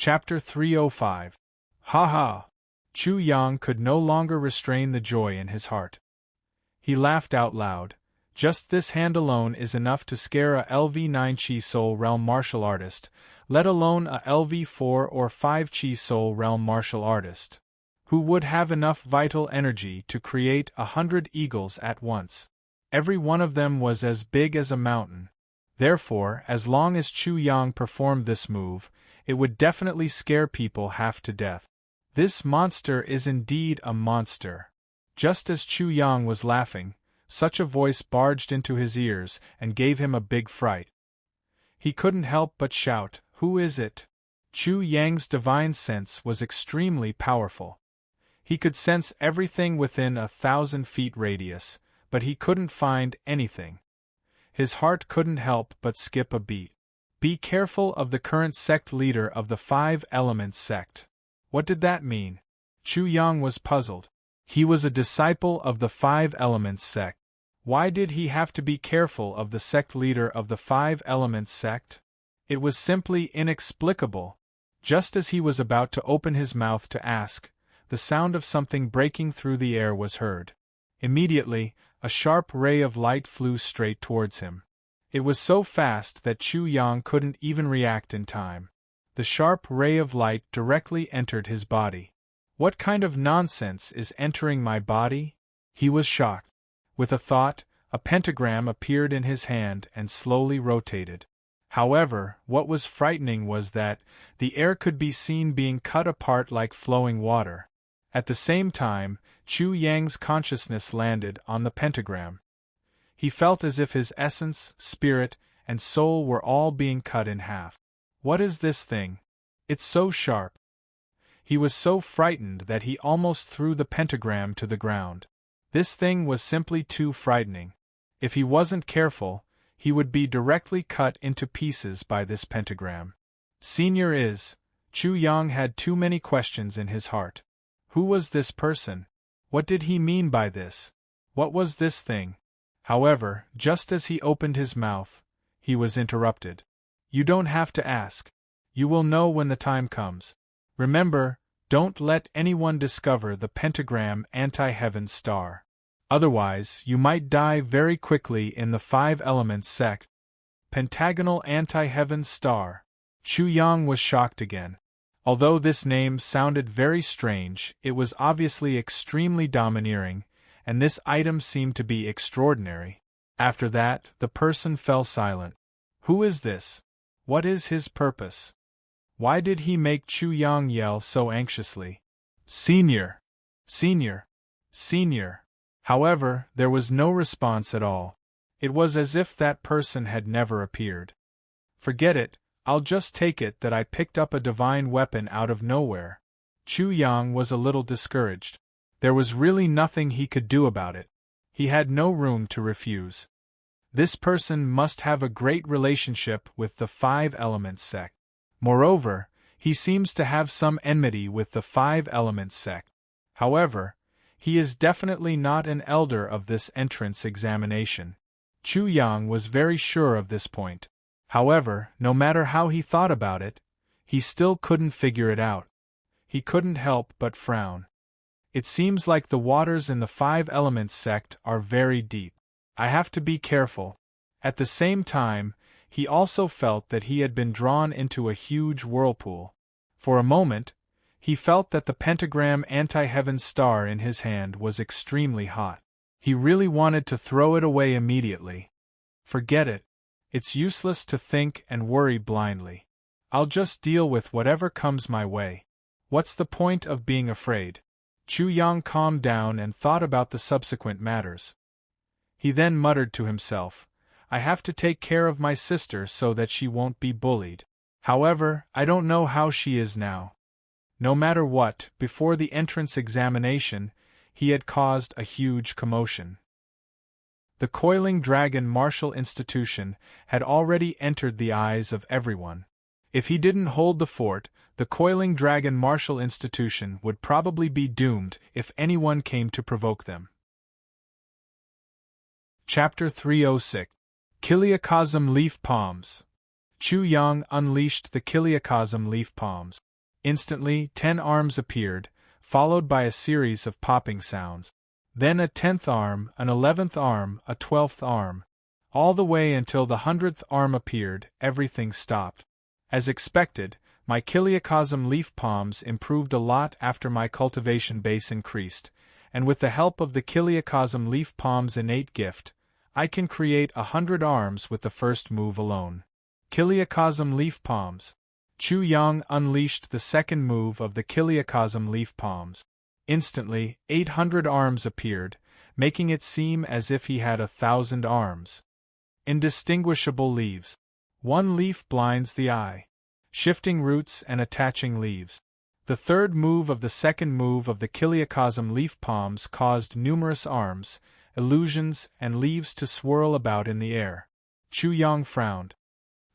Chapter 305. Ha ha! Chu Yang could no longer restrain the joy in his heart. He laughed out loud. Just this hand alone is enough to scare a LV9 Chi Soul Realm martial artist, let alone a LV4 or 5 Chi Soul Realm martial artist, who would have enough vital energy to create 100 eagles at once. Every one of them was as big as a mountain. Therefore, as long as Chu Yang performed this move, it would definitely scare people half to death. This monster is indeed a monster. Just as Chu Yang was laughing, such a voice barged into his ears and gave him a big fright. He couldn't help but shout, "Who is it?" Chu Yang's divine sense was extremely powerful. He could sense everything within 1,000 feet radius, but he couldn't find anything. His heart couldn't help but skip a beat. Be careful of the current sect leader of the 5 Elements sect. What did that mean? Chu Yang was puzzled. He was a disciple of the 5 Elements sect. Why did he have to be careful of the sect leader of the 5 Elements sect? It was simply inexplicable. Just as he was about to open his mouth to ask, the sound of something breaking through the air was heard. Immediately, a sharp ray of light flew straight towards him. It was so fast that Chu Yang couldn't even react in time. The sharp ray of light directly entered his body. What kind of nonsense is entering my body? He was shocked. With a thought, a pentagram appeared in his hand and slowly rotated. However, what was frightening was that the air could be seen being cut apart like flowing water. At the same time, Chu Yang's consciousness landed on the pentagram. He felt as if his essence, spirit, and soul were all being cut in half. What is this thing? It's so sharp. He was so frightened that he almost threw the pentagram to the ground. This thing was simply too frightening. If he wasn't careful, he would be directly cut into pieces by this pentagram. Senior is. Chu Yang had too many questions in his heart. Who was this person? What did he mean by this? What was this thing? However, just as he opened his mouth, he was interrupted. You don't have to ask. You will know when the time comes. Remember, don't let anyone discover the pentagram anti-heaven star. Otherwise, you might die very quickly in the 5 Elements sect. Pentagonal anti-heaven star. Chu Yang was shocked again. Although this name sounded very strange, it was obviously extremely domineering, and this item seemed to be extraordinary. After that, the person fell silent. Who is this? What is his purpose? Why did he make Chu Yang yell so anxiously? Senior! Senior! Senior! However, there was no response at all. It was as if that person had never appeared. Forget it, I'll just take it that I picked up a divine weapon out of nowhere. Chu Yang was a little discouraged. There was really nothing he could do about it. He had no room to refuse. This person must have a great relationship with the 5 Elements sect. Moreover, he seems to have some enmity with the 5 Elements sect. However, he is definitely not an elder of this entrance examination. Chu Yang was very sure of this point. However, no matter how he thought about it, he still couldn't figure it out. He couldn't help but frown. It seems like the waters in the 5 Elements sect are very deep. I have to be careful. At the same time, he also felt that he had been drawn into a huge whirlpool. For a moment, he felt that the pentagram anti-heaven star in his hand was extremely hot. He really wanted to throw it away immediately. Forget it. It's useless to think and worry blindly. I'll just deal with whatever comes my way. What's the point of being afraid? Chu Yang calmed down and thought about the subsequent matters. He then muttered to himself, I have to take care of my sister so that she won't be bullied. However, I don't know how she is now. No matter what, before the entrance examination, he had caused a huge commotion. The Coiling Dragon Martial Institution had already entered the eyes of everyone. If he didn't hold the fort, the Coiling Dragon Martial Institution would probably be doomed if anyone came to provoke them. Chapter 306. Kiliacosm Leaf Palms. Chu Yang unleashed the Kiliacosm leaf palms. Instantly, 10 arms appeared, followed by a series of popping sounds. Then a 10th arm, an 11th arm, a 12th arm. All the way until the 100th arm appeared, everything stopped. As expected, my chiliocosm leaf palms improved a lot after my cultivation base increased, and with the help of the chiliocosm leaf palms' innate gift, I can create 100 arms with the first move alone. Chiliocosm leaf palms. Chu Yang unleashed the second move of the chiliocosm leaf palms. Instantly, 800 arms appeared, making it seem as if he had 1,000 arms. Indistinguishable leaves. One leaf blinds the eye. Shifting roots and attaching leaves. The third move of the second move of the chiliocosm leaf palms caused numerous arms, illusions, and leaves to swirl about in the air. Chu Yang frowned.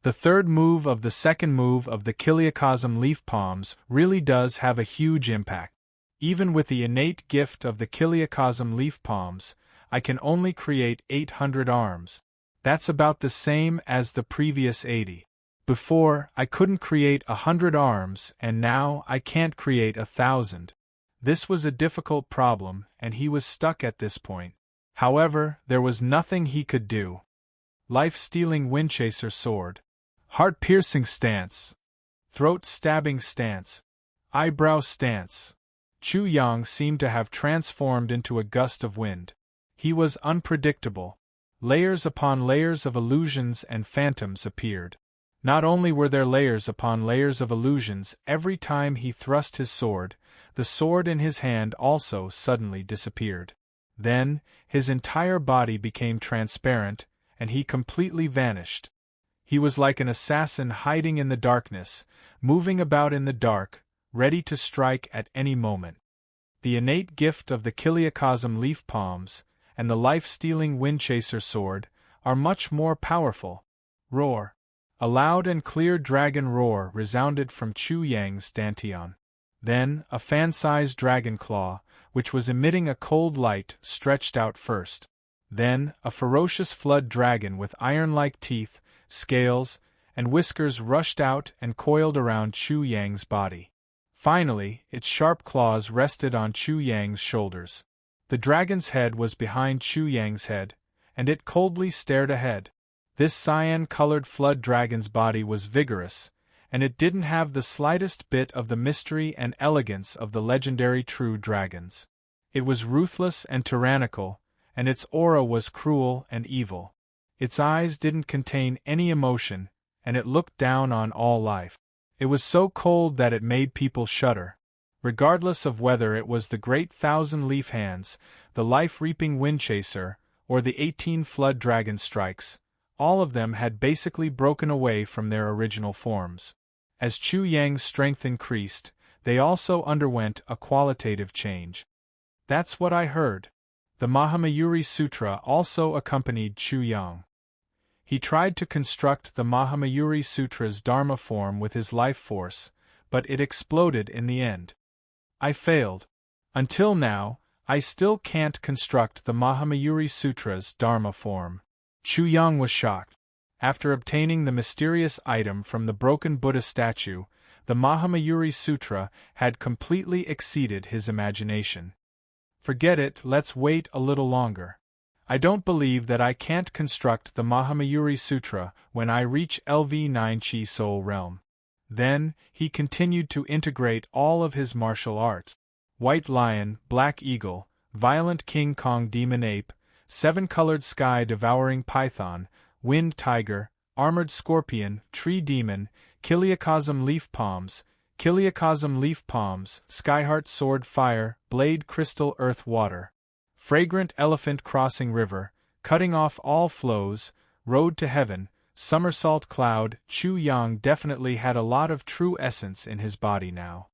The third move of the second move of the chiliocosm leaf palms really does have a huge impact. Even with the innate gift of the chiliocosm leaf palms, I can only create 800 arms. That's about the same as the previous 80. Before, I couldn't create 100 arms, and now I can't create 1,000. This was a difficult problem, and he was stuck at this point. However, there was nothing he could do. Life-stealing windchaser sword. Heart-piercing stance. Throat-stabbing stance. Eyebrow stance. Chu Yang seemed to have transformed into a gust of wind. He was unpredictable. Layers upon layers of illusions and phantoms appeared. Not only were there layers upon layers of illusions every time he thrust his sword, the sword in his hand also suddenly disappeared. Then, his entire body became transparent, and he completely vanished. He was like an assassin hiding in the darkness, moving about in the dark, ready to strike at any moment. The innate gift of the chiliocosm leaf palms, and the life-stealing windchaser sword, are much more powerful. Roar. A loud and clear dragon roar resounded from Chu Yang's dantian. Then, a fan-sized dragon claw, which was emitting a cold light, stretched out first. Then, a ferocious flood dragon with iron-like teeth, scales, and whiskers rushed out and coiled around Chu Yang's body. Finally, its sharp claws rested on Chu Yang's shoulders. The dragon's head was behind Chu Yang's head, and it coldly stared ahead. This cyan-colored flood dragon's body was vigorous, and it didn't have the slightest bit of the mystery and elegance of the legendary true dragons. It was ruthless and tyrannical, and its aura was cruel and evil. Its eyes didn't contain any emotion, and it looked down on all life. It was so cold that it made people shudder. Regardless of whether it was the great thousand-leaf hands, the life-reaping windchaser, or the 18 flood dragon strikes, all of them had basically broken away from their original forms. As Chu Yang's strength increased, they also underwent a qualitative change. That's what I heard. The Mahamayuri Sutra also accompanied Chu Yang. He tried to construct the Mahamayuri Sutra's Dharma form with his life force, but it exploded in the end. I failed. Until now, I still can't construct the Mahamayuri Sutra's Dharma form. Chu Yang was shocked. After obtaining the mysterious item from the broken Buddha statue, the Mahamayuri Sutra had completely exceeded his imagination. Forget it, let's wait a little longer. I don't believe that I can't construct the Mahamayuri Sutra when I reach LV9 Chi Soul Realm. Then, he continued to integrate all of his martial arts. White Lion, Black Eagle, Violent King Kong Demon Ape, Seven-Colored Sky Devouring Python, Wind Tiger, Armored Scorpion, Tree Demon, Chiliocosm Leaf Palms, Skyheart Sword Fire, Blade Crystal Earth Water. Fragrant Elephant Crossing River, Cutting Off All Flows, Road to Heaven, Somersault Cloud. Chu Yang definitely had a lot of true essence in his body now.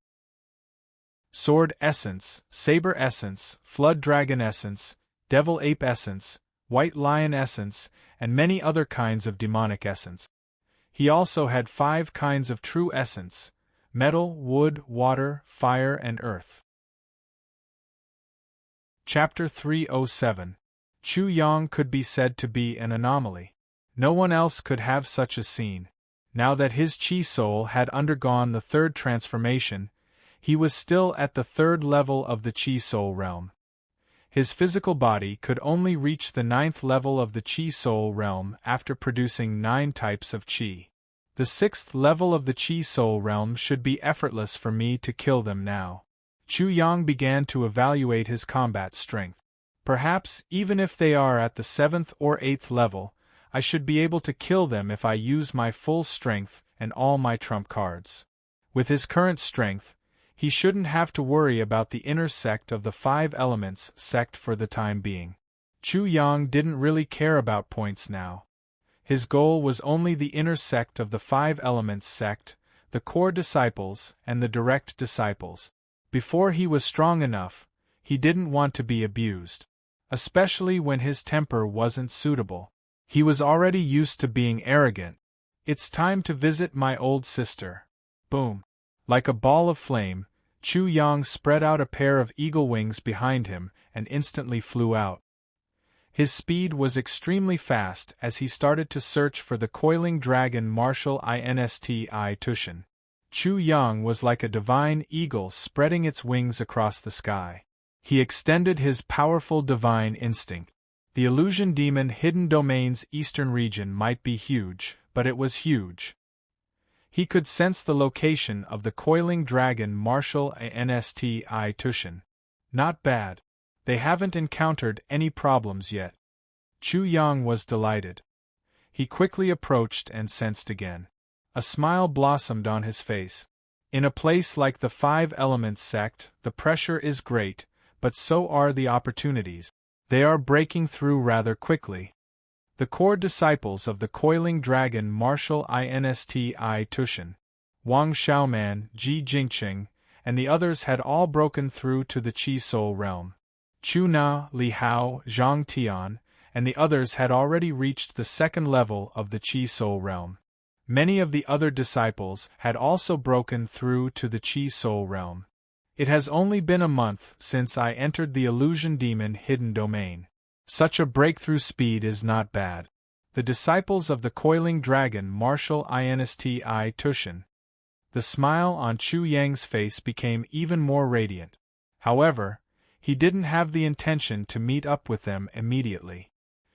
Sword Essence, Saber Essence, Flood Dragon Essence, Devil Ape Essence, White Lion Essence, and many other kinds of demonic essence. He also had 5 kinds of true essence: metal, wood, water, fire, and earth. Chapter 307. Chu Yang could be said to be an anomaly. No one else could have such a scene. Now that his chi soul had undergone the third transformation, he was still at the third level of the chi soul realm. His physical body could only reach the ninth level of the chi soul realm after producing 9 types of chi. The 6th level of the chi soul realm should be effortless for me to kill them now. Chu Yang began to evaluate his combat strength. Perhaps, even if they are at the 7th or 8th level, I should be able to kill them if I use my full strength and all my trump cards. With his current strength, he shouldn't have to worry about the inner sect of the 5 elements sect for the time being. Chu Yang didn't really care about points now. His goal was only the inner sect of the 5 elements sect, the core disciples and the direct disciples. Before he was strong enough, he didn't want to be abused. Especially when his temper wasn't suitable. He was already used to being arrogant. It's time to visit my old sister. Boom. Like a ball of flame, Chu Yang spread out a pair of eagle wings behind him and instantly flew out. His speed was extremely fast as he started to search for the coiling dragon martial insti Tushan. Chu Yang was like a divine eagle spreading its wings across the sky. He extended his powerful divine instinct. The illusion demon hidden domain's eastern region might be huge, but it was huge. He could sense the location of the coiling dragon martial insti Tushan. Not bad. They haven't encountered any problems yet. Chu Yang was delighted. He quickly approached and sensed again. A smile blossomed on his face. In a place like the 5 elements sect, the pressure is great, but so are the opportunities. They are breaking through rather quickly. The core disciples of the coiling dragon martial insti Tushan, Wang Xiaoman, Ji Jingqing, and the others had all broken through to the Chi Soul realm. Chu Na, Li Hao, Zhang Tian, and the others had already reached the 2nd level of the Chi Soul realm. Many of the other disciples had also broken through to the Chi Soul realm. It has only been a month since I entered the illusion demon hidden domain. Such a breakthrough speed is not bad. The disciples of the coiling dragon martial insti Tushan. The smile on Chu Yang's face became even more radiant. However, he didn't have the intention to meet up with them immediately.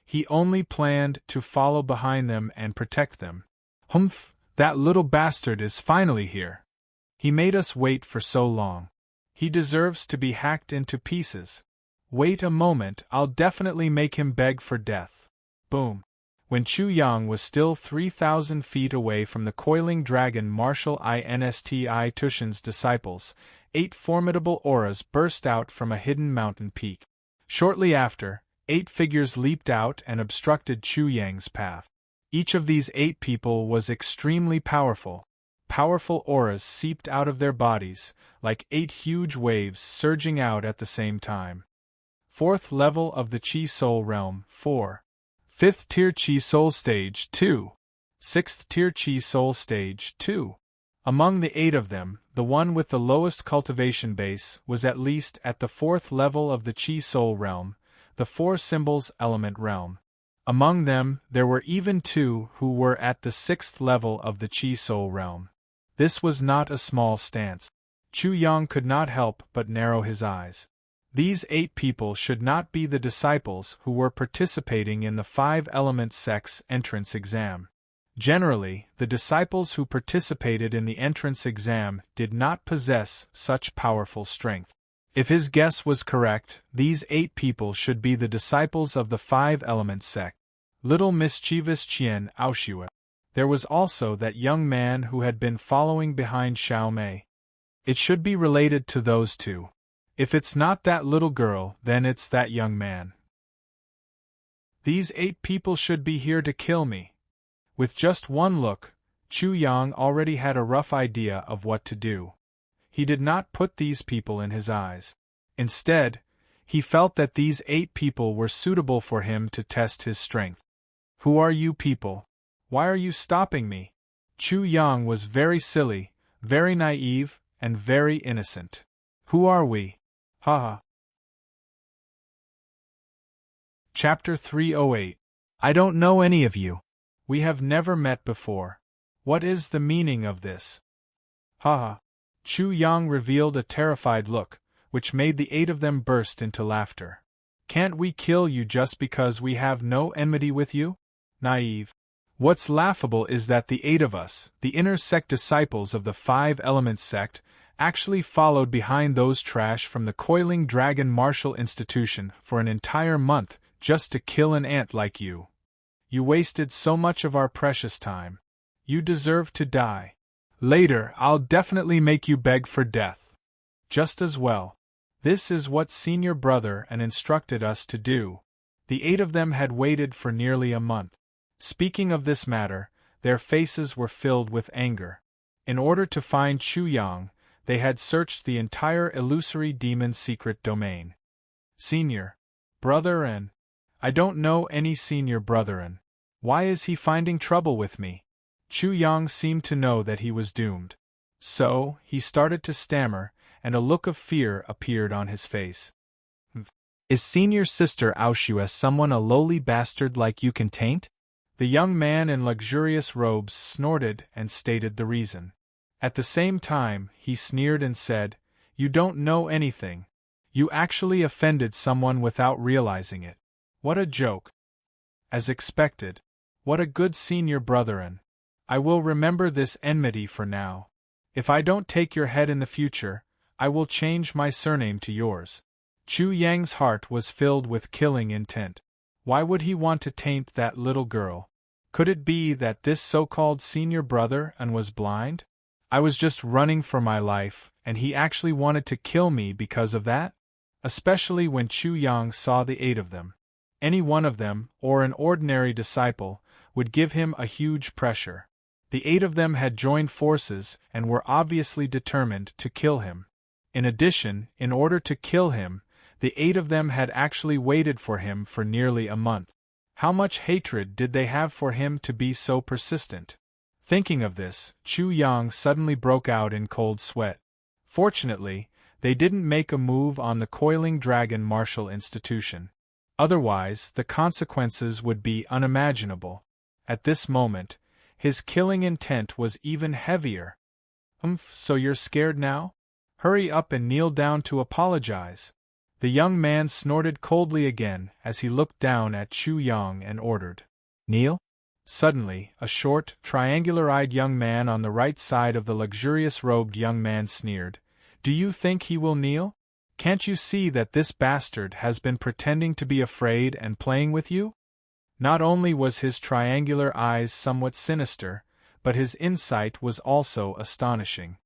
He only planned to follow behind them and protect them. Humph, that little bastard is finally here. He made us wait for so long. He deserves to be hacked into pieces. Wait a moment, I'll definitely make him beg for death. Boom. When Chu Yang was still 3,000 feet away from the coiling dragon martial insti Tushan's disciples, 8 formidable auras burst out from a hidden mountain peak. Shortly after, 8 figures leaped out and obstructed Chu Yang's path. Each of these 8 people was extremely powerful. Powerful auras seeped out of their bodies, like 8 huge waves surging out at the same time. 4th level of the Chi Soul realm, 4. 5th tier Chi Soul stage, 2. 6th tier Chi Soul stage, 2. Among the 8 of them, the one with the lowest cultivation base was at least at the 4th level of the Chi Soul realm, the 4 symbols element realm. Among them, there were even 2 who were at the 6th level of the Chi Soul realm. This was not a small stance. Chu Yang could not help but narrow his eyes. These 8 people should not be the disciples who were participating in the 5 Elements sect's entrance exam. Generally, the disciples who participated in the entrance exam did not possess such powerful strength. If his guess was correct, these 8 people should be the disciples of the 5 Elements sect. Little mischievous Qian Aoshua. There was also that young man who had been following behind Xiao Mei. It should be related to those 2. If it's not that little girl, then it's that young man. These 8 people should be here to kill me. With just one look, Chu Yang already had a rough idea of what to do. He did not put these people in his eyes. Instead, he felt that these 8 people were suitable for him to test his strength. Who are you people? Why are you stopping me? Chu Yang was very silly, very naive, and very innocent. Who are we? Haha. Chapter 308. I don't know any of you. We have never met before. What is the meaning of this? Ha ha! Chu Yang revealed a terrified look, which made the 8 of them burst into laughter. Can't we kill you just because we have no enmity with you? Naive. What's laughable is that the 8 of us, the inner sect disciples of the 5 Elements sect, actually followed behind those trash from the Coiling Dragon Martial Institution for an entire month just to kill an ant like you. You wasted so much of our precious time. You deserve to die. Later, I'll definitely make you beg for death. Just as well. This is what Senior Brother and instructed us to do. The 8 of them had waited for nearly a month. Speaking of this matter, their faces were filled with anger. In order to find Chu Yang, they had searched the entire illusory demon's secret domain. Senior Brother and I don't know any Senior Brethren. Why is he finding trouble with me? Chu Yang seemed to know that he was doomed. So, he started to stammer, and a look of fear appeared on his face. Is Senior Sister Aoshu someone a lowly bastard like you can taint? The young man in luxurious robes snorted and stated the reason. At the same time, he sneered and said, You don't know anything. You actually offended someone without realizing it. What a joke. As expected. What a good Senior Brethren. I will remember this enmity for now. If I don't take your head in the future, I will change my surname to yours. Chu Yang's heart was filled with killing intent. Why would he want to taint that little girl? Could it be that this so-called Senior Brother was blind? I was just running for my life, and he actually wanted to kill me because of that? Especially when Chu Yang saw the 8 of them. Any one of them, or an ordinary disciple, would give him a huge pressure. The 8 of them had joined forces and were obviously determined to kill him. In addition, in order to kill him, the 8 of them had actually waited for him for nearly a month. How much hatred did they have for him to be so persistent? Thinking of this, Chu Yang suddenly broke out in cold sweat. Fortunately, they didn't make a move on the Coiling Dragon Martial Institution. Otherwise, the consequences would be unimaginable. At this moment, his killing intent was even heavier. So you're scared now? Hurry up and kneel down to apologize. The young man snorted coldly again as he looked down at Chu Yang and ordered, Kneel? Suddenly, a short, triangular-eyed young man on the right side of the luxurious-robed young man sneered, Do you think he will kneel? Can't you see that this bastard has been pretending to be afraid and playing with you? Not only was his triangular eyes somewhat sinister, but his insight was also astonishing.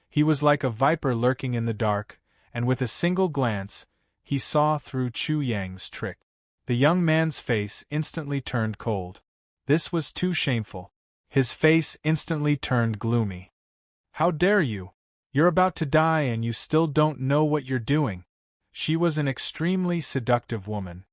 He was like a viper lurking in the dark, and with a single glance, he saw through Chu Yang's trick. The young man's face instantly turned cold. This was too shameful. His face instantly turned gloomy. How dare you? You're about to die and you still don't know what you're doing. She was an extremely seductive woman.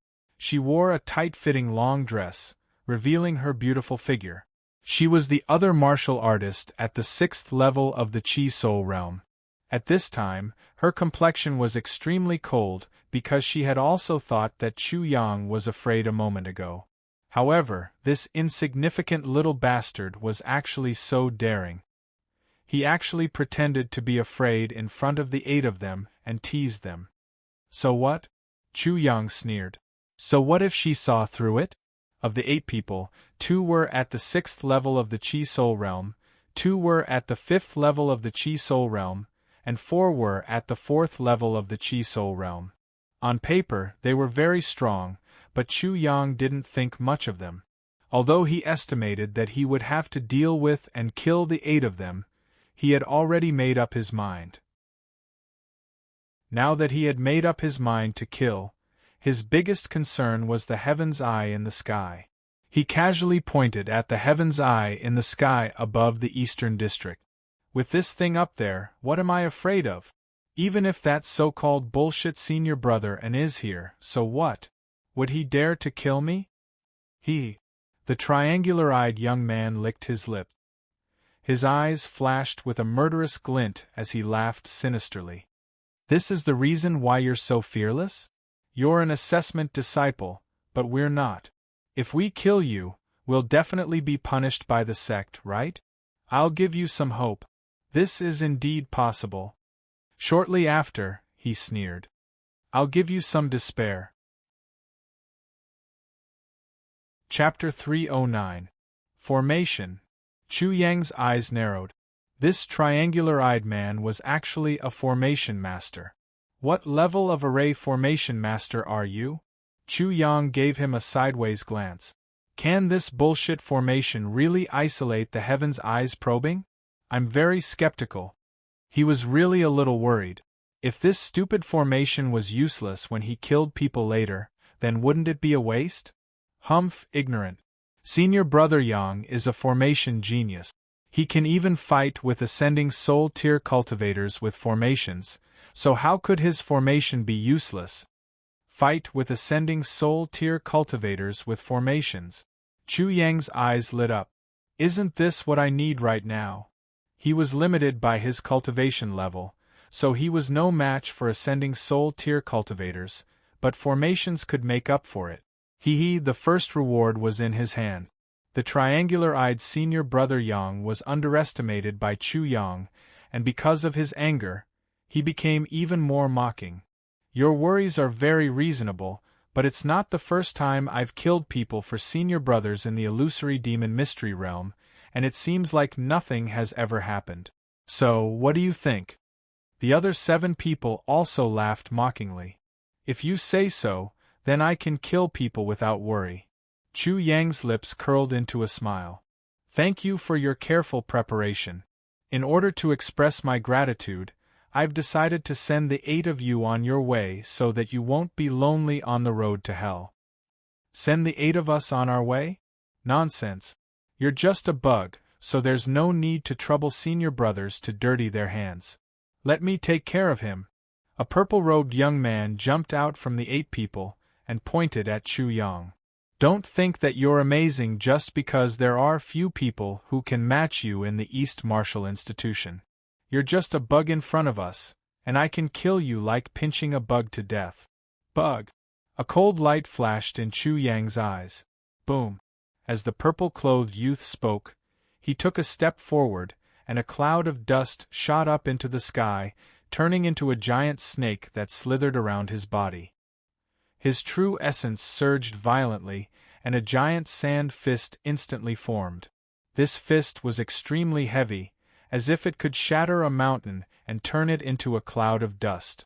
She wore a tight-fitting long dress, revealing her beautiful figure. She was the other martial artist at the 6th level of the Chi Soul realm. At this time, her complexion was extremely cold because she had also thought that Chu Yang was afraid a moment ago. However, this insignificant little bastard was actually so daring. He actually pretended to be afraid in front of the 8 of them and teased them. So what? Chu Yang sneered. So what if she saw through it? Of the 8 people, 2 were at the 6th level of the Chi Soul realm, 2 were at the 5th level of the Chi Soul realm, and 4 were at the 4th level of the Chi Soul realm. On paper, they were very strong, but Chu Yang didn't think much of them. Although he estimated that he would have to deal with and kill the 8 of them, he had already made up his mind. Now that he had made up his mind to kill, his biggest concern was the heaven's eye in the sky. He casually pointed at the heaven's eye in the sky above the eastern district. With this thing up there, what am I afraid of? Even if that so-called bullshit senior brother and is here, so what? Would he dare to kill me? The triangular-eyed young man licked his lip. His eyes flashed with a murderous glint as he laughed sinisterly. This is the reason why you're so fearless? You're an assessment disciple, but we're not. If we kill you, we'll definitely be punished by the sect, right? I'll give you some hope. This is indeed possible. Shortly after, he sneered. I'll give you some despair. Chapter 309. Formation. Chu Yang's eyes narrowed. This triangular-eyed man was actually a formation master. What level of array formation master are you? Chu Yang gave him a sideways glance. Can this bullshit formation really isolate the heavens' eyes probing? I'm very skeptical. He was really a little worried. If this stupid formation was useless when he killed people later, then wouldn't it be a waste? Humph, ignorant. Senior Brother Yang is a formation genius. He can even fight with ascending soul tier cultivators with formations, so how could his formation be useless? Fight with ascending soul tier cultivators with formations. Chu Yang's eyes lit up. Isn't this what I need right now? He was limited by his cultivation level, so he was no match for ascending soul tier cultivators, but formations could make up for it. The first reward was in his hand. The triangular-eyed senior brother Yang was underestimated by Chu Yang, and because of his anger, he became even more mocking. Your worries are very reasonable, but it's not the first time I've killed people for senior brothers in the illusory demon mystery realm, and it seems like nothing has ever happened. So, what do you think? The other 7 people also laughed mockingly. If you say so, then I can kill people without worry. Chu Yang's lips curled into a smile. Thank you for your careful preparation. In order to express my gratitude, I've decided to send the 8 of you on your way so that you won't be lonely on the road to hell. Send the 8 of us on our way? Nonsense. You're just a bug, so there's no need to trouble senior brothers to dirty their hands. Let me take care of him. A purple-robed young man jumped out from the 8 people and pointed at Chu Yang. Don't think that you're amazing just because there are few people who can match you in the East Martial Institution. You're just a bug in front of us, and I can kill you like pinching a bug to death. Bug. A cold light flashed in Chu Yang's eyes. Boom. As the purple-clothed youth spoke, he took a step forward, and a cloud of dust shot up into the sky, turning into a giant snake that slithered around his body. His true essence surged violently, and a giant sand fist instantly formed. This fist was extremely heavy, as if it could shatter a mountain and turn it into a cloud of dust.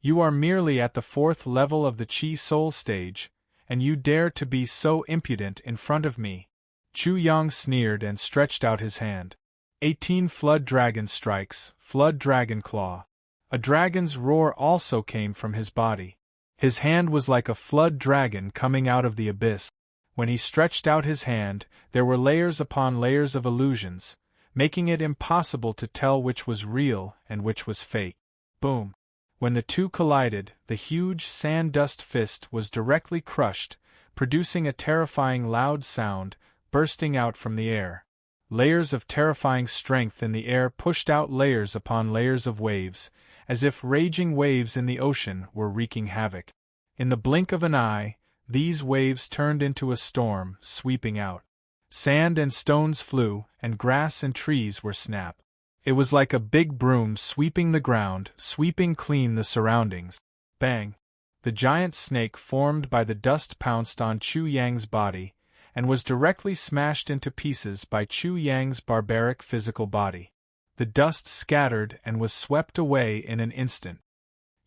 You are merely at the 4th level of the Chi Soul stage, and you dare to be so impudent in front of me. Chu Yang sneered and stretched out his hand. 18 Flood Dragon Strikes, Flood Dragon Claw. A dragon's roar also came from his body. His hand was like a flood dragon coming out of the abyss. When he stretched out his hand, there were layers upon layers of illusions, making it impossible to tell which was real and which was fake. Boom. When the two collided, the huge sand-dust fist was directly crushed, producing a terrifying loud sound, bursting out from the air. Layers of terrifying strength in the air pushed out layers upon layers of waves, as if raging waves in the ocean were wreaking havoc. In the blink of an eye, these waves turned into a storm, sweeping out. Sand and stones flew, and grass and trees were snapped. It was like a big broom sweeping the ground, sweeping clean the surroundings. Bang! The giant snake formed by the dust pounced on Chu Yang's body, and was directly smashed into pieces by Chu Yang's barbaric physical body. The dust scattered and was swept away in an instant.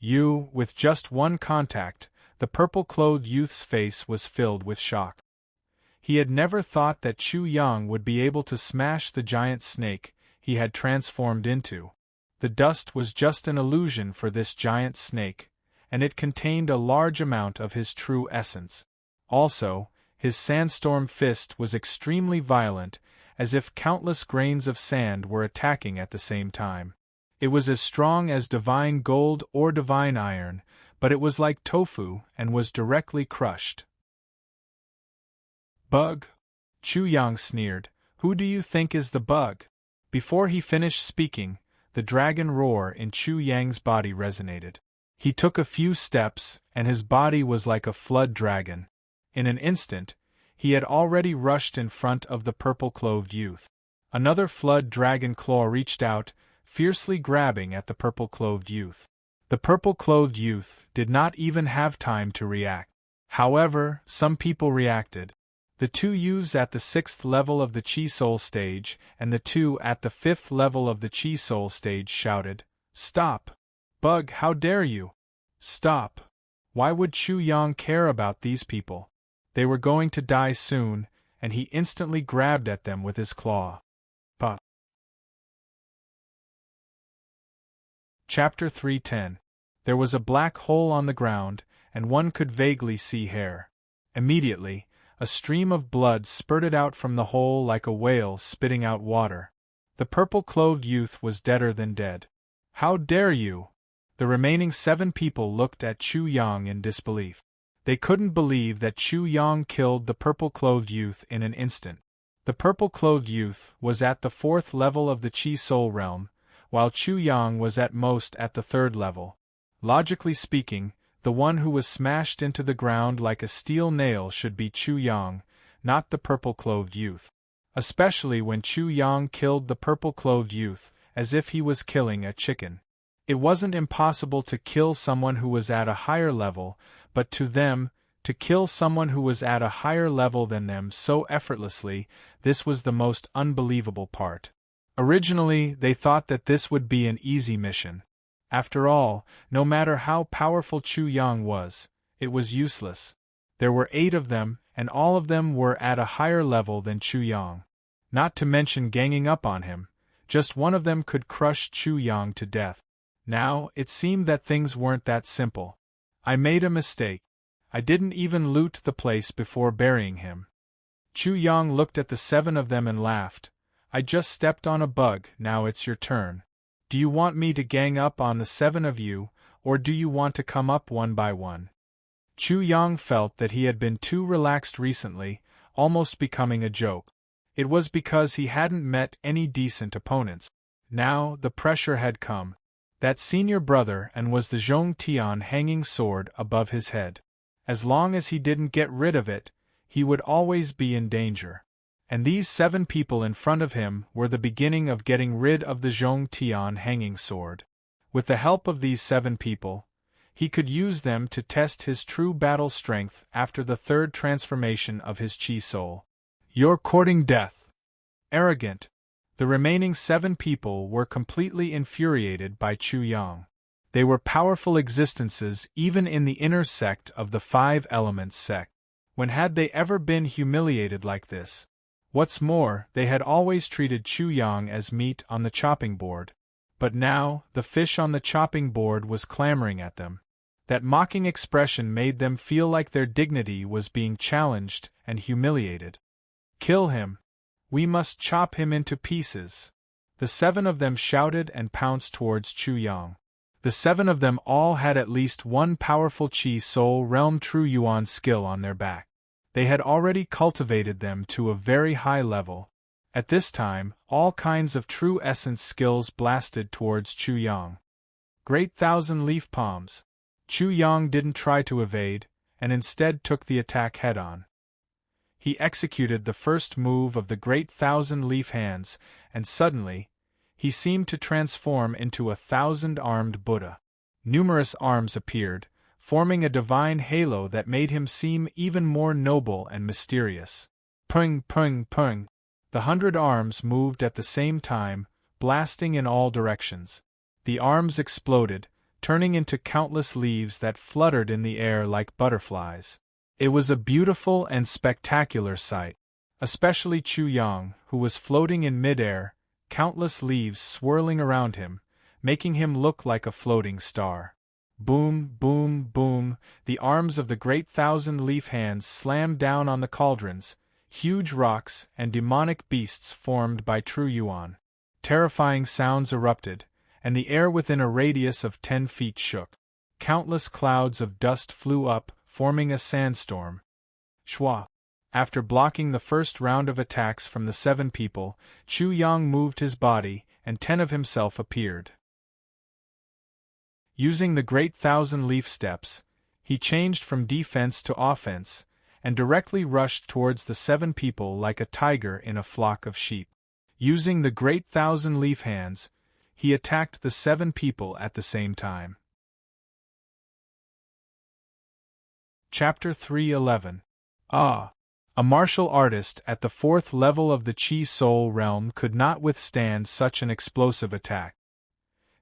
With just one contact, the purple-clothed youth's face was filled with shock. He had never thought that Chu Yang would be able to smash the giant snake he had transformed into. The dust was just an illusion for this giant snake, and it contained a large amount of his true essence. Also, his sandstorm fist was extremely violent, as if countless grains of sand were attacking at the same time. It was as strong as divine gold or divine iron, but it was like tofu and was directly crushed. Bug? Chu Yang sneered. Who do you think is the bug? Before he finished speaking, the dragon roar in Chu Yang's body resonated. He took a few steps, and his body was like a flood dragon. In an instant, he had already rushed in front of the purple-clothed youth. Another flood dragon claw reached out, fiercely grabbing at the purple-clothed youth. The purple-clothed youth did not even have time to react. However, some people reacted. The 2 youths at the 6th level of the Chi Soul stage and the 2 at the 5th level of the Chi Soul stage shouted, "Stop! Bug, how dare you? Stop! Why would Chu Yang care about these people? They were going to die soon," and he instantly grabbed at them with his claw. Pa. Chapter 310. There was a black hole on the ground, and one could vaguely see hair. Immediately, a stream of blood spurted out from the hole like a whale spitting out water. The purple-clothed youth was deader than dead. "How dare you?" The remaining 7 people looked at Chu Yang in disbelief. They couldn't believe that Chu Yang killed the purple-clothed youth in an instant. The purple-clothed youth was at the 4th level of the Chi Soul realm, while Chu Yang was at most at the 3rd level. Logically speaking, the one who was smashed into the ground like a steel nail should be Chu Yang, not the purple-clothed youth. Especially when Chu Yang killed the purple-clothed youth, as if he was killing a chicken. It wasn't impossible to kill someone who was at a higher level, but to them, to kill someone who was at a higher level than them so effortlessly, this was the most unbelievable part. Originally, they thought that this would be an easy mission. After all, no matter how powerful Chu Yang was, it was useless. There were 8 of them, and all of them were at a higher level than Chu Yang. Not to mention ganging up on him, just one of them could crush Chu Yang to death. Now, it seemed that things weren't that simple. I made a mistake. I didn't even loot the place before burying him. Chu Yang looked at the 7 of them and laughed. "I just stepped on a bug, now it's your turn. Do you want me to gang up on the 7 of you, or do you want to come up one by one?" Chu Yang felt that he had been too relaxed recently, almost becoming a joke. It was because he hadn't met any decent opponents. Now, the pressure had come. That senior brother and was the Zhong Tian hanging sword above his head. As long as he didn't get rid of it, he would always be in danger. And these 7 people in front of him were the beginning of getting rid of the Zhong Tian hanging sword. With the help of these 7 people, he could use them to test his true battle strength after the 3rd transformation of his Chi Soul. "You're courting death. Arrogant." The remaining 7 people were completely infuriated by Chu Yang. They were powerful existences even in the inner sect of the 5 Elements sect. When had they ever been humiliated like this? What's more, they had always treated Chu Yang as meat on the chopping board. But now, the fish on the chopping board was clamoring at them. That mocking expression made them feel like their dignity was being challenged and humiliated. "Kill him! We must chop him into pieces!" The 7 of them shouted and pounced towards Chu Yang. The 7 of them all had at least one powerful Chi Soul Realm True Yuan skill on their back. They had already cultivated them to a very high level. At this time, all kinds of true essence skills blasted towards Chu Yang. Great Thousand Leaf Palms. Chu Yang didn't try to evade, and instead took the attack head-on. He executed the first move of the Great Thousand Leaf Hands, and suddenly, he seemed to transform into a 1,000-armed Buddha. Numerous arms appeared, forming a divine halo that made him seem even more noble and mysterious. Pung, pung, pung. The 100 arms moved at the same time, blasting in all directions. The arms exploded, turning into countless leaves that fluttered in the air like butterflies. It was a beautiful and spectacular sight. Especially Chu Yang, who was floating in mid-air, countless leaves swirling around him, making him look like a floating star. Boom, boom, boom, the arms of the Great Thousand Leaf Hands slammed down on the cauldrons, huge rocks and demonic beasts formed by True Yuan. Terrifying sounds erupted, and the air within a radius of 10 feet shook. Countless clouds of dust flew up, forming a sandstorm. Shwa. After blocking the first round of attacks from the 7 people, Chu Yang moved his body, and 10 of himself appeared. Using the Great Thousand Leaf Steps, he changed from defense to offense, and directly rushed towards the 7 people like a tiger in a flock of sheep. Using the great thousand-leaf hands, he attacked the 7 people at the same time. Chapter 3:11. Ah! A martial artist at the 4th level of the Chi Soul realm could not withstand such an explosive attack.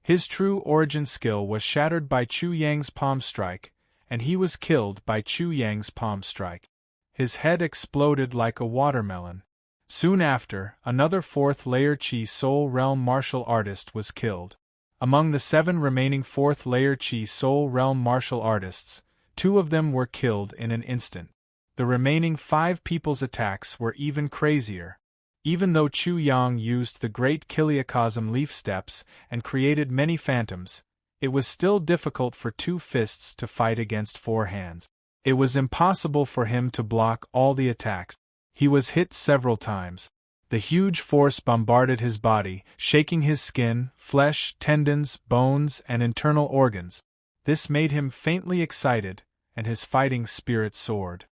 His true origin skill was shattered by Chu Yang's palm strike, and he was killed by Chu Yang's palm strike. His head exploded like a watermelon. Soon after, another 4th layer Chi Soul realm martial artist was killed. Among the 7 remaining 4th layer Chi Soul realm martial artists, 2 of them were killed in an instant. The remaining 5 people's attacks were even crazier. Even though Chu Yang used the great Kiliacosm leaf steps and created many phantoms, it was still difficult for 2 fists to fight against 4 hands. It was impossible for him to block all the attacks. He was hit several times. The huge force bombarded his body, shaking his skin, flesh, tendons, bones, and internal organs. This made him faintly excited, and his fighting spirit soared.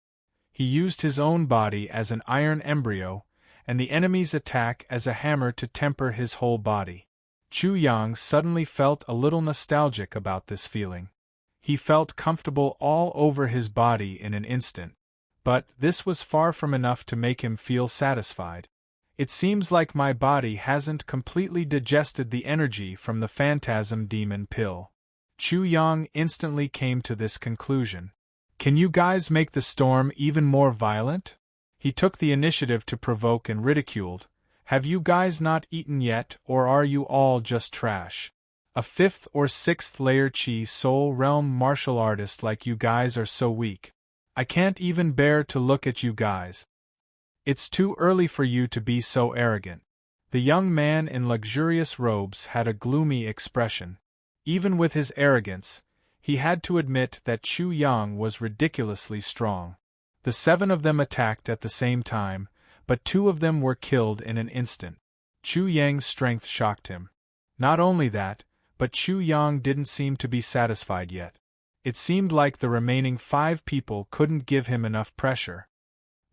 He used his own body as an iron embryo, and the enemy's attack as a hammer to temper his whole body. Chu Yang suddenly felt a little nostalgic about this feeling. He felt comfortable all over his body in an instant. But this was far from enough to make him feel satisfied. It seems like my body hasn't completely digested the energy from the phantasm demon pill. Chu Yang instantly came to this conclusion. Can you guys make the storm even more violent? He took the initiative to provoke and ridiculed. Have you guys not eaten yet, or are you all just trash? A 5th or 6th layer Chi Soul realm martial artist like you guys are so weak. I can't even bear to look at you guys. It's too early for you to be so arrogant. The young man in luxurious robes had a gloomy expression. Even with his arrogance, he had to admit that Chu Yang was ridiculously strong. The 7 of them attacked at the same time, but 2 of them were killed in an instant. Chu Yang's strength shocked him. Not only that, but Chu Yang didn't seem to be satisfied yet. It seemed like the remaining 5 people couldn't give him enough pressure.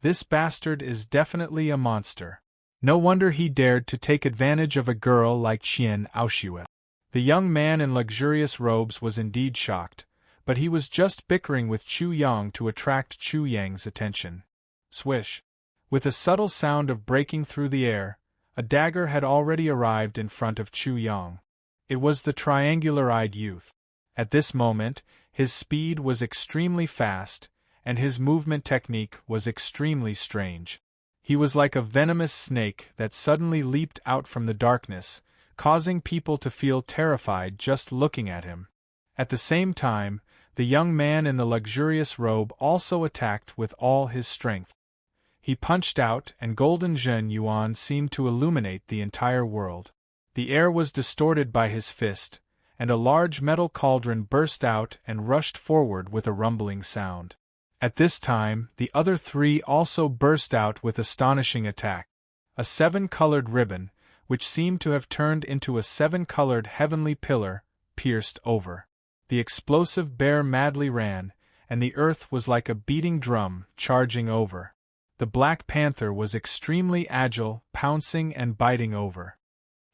This bastard is definitely a monster. No wonder he dared to take advantage of a girl like Qian Aoxue. The young man in luxurious robes was indeed shocked, but he was just bickering with Chu Yang to attract Chu Yang's attention. Swish! With a subtle sound of breaking through the air, a dagger had already arrived in front of Chu Yang. It was the triangular-eyed youth. At this moment, his speed was extremely fast, and his movement technique was extremely strange. He was like a venomous snake that suddenly leaped out from the darkness, causing people to feel terrified just looking at him. At the same time, the young man in the luxurious robe also attacked with all his strength. He punched out, and golden Zhen Yuan seemed to illuminate the entire world. The air was distorted by his fist, and a large metal cauldron burst out and rushed forward with a rumbling sound. At this time, the other 3 also burst out with astonishing attack. A 7-colored ribbon, which seemed to have turned into a 7-colored heavenly pillar, pierced over. The explosive bear madly ran, and the earth was like a beating drum, charging over. The Black Panther was extremely agile, pouncing and biting over.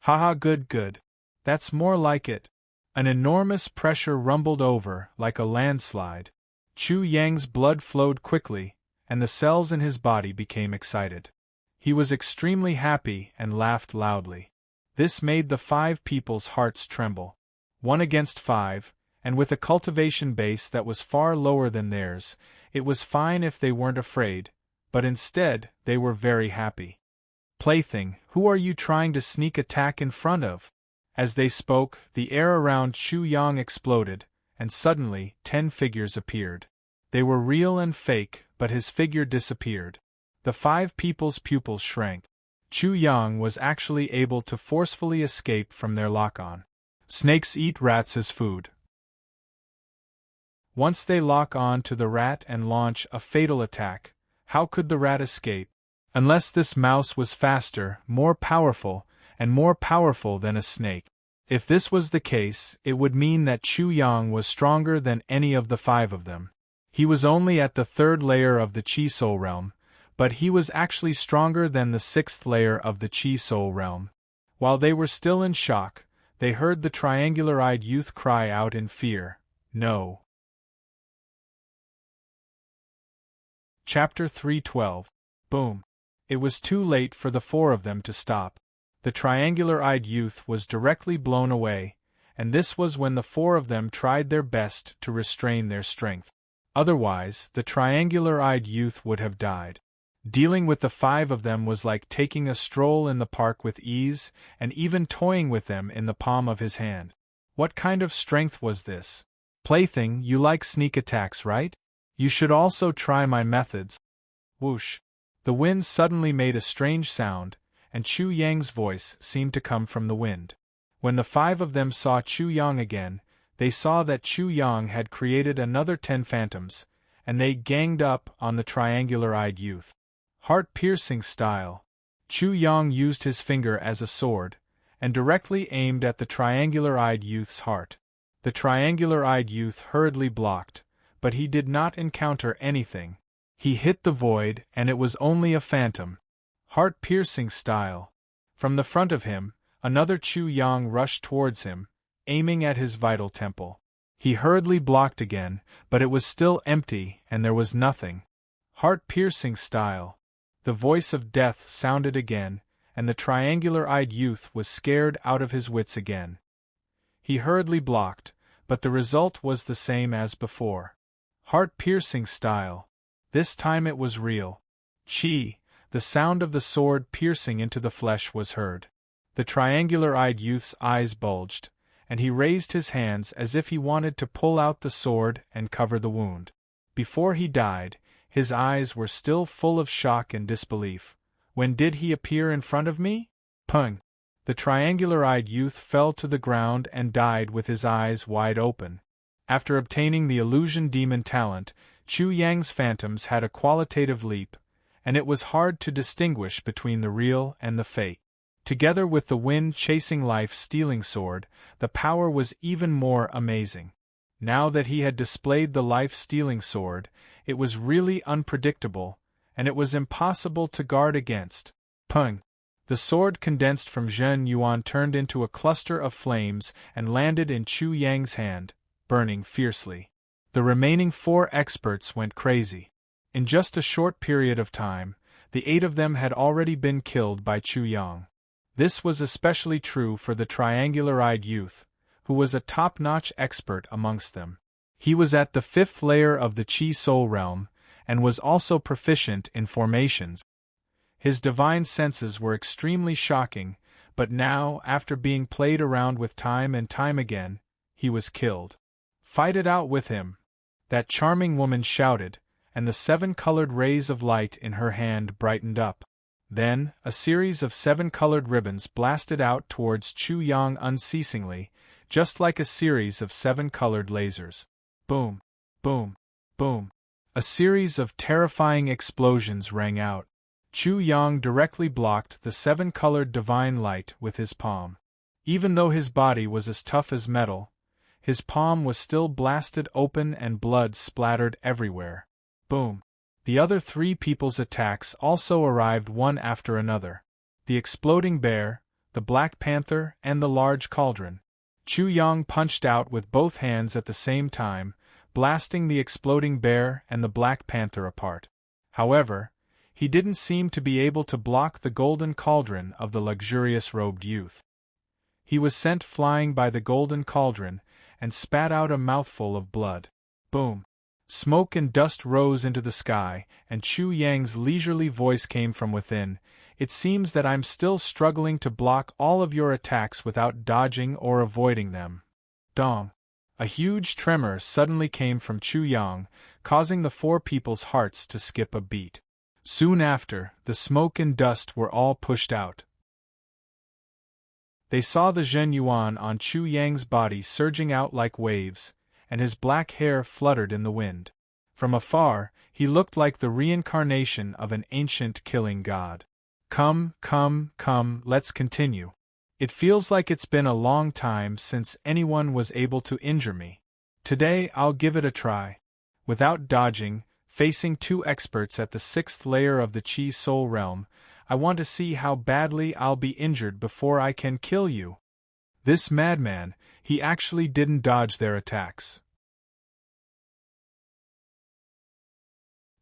Haha, good. That's more like it. An enormous pressure rumbled over, like a landslide. Chu Yang's blood flowed quickly, and the cells in his body became excited. He was extremely happy and laughed loudly. This made the 5 people's hearts tremble. 1 against 5, and with a cultivation base that was far lower than theirs, it was fine if they weren't afraid, but instead, they were very happy. Plaything, who are you trying to sneak attack in front of? As they spoke, the air around Chu Yang exploded, and suddenly, 10 figures appeared. They were real and fake, but his figure disappeared. The 5 people's pupils shrank. Chu Yang was actually able to forcefully escape from their lock-on. Snakes eat rats as food. Once they lock on to the rat and launch a fatal attack, how could the rat escape? Unless this mouse was faster, more powerful than a snake. If this was the case, it would mean that Chu Yang was stronger than any of the 5 of them. He was only at the 3rd layer of the Chi Soul realm, but he was actually stronger than the sixth layer of the Chi Soul realm. While they were still in shock, they heard the triangular-eyed youth cry out in fear, "No!" Chapter 312. Boom. It was too late for the four of them to stop. The triangular-eyed youth was directly blown away, and this was when the four of them tried their best to restrain their strength. Otherwise, the triangular-eyed youth would have died. Dealing with the five of them was like taking a stroll in the park with ease, and even toying with them in the palm of his hand. What kind of strength was this? Plaything, you like sneak attacks, right? You should also try my methods. Whoosh. The wind suddenly made a strange sound, and Chu Yang's voice seemed to come from the wind. When the five of them saw Chu Yang again, they saw that Chu Yang had created another 10 phantoms, and they ganged up on the triangular-eyed youth. Heart-piercing style. Chu Yang used his finger as a sword, and directly aimed at the triangular-eyed youth's heart. The triangular-eyed youth hurriedly blocked, but he did not encounter anything. He hit the void, and it was only a phantom. Heart-piercing style. From the front of him, another Chu Yang rushed towards him, aiming at his vital temple. He hurriedly blocked again, but it was still empty and there was nothing. Heart-piercing style. The voice of death sounded again, and the triangular-eyed youth was scared out of his wits again. He hurriedly blocked, but the result was the same as before. Heart-piercing style. This time it was real. Chi, the sound of the sword piercing into the flesh was heard. The triangular-eyed youth's eyes bulged, and he raised his hands as if he wanted to pull out the sword and cover the wound. Before he died, his eyes were still full of shock and disbelief. When did he appear in front of me? Pung! The triangular-eyed youth fell to the ground and died with his eyes wide open. After obtaining the illusion demon talent, Chu Yang's phantoms had a qualitative leap, and it was hard to distinguish between the real and the fake. Together with the wind-chasing life-stealing sword, the power was even more amazing. Now that he had displayed the life-stealing sword, it was really unpredictable, and it was impossible to guard against. Pung! The sword condensed from Zhen Yuan turned into a cluster of flames and landed in Chu Yang's hand, burning fiercely. The remaining 4 experts went crazy. In just a short period of time, the 8 of them had already been killed by Chu Yang. This was especially true for the triangular-eyed youth, who was a top-notch expert amongst them. He was at the 5th layer of the Chi Soul realm, and was also proficient in formations. His divine senses were extremely shocking, but now, after being played around with time and time again, he was killed. "Fight it out with him!" that charming woman shouted, and the 7 colored rays of light in her hand brightened up. Then, a series of 7 colored ribbons blasted out towards Chu Yang unceasingly, just like a series of 7 colored lasers. Boom! Boom! Boom! A series of terrifying explosions rang out. Chu Yang directly blocked the 7 colored divine light with his palm. Even though his body was as tough as metal, his palm was still blasted open and blood splattered everywhere. Boom! The other 3 people's attacks also arrived one after another. The exploding bear, the black panther, and the large cauldron. Chu Yang punched out with both hands at the same time, blasting the exploding bear and the black panther apart. However, he didn't seem to be able to block the golden cauldron of the luxurious-robed youth. He was sent flying by the golden cauldron, and spat out a mouthful of blood. Boom! Smoke and dust rose into the sky, and Chu Yang's leisurely voice came from within. "It seems that I'm still struggling to block all of your attacks without dodging or avoiding them." Dong! A huge tremor suddenly came from Chu Yang, causing the 4 people's hearts to skip a beat. Soon after, the smoke and dust were all pushed out. They saw the Zhen Yuan on Chu Yang's body surging out like waves, and his black hair fluttered in the wind. From afar, he looked like the reincarnation of an ancient killing god. Come, let's continue. It feels like it's been a long time since anyone was able to injure me. Today I'll give it a try." Without dodging, facing two experts at the 6th layer of the Chi Soul realm. I want to see how badly I'll be injured before I can kill you. This madman, he actually didn't dodge their attacks.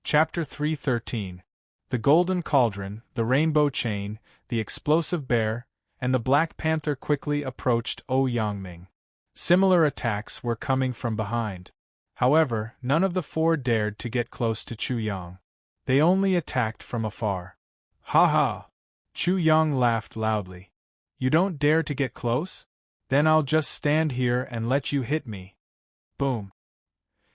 Chapter 313. The Golden Cauldron, the Rainbow Chain, the Explosive Bear, and the Black Panther quickly approached Yangming. Similar attacks were coming from behind. However, none of the four dared to get close to Chu Yang. They only attacked from afar. Ha ha! Chu Yang laughed loudly. You don't dare to get close? Then I'll just stand here and let you hit me. Boom!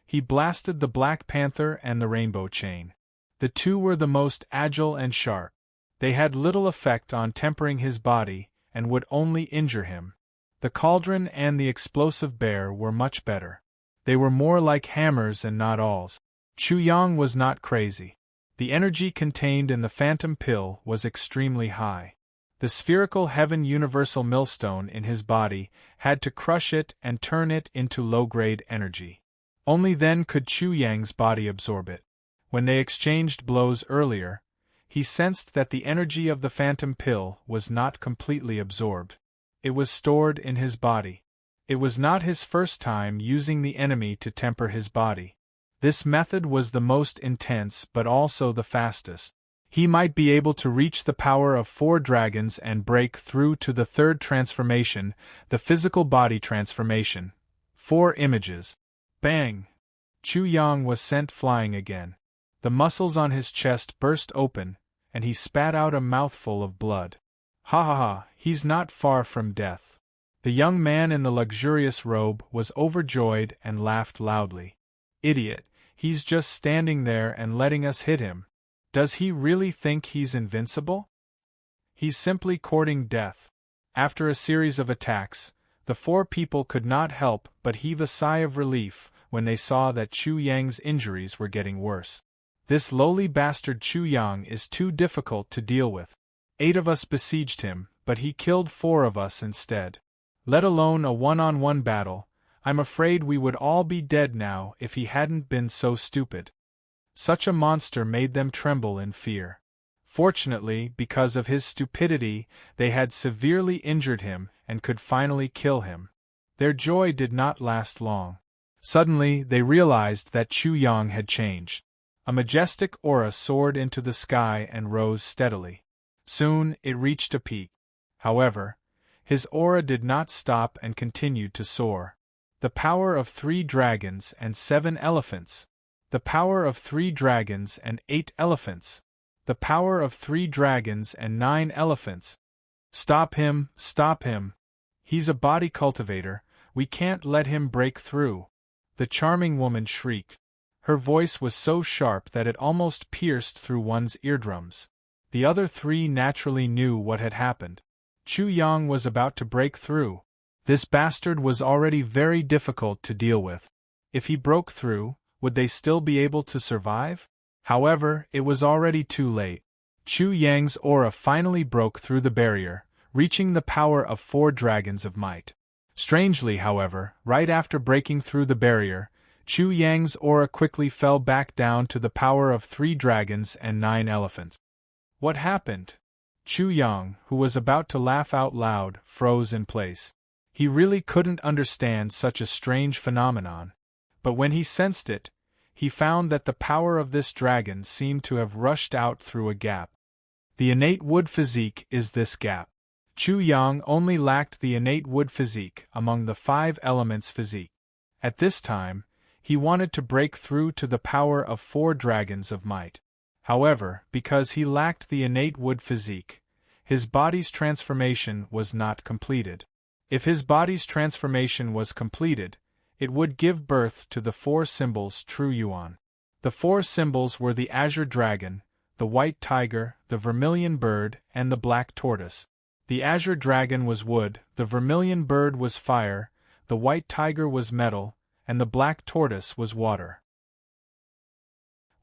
He blasted the Black Panther and the Rainbow Chain. The two were the most agile and sharp. They had little effect on tempering his body, and would only injure him. The Cauldron and the Explosive Bear were much better. They were more like hammers and not awls. Chu Yang was not crazy. The energy contained in the Phantom Pill was extremely high. The spherical heaven universal millstone in his body had to crush it and turn it into low-grade energy. Only then could Chu Yang's body absorb it. When they exchanged blows earlier, he sensed that the energy of the Phantom Pill was not completely absorbed. It was stored in his body. It was not his first time using the enemy to temper his body. This method was the most intense but also the fastest. He might be able to reach the power of 4 dragons and break through to the 3rd transformation, the physical body transformation. 4 images. Bang! Chu Yang was sent flying again. The muscles on his chest burst open, and he spat out a mouthful of blood. Ha ha ha, he's not far from death. The young man in the luxurious robe was overjoyed and laughed loudly. Idiot, he's just standing there and letting us hit him. Does he really think he's invincible? He's simply courting death. After a series of attacks, the 4 people could not help but heave a sigh of relief when they saw that Chu Yang's injuries were getting worse. This lowly bastard Chu Yang is too difficult to deal with. 8 of us besieged him, but he killed 4 of us instead. Let alone a one-on-one battle, I'm afraid we would all be dead now if he hadn't been so stupid. Such a monster made them tremble in fear. Fortunately, because of his stupidity, they had severely injured him and could finally kill him. Their joy did not last long. Suddenly, they realized that Chu Yang had changed. A majestic aura soared into the sky and rose steadily. Soon, it reached a peak. However, his aura did not stop and continued to soar. The power of 3 dragons and 7 elephants. The power of 3 dragons and 8 elephants. The power of 3 dragons and 9 elephants. Stop him, stop him. He's a body cultivator, we can't let him break through. The charming woman shrieked. Her voice was so sharp that it almost pierced through one's eardrums. The other 3 naturally knew what had happened. Chu Yang was about to break through. This bastard was already very difficult to deal with. If he broke through, would they still be able to survive? However, it was already too late. Chu Yang's aura finally broke through the barrier, reaching the power of 4 dragons of might. Strangely, however, right after breaking through the barrier, Chu Yang's aura quickly fell back down to the power of 3 dragons and 9 elephants. What happened? Chu Yang, who was about to laugh out loud, froze in place. He really couldn't understand such a strange phenomenon. But when he sensed it, he found that the power of this dragon seemed to have rushed out through a gap. The innate wood physique is this gap. Chu Yang only lacked the innate wood physique among the 5 elements physique. At this time, he wanted to break through to the power of 4 dragons of might. However, because he lacked the innate wood physique, his body's transformation was not completed. If his body's transformation was completed, it would give birth to the 4 symbols True Yuan. The 4 symbols were the azure dragon, the white tiger, the vermilion bird, and the black tortoise. The azure dragon was wood, the vermilion bird was fire, the white tiger was metal, and the black tortoise was water.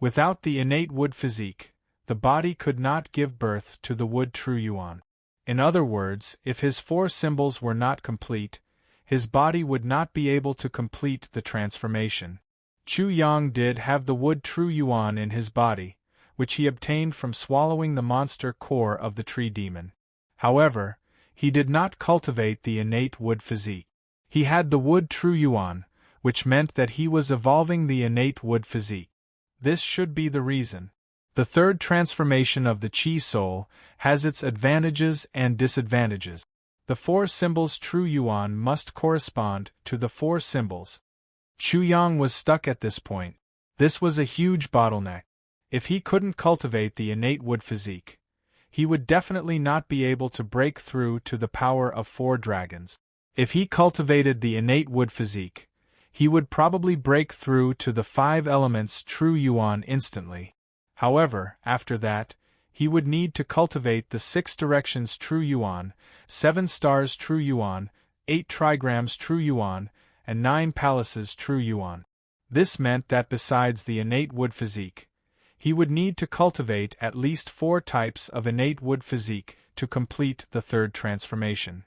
Without the innate wood physique, the body could not give birth to the wood True Yuan. In other words, if his 4 symbols were not complete, his body would not be able to complete the transformation. Chu Yang did have the wood true yuan in his body, which he obtained from swallowing the monster core of the tree demon. However, he did not cultivate the innate wood physique. He had the wood true yuan, which meant that he was evolving the innate wood physique. This should be the reason. The third transformation of the Chi soul has its advantages and disadvantages. The 4 symbols true yuan must correspond to the 4 symbols. Chu Yang was stuck at this point. This was a huge bottleneck. If he couldn't cultivate the innate wood physique, he would definitely not be able to break through to the power of 4 dragons. If he cultivated the innate wood physique, he would probably break through to the 5 elements true yuan instantly. However, after that, he would need to cultivate the 6 directions true yuan, 7 stars true yuan, 8 trigrams true yuan, and 9 palaces true yuan. This meant that besides the innate wood physique, he would need to cultivate at least 4 types of innate wood physique to complete the third transformation.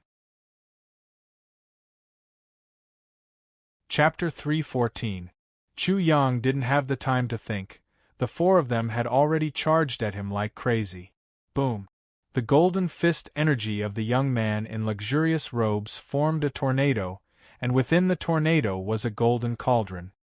Chapter 3:14. Chu Yang didn't have the time to think. The 4 of them had already charged at him like crazy. Boom! The golden fist energy of the young man in luxurious robes formed a tornado, and within the tornado was a golden cauldron.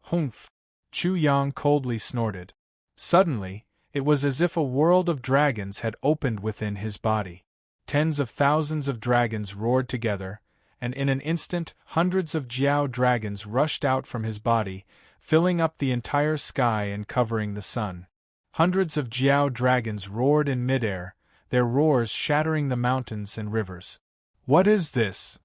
Humph! Chu Yang coldly snorted. Suddenly, it was as if a world of dragons had opened within his body. Tens of thousands of dragons roared together, and in an instant hundreds of Jiao dragons rushed out from his body, filling up the entire sky and covering the sun. Hundreds of Jiao dragons roared in midair, their roars shattering the mountains and rivers. What is this?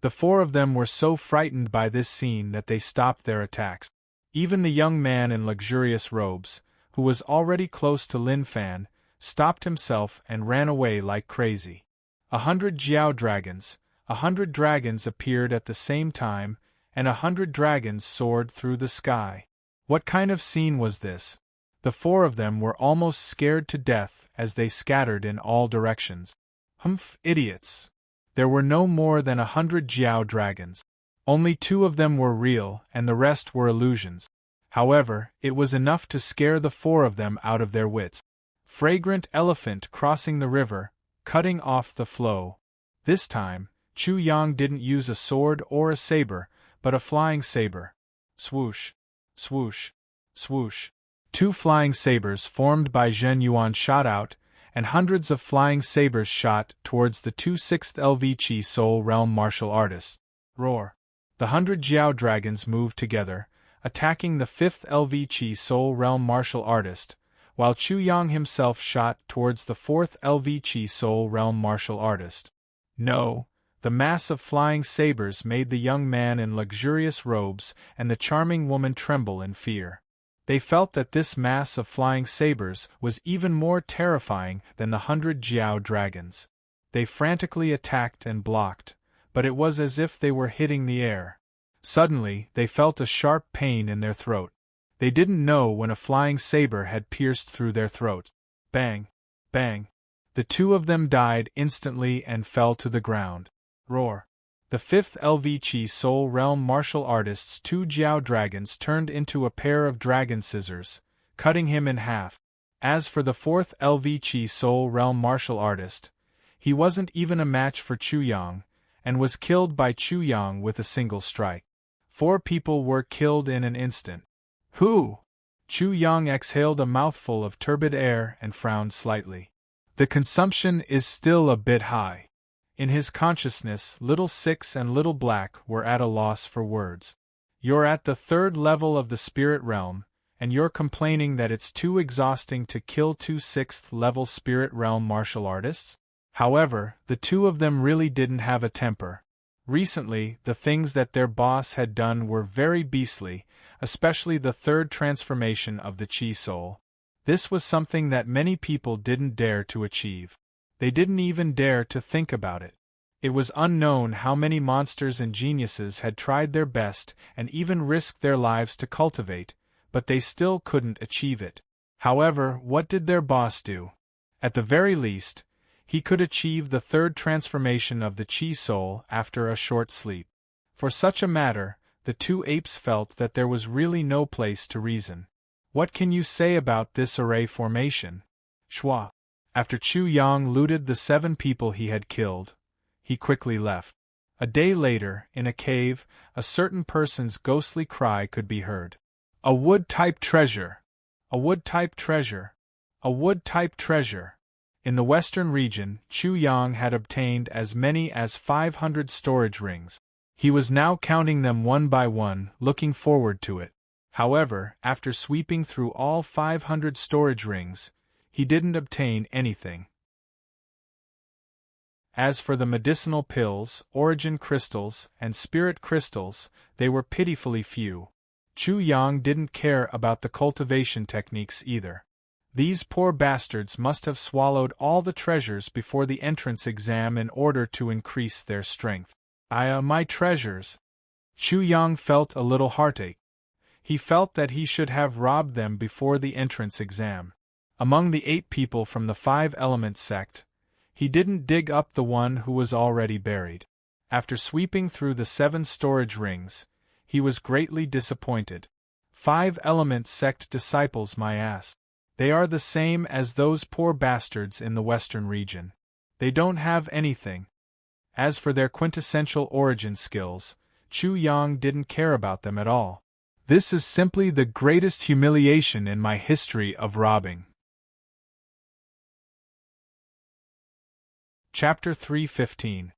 The 4 of them were so frightened by this scene that they stopped their attacks. Even the young man in luxurious robes, who was already close to Lin Fan, stopped himself and ran away like crazy. 100 Jiao dragons, 100 dragons appeared at the same time, and 100 dragons soared through the sky. What kind of scene was this? The 4 of them were almost scared to death as they scattered in all directions. Humph, idiots! There were no more than 100 Jiao dragons. Only 2 of them were real, and the rest were illusions. However, it was enough to scare the 4 of them out of their wits. Fragrant elephant crossing the river, cutting off the flow. This time, Chu Yang didn't use a sword or a saber, but a flying saber. Swoosh, swoosh, swoosh. 2 flying sabers formed by Zhen Yuan shot out, and hundreds of flying sabers shot towards the 2 6th LV Chi Soul Realm martial artists. Roar! The 100 Jiao dragons moved together, attacking the 5th LV Chi Soul Realm martial artist, while Chu Yang himself shot towards the 4th LV Chi Soul Realm martial artist. No! The mass of flying sabers made the young man in luxurious robes and the charming woman tremble in fear. They felt that this mass of flying sabers was even more terrifying than the 100 Jiao dragons. They frantically attacked and blocked, but it was as if they were hitting the air. Suddenly, they felt a sharp pain in their throat. They didn't know when a flying saber had pierced through their throat. Bang! Bang! The 2 of them died instantly and fell to the ground. Roar! The 5th LV Chi Soul Realm martial artist's 2 Jiao dragons turned into a pair of dragon scissors, cutting him in half. As for the 4th LV Chi Soul Realm martial artist, he wasn't even a match for Chu Yang, and was killed by Chu Yang with a single strike. 4 people were killed in an instant. Who? Chu Yang exhaled a mouthful of turbid air and frowned slightly. The consumption is still a bit high. In his consciousness, Little Six and Little Black were at a loss for words. You're at the 3rd level of the spirit realm, and you're complaining that it's too exhausting to kill 2 6th level spirit realm martial artists? However, the 2 of them really didn't have a temper. Recently, the things that their boss had done were very beastly, especially the 3rd transformation of the Chi Soul. This was something that many people didn't dare to achieve. They didn't even dare to think about it. It was unknown how many monsters and geniuses had tried their best and even risked their lives to cultivate, but they still couldn't achieve it. However, what did their boss do? At the very least, he could achieve the 3rd transformation of the Chi Soul after a short sleep. For such a matter, the two apes felt that there was really no place to reason. What can you say about this array formation? Shua. After Chu Yang looted the 7 people he had killed, he quickly left. A day later, in a cave, a certain person's ghostly cry could be heard. A wood-type treasure! A wood-type treasure! A wood-type treasure! In the western region, Chu Yang had obtained as many as 500 storage rings. He was now counting them one by one, looking forward to it. However, after sweeping through all 500 storage rings, he didn't obtain anything. As for the medicinal pills, origin crystals, and spirit crystals, they were pitifully few. Chu Yang didn't care about the cultivation techniques either. These poor bastards must have swallowed all the treasures before the entrance exam in order to increase their strength. My treasures! Chu Yang felt a little heartache. He felt that he should have robbed them before the entrance exam. Among the 8 people from the 5 Elements sect, he didn't dig up the one who was already buried. After sweeping through the 7 storage rings, he was greatly disappointed. 5 Elements sect disciples, my ass. They are the same as those poor bastards in the western region. They don't have anything. As for their quintessential origin skills, Chu Yang didn't care about them at all. This is simply the greatest humiliation in my history of robbing. Chapter 3:15.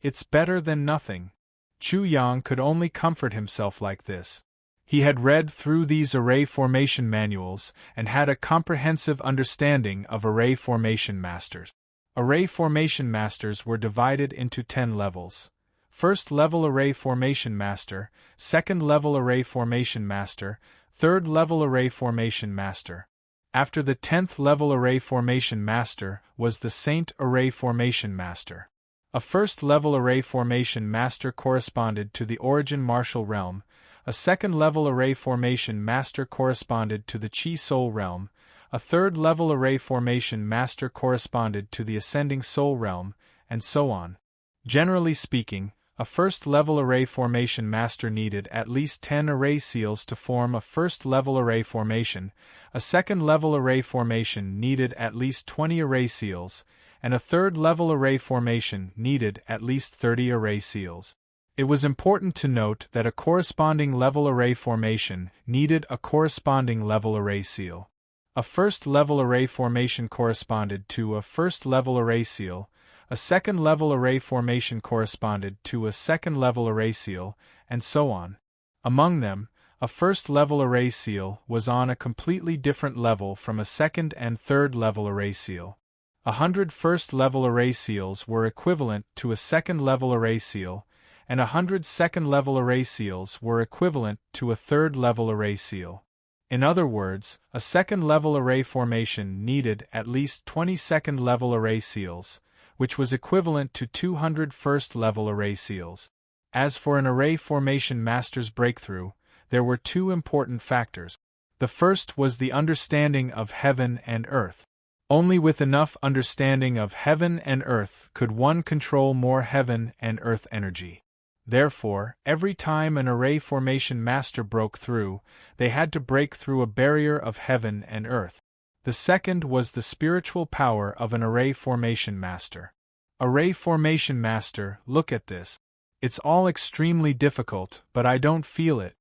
It's better than nothing. Chu Yang could only comfort himself like this. He had read through these array formation manuals and had a comprehensive understanding of array formation masters. Array formation masters were divided into 10 levels. First level array formation master, second level array formation master, third level array formation master. After the 10th level array formation master was the Saint array formation master. A first level array formation master corresponded to the origin martial realm, a second level array formation master corresponded to the Chi soul realm, a third level array formation master corresponded to the ascending soul realm, and so on. Generally speaking, a first-level array formation master needed at least 10 array seals to form a first-level array formation, a second-level array formation needed at least 20 array seals, and a third-level array formation needed at least 30 array seals. It was important to note that a corresponding level array formation needed a corresponding level array seal. A first-level array formation corresponded to a first-level array seal, a second-level array formation corresponded to a second-level array seal, and so on. Among them, a first-level array seal was on a completely different level from a second- and third-level array seal. 100 first-level array seals were equivalent to a second-level array seal, and 100 second-level array seals were equivalent to a third-level array seal. In other words, a second-level array formation needed at least 20 second-level array seals, which was equivalent to 200 first-level array seals. As for an array formation master's breakthrough, there were 2 important factors. The first was the understanding of heaven and earth. Only with enough understanding of heaven and earth could one control more heaven and earth energy. Therefore, every time an array formation master broke through, they had to break through a barrier of heaven and earth. The second was the spiritual power of an array formation master. Array formation master, look at this. It's all extremely difficult, but I don't feel it.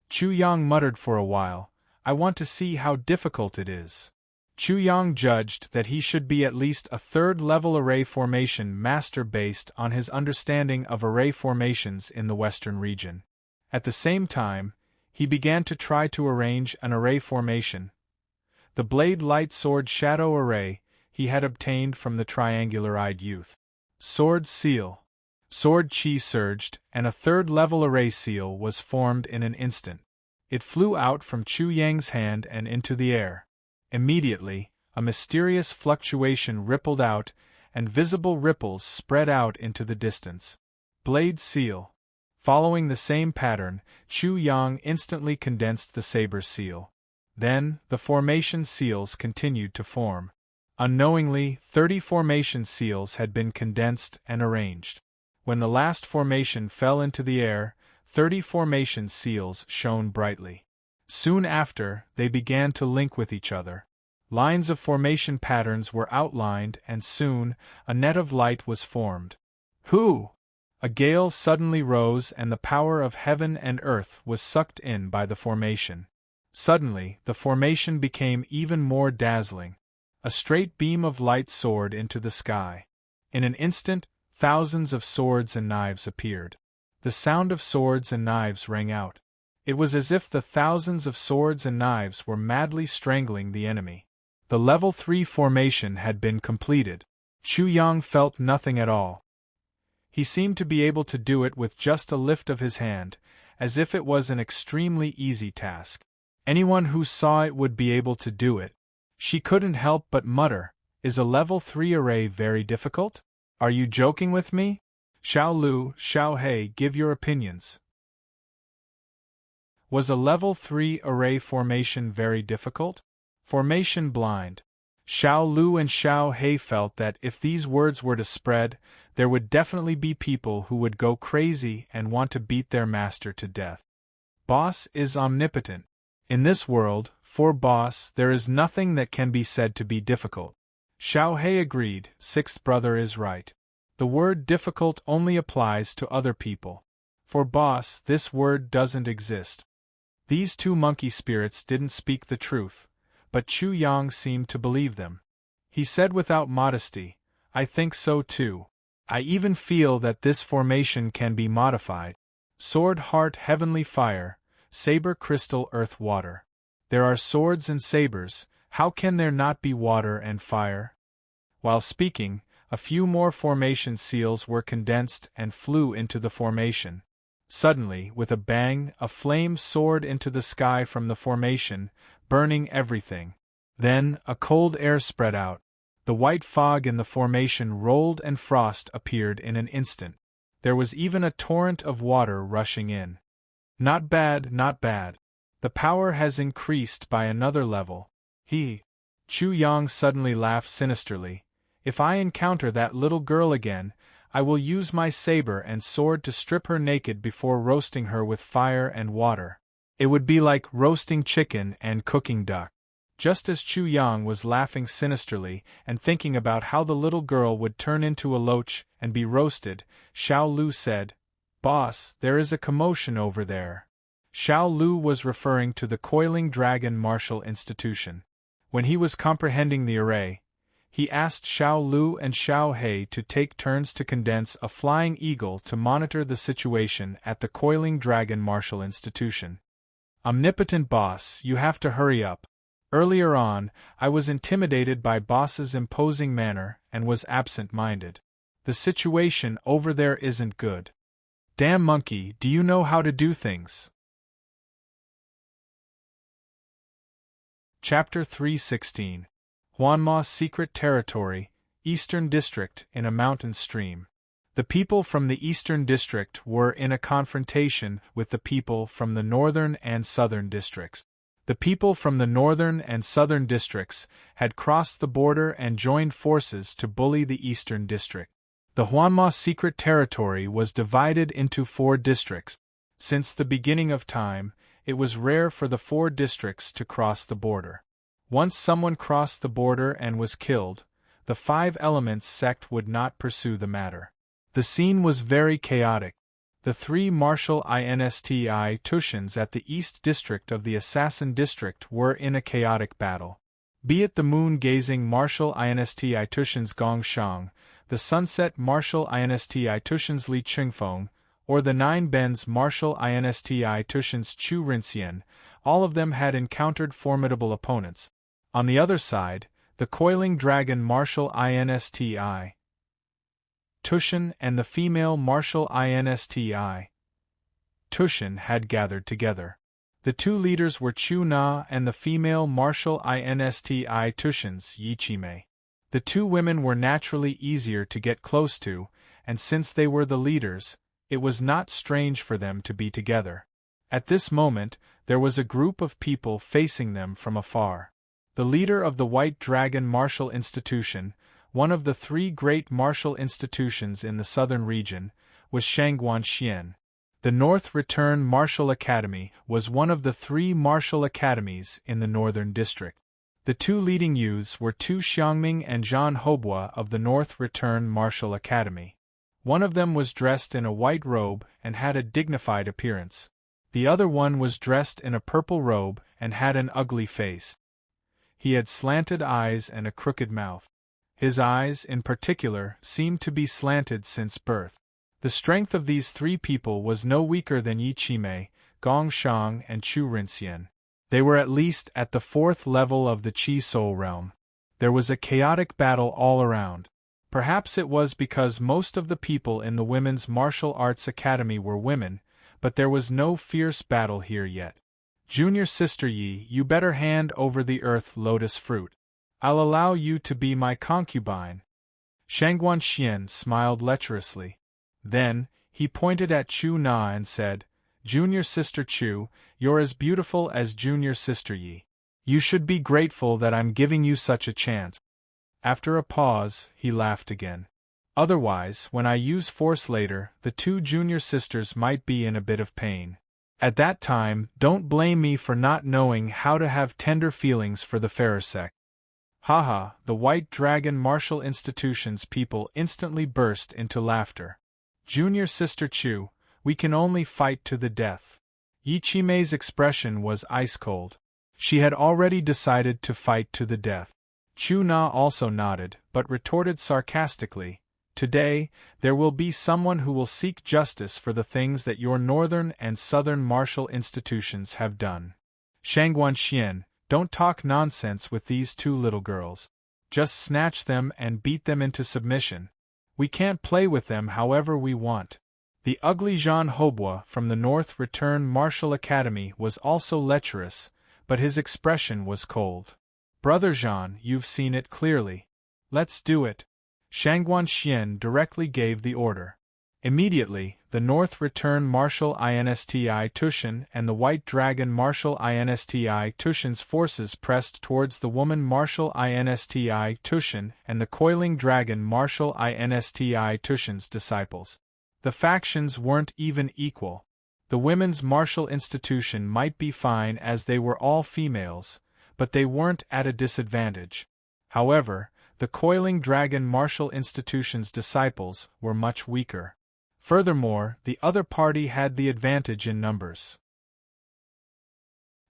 Chu Yang muttered for a while, I want to see how difficult it is. Chu Yang judged that he should be at least a third-level array formation master based on his understanding of array formations in the Western region. At the same time, he began to try to arrange an array formation. The Blade Light Sword Shadow Array he had obtained from the triangular-eyed youth. Sword Seal. Sword Chi surged, and a third-level array seal was formed in an instant. It flew out from Chu Yang's hand and into the air. Immediately, a mysterious fluctuation rippled out, and visible ripples spread out into the distance. Blade Seal. Following the same pattern, Chu Yang instantly condensed the Saber Seal. Then, the formation seals continued to form. Unknowingly, 30 formation seals had been condensed and arranged. When the last formation fell into the air, 30 formation seals shone brightly. Soon after, they began to link with each other. Lines of formation patterns were outlined, and soon, a net of light was formed. Whoo! A gale suddenly rose, and the power of heaven and earth was sucked in by the formation. Suddenly, the formation became even more dazzling. A straight beam of light soared into the sky. In an instant, thousands of swords and knives appeared. The sound of swords and knives rang out. It was as if the thousands of swords and knives were madly strangling the enemy. The level 3 formation had been completed. Chu Yang felt nothing at all. He seemed to be able to do it with just a lift of his hand, as if it was an extremely easy task. Anyone who saw it would be able to do it. She couldn't help but mutter, "Is a level 3 array very difficult? Are you joking with me? Xiao Lu, Xiao He, give your opinions." Was a level 3 array formation very difficult? Formation blind. Xiao Lu and Xiao He felt that if these words were to spread, there would definitely be people who would go crazy and want to beat their master to death. Boss is omnipotent. In this world, for Boss, there is nothing that can be said to be difficult. Xiao He agreed, sixth brother is right. The word difficult only applies to other people. For Boss, this word doesn't exist. These two monkey spirits didn't speak the truth, but Chu Yang seemed to believe them. He said without modesty, "I think so too. I even feel that this formation can be modified. Sword heart heavenly fire, saber crystal earth water. There are swords and sabers, how can there not be water and fire?" While speaking, a few more formation seals were condensed and flew into the formation. Suddenly, with a bang, a flame soared into the sky from the formation, burning everything. Then, a cold air spread out. The white fog in the formation rolled and frost appeared in an instant. There was even a torrent of water rushing in. Not bad, not bad. The power has increased by another level. Chu Yang suddenly laughed sinisterly. If I encounter that little girl again, I will use my saber and sword to strip her naked before roasting her with fire and water. It would be like roasting chicken and cooking duck. Just as Chu Yang was laughing sinisterly and thinking about how the little girl would turn into a loach and be roasted, Xiao Lu said, "Boss, there is a commotion over there." Xiao Lu was referring to the Coiling Dragon Martial Institution. When he was comprehending the array, he asked Xiao Lu and Xiao He to take turns to condense a flying eagle to monitor the situation at the Coiling Dragon Martial Institution. "Omnipotent Boss, you have to hurry up. Earlier on, I was intimidated by Boss's imposing manner and was absent-minded. The situation over there isn't good. Damn monkey, do you know how to do things?" Chapter 316. Huanma's Secret Territory, Eastern District in a Mountain Stream. The people from the Eastern District were in a confrontation with the people from the Northern and Southern Districts. The people from the Northern and Southern Districts had crossed the border and joined forces to bully the Eastern District. The Huanma Secret Territory was divided into 4 districts. Since the beginning of time, it was rare for the 4 districts to cross the border. Once someone crossed the border and was killed, the 5 Elements sect would not pursue the matter. The scene was very chaotic. The 3 martial insti Tushans at the East District of the Assassin District were in a chaotic battle. Be it the moon-gazing martial insti Tushans Gong Shang, the sunset martial insti Tushans Li Qingfeng, or the 9 bends martial insti Tushans Chu Rinxian, all of them had encountered formidable opponents. On the other side, the Coiling Dragon martial insti Tushan and the female martial insti Tushan had gathered together. The 2 leaders were Chu Na and the female martial insti Tushans Yichime. The 2 women were naturally easier to get close to, and since they were the leaders, it was not strange for them to be together. At this moment, there was a group of people facing them from afar. The leader of the White Dragon Martial Institution, one of the 3 great martial institutions in the southern region, was Shangguan Xian. The North Return Martial Academy was one of the 3 martial academies in the Northern District. The 2 leading youths were Tu Xiangming and Zhan Hobua of the North Return Martial Academy. One of them was dressed in a white robe and had a dignified appearance. The other one was dressed in a purple robe and had an ugly face. He had slanted eyes and a crooked mouth. His eyes, in particular, seemed to be slanted since birth. The strength of these 3 people was no weaker than Yi Qimei, Gong Shang, and Chu Rinxian. They were at least at the 4th level of the Qi Soul realm. There was a chaotic battle all around. Perhaps it was because most of the people in the Women's Martial Arts Academy were women, but there was no fierce battle here yet. Junior Sister Yi, you better hand over the Earth Lotus fruit. I'll allow you to be my concubine. Shangguan Xian smiled lecherously. Then, he pointed at Chu Na and said, Junior Sister Chu, you're as beautiful as Junior Sister Yi. You should be grateful that I'm giving you such a chance. After a pause, he laughed again. Otherwise, when I use force later, the 2 junior sisters might be in a bit of pain. At that time, don't blame me for not knowing how to have tender feelings for the fairer sex. Haha, the White Dragon Martial Institution's people instantly burst into laughter. Junior Sister Chu, we can only fight to the death. Yi Qimei's expression was ice-cold. She had already decided to fight to the death. Chu Na also nodded, but retorted sarcastically, Today, there will be someone who will seek justice for the things that your northern and southern martial institutions have done. Shangguan Xian, don't talk nonsense with these 2 little girls. Just snatch them and beat them into submission. We can't play with them however we want. The ugly Zhan Hobua from the North Return Martial Academy was also lecherous, but his expression was cold. Brother Zhan, you've seen it clearly. Let's do it. Shangguan Xian directly gave the order. Immediately, the North Return Martial Insti Tushan and the White Dragon Martial Insti Tushan's forces pressed towards the Woman Martial Insti Tushan and the Coiling Dragon Martial Insti Tushan's disciples. The factions weren't even equal. The Women's Martial Institution might be fine as they were all females, but they weren't at a disadvantage. However, the Coiling Dragon Martial Institution's disciples were much weaker. Furthermore, the other party had the advantage in numbers.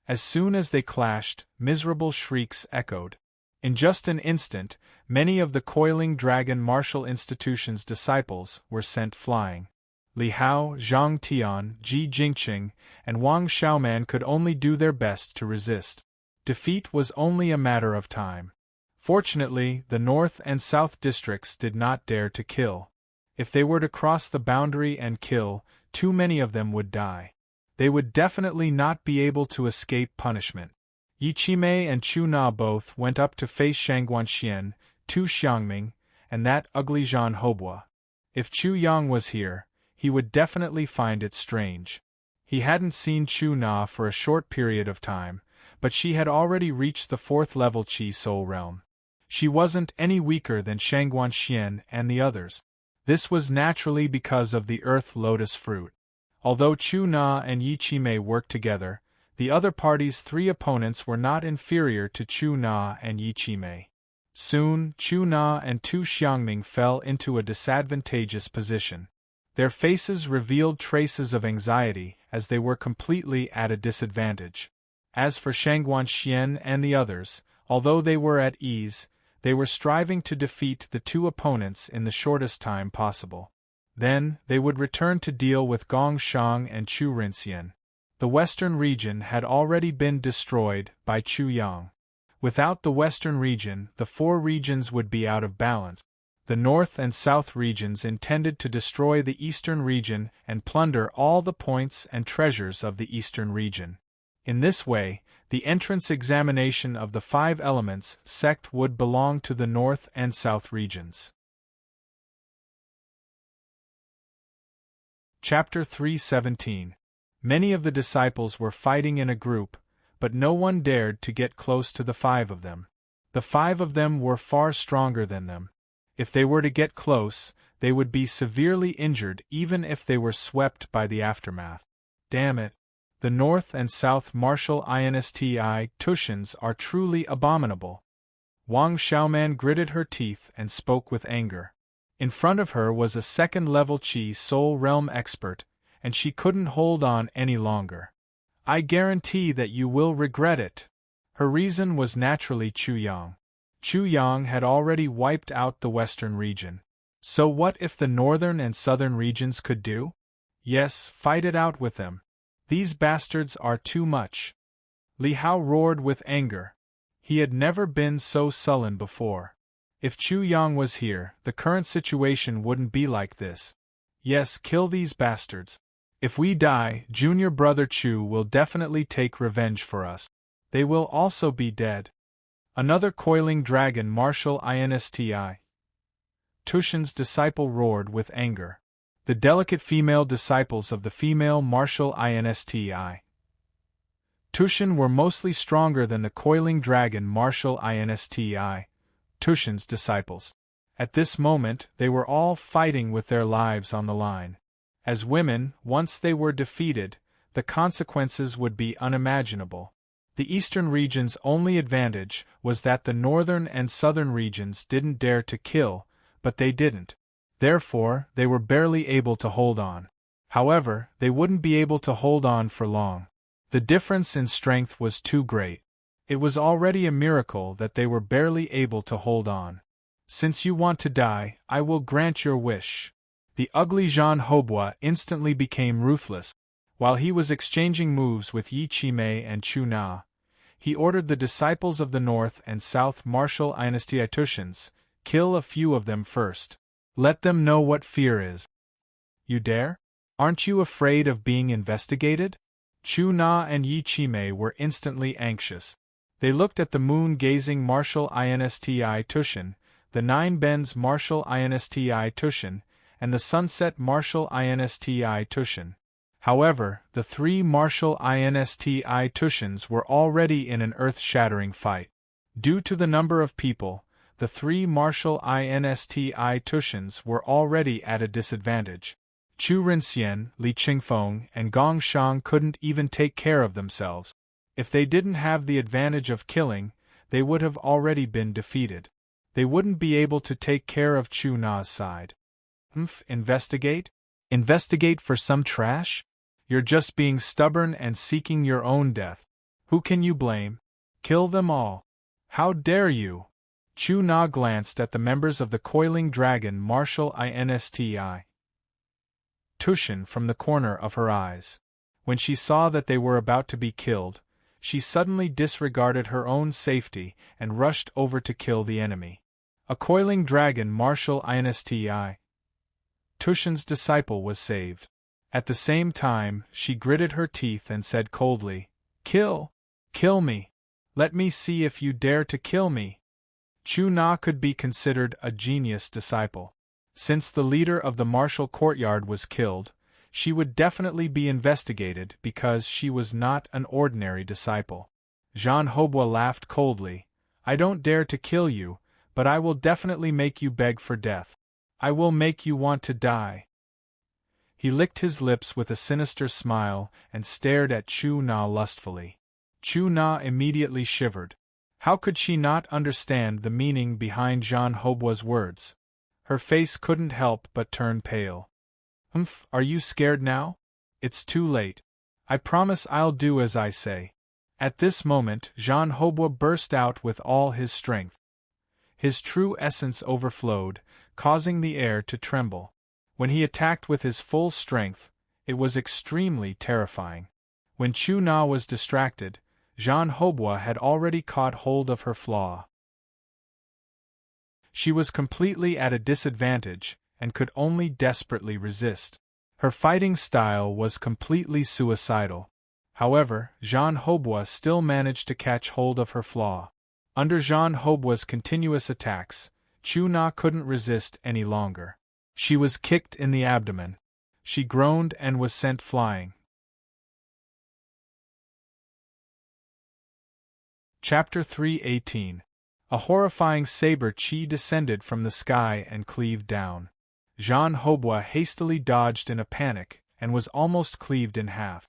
As soon as they clashed, miserable shrieks echoed. In just an instant, many of the Coiling Dragon Martial Institution's disciples were sent flying. Li Hao, Zhang Tian, Ji Jingqing, and Wang Xiaoman could only do their best to resist. Defeat was only a matter of time. Fortunately, the North and South districts did not dare to kill. If they were to cross the boundary and kill, too many of them would die. They would definitely not be able to escape punishment. Yi Qimei and Chu Na both went up to face Shangguan Xian, Tu Xiangming, and that ugly Zhan Hobua. If Chu Yang was here, he would definitely find it strange. He hadn't seen Chu Na for a short period of time, but she had already reached the 4th level Qi Soul realm. She wasn't any weaker than Shangguan Xian and the others. This was naturally because of the Earth Lotus fruit. Although Chu Na and Yi Qimei worked together, the other party's 3 opponents were not inferior to Chu Na and Yi Qimei. Soon, Chu Na and Tu Xiangming fell into a disadvantageous position. Their faces revealed traces of anxiety as they were completely at a disadvantage. As for Shangguan Xian and the others, although they were at ease, they were striving to defeat the 2 opponents in the shortest time possible. Then, they would return to deal with Gong Shang and Chu Rinxian. The western region had already been destroyed by Chu Yang. Without the western region, the 4 regions would be out of balance. The north and south regions intended to destroy the eastern region and plunder all the points and treasures of the eastern region. In this way, the entrance examination of the 5 elements sect would belong to the north and south regions. Chapter 317. Many of the disciples were fighting in a group, but no one dared to get close to the 5 of them. The 5 of them were far stronger than them. If they were to get close, they would be severely injured even if they were swept by the aftermath. Damn it. The North and South martial insti are truly abominable. Wang Xiaoman gritted her teeth and spoke with anger. In front of her was a second-level Qi Soul Realm expert, and she couldn't hold on any longer. I guarantee that you will regret it. Her reason was naturally Chu Yang. Chu Yang had already wiped out the western region. So what if the northern and southern regions could do? Yes, fight it out with them. These bastards are too much. Li Hao roared with anger. He had never been so sullen before. If Chu Yang was here, the current situation wouldn't be like this. Yes, kill these bastards. If we die, junior brother Chu will definitely take revenge for us. They will also be dead. Another coiling dragon martial insti. Tushin's disciple roared with anger. The delicate female disciples of the female martial insti. Tushin were mostly stronger than the coiling dragon martial insti. Tushin's disciples. At this moment, they were all fighting with their lives on the line. As women, once they were defeated, the consequences would be unimaginable. The eastern region's only advantage was that the northern and southern regions didn't dare to kill, but they didn't. Therefore, they were barely able to hold on. However, they wouldn't be able to hold on for long. The difference in strength was too great. It was already a miracle that they were barely able to hold on. Since you want to die, I will grant your wish. The ugly Jean Hobwa instantly became ruthless. While he was exchanging moves with Yi Qimei and Chu Na, he ordered the disciples of the North and South martial insti kill a few of them first. Let them know what fear is. You dare? Aren't you afraid of being investigated? Chu Na and Yi Qimei were instantly anxious. They looked at the moon-gazing martial insti Tushin, the Nine Bends martial insti Tushin, and the sunset martial insti Tushin. However, the three martial insti Tushins were already in an earth-shattering fight. Due to the number of people, the three martial insti Tushins were already at a disadvantage. Chu Rinxian, Li Qingfeng, and Gong Shang couldn't even take care of themselves. If they didn't have the advantage of killing, they would have already been defeated. They wouldn't be able to take care of Chu Na's side. Investigate? Investigate for some trash? You're just being stubborn and seeking your own death. Who can you blame? Kill them all. How dare you? Chu Na glanced at the members of the coiling dragon martial insti Tushin from the corner of her eyes. When she saw that they were about to be killed, she suddenly disregarded her own safety and rushed over to kill the enemy. A coiling dragon martial insti Tushin's disciple was saved. At the same time, she gritted her teeth and said coldly, "Kill! Kill me! Let me see if you dare to kill me!" Chu Na could be considered a genius disciple. Since the leader of the martial courtyard was killed, she would definitely be investigated because she was not an ordinary disciple. Jean Hobwa laughed coldly. "I don't dare to kill you, but I will definitely make you beg for death. I will make you want to die." He licked his lips with a sinister smile and stared at Chu Na lustfully. Chu Na immediately shivered. How could she not understand the meaning behind Jean Hobwa's words? Her face couldn't help but turn pale. Are you scared now? It's too late. I promise I'll do as I say." At this moment, Jean Hobwa burst out with all his strength. His true essence overflowed, causing the air to tremble. When he attacked with his full strength, it was extremely terrifying. When Chu Na was distracted, Jean Hobwa had already caught hold of her flaw. She was completely at a disadvantage, and could only desperately resist. Her fighting style was completely suicidal. However, Jean Hobwa still managed to catch hold of her flaw. Under Jean Hobwa's continuous attacks, Chu Na couldn't resist any longer. She was kicked in the abdomen. She groaned and was sent flying. Chapter 318. A horrifying saber chi descended from the sky and cleaved down. Jean Haubua hastily dodged in a panic and was almost cleaved in half.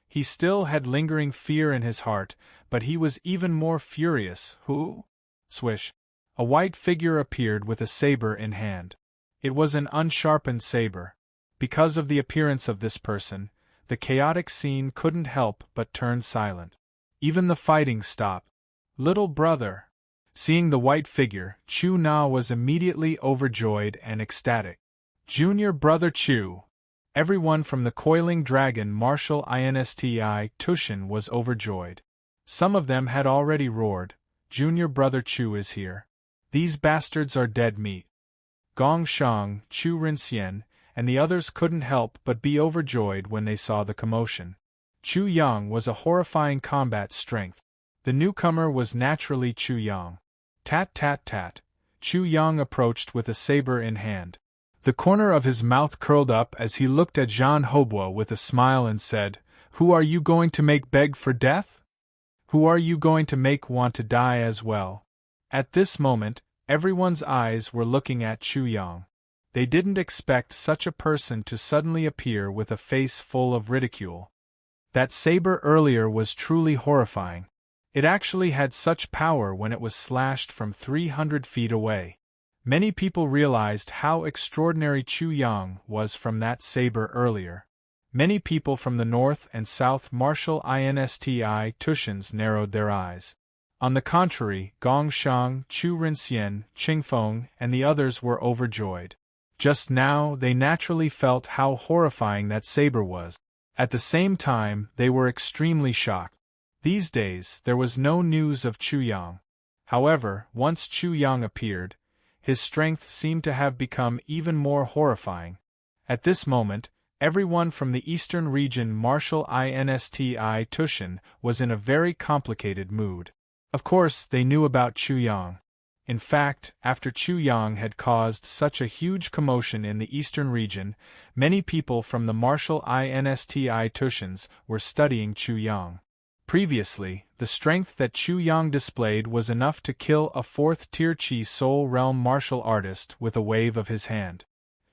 He still had lingering fear in his heart, but he was even more furious. Who? Swish! A white figure appeared with a saber in hand. It was an unsharpened saber. Because of the appearance of this person, the chaotic scene couldn't help but turn silent. Even the fighting stopped. Little brother! Seeing the white figure, Chu Na was immediately overjoyed and ecstatic. Junior brother Chu! Everyone from the Coiling Dragon Martial Insti Tushin was overjoyed. Some of them had already roared, Junior brother Chu is here. These bastards are dead meat. Gong Shang, Chu Rinxian, and the others couldn't help but be overjoyed when they saw the commotion. Chu Yang was a horrifying combat strength. The newcomer was naturally Chu Yang. Tat tat tat. Chu Yang approached with a saber in hand. The corner of his mouth curled up as he looked at Jean Haubua with a smile and said, "Who are you going to make beg for death? Who are you going to make want to die as well?" At this moment, everyone's eyes were looking at Chu Yang. They didn't expect such a person to suddenly appear with a face full of ridicule. That saber earlier was truly horrifying. It actually had such power when it was slashed from 300 feet away. Many people realized how extraordinary Chu Yang was from that saber earlier. Many people from the north and south martial Insti Tushins narrowed their eyes. On the contrary, Gong Shang, Chu Rinxian, Qingfeng, and the others were overjoyed. Just now, they naturally felt how horrifying that saber was. At the same time, they were extremely shocked. These days, there was no news of Chu Yang. However, once Chu Yang appeared, his strength seemed to have become even more horrifying. At this moment, everyone from the eastern region martial Insti Tushin was in a very complicated mood. Of course, they knew about Chu Yang. In fact, after Chu Yang had caused such a huge commotion in the eastern region, many people from the martial Insti Tushins were studying Chu Yang. Previously, the strength that Chu Yang displayed was enough to kill a 4th-tier Qi Soul Realm martial artist with a wave of his hand.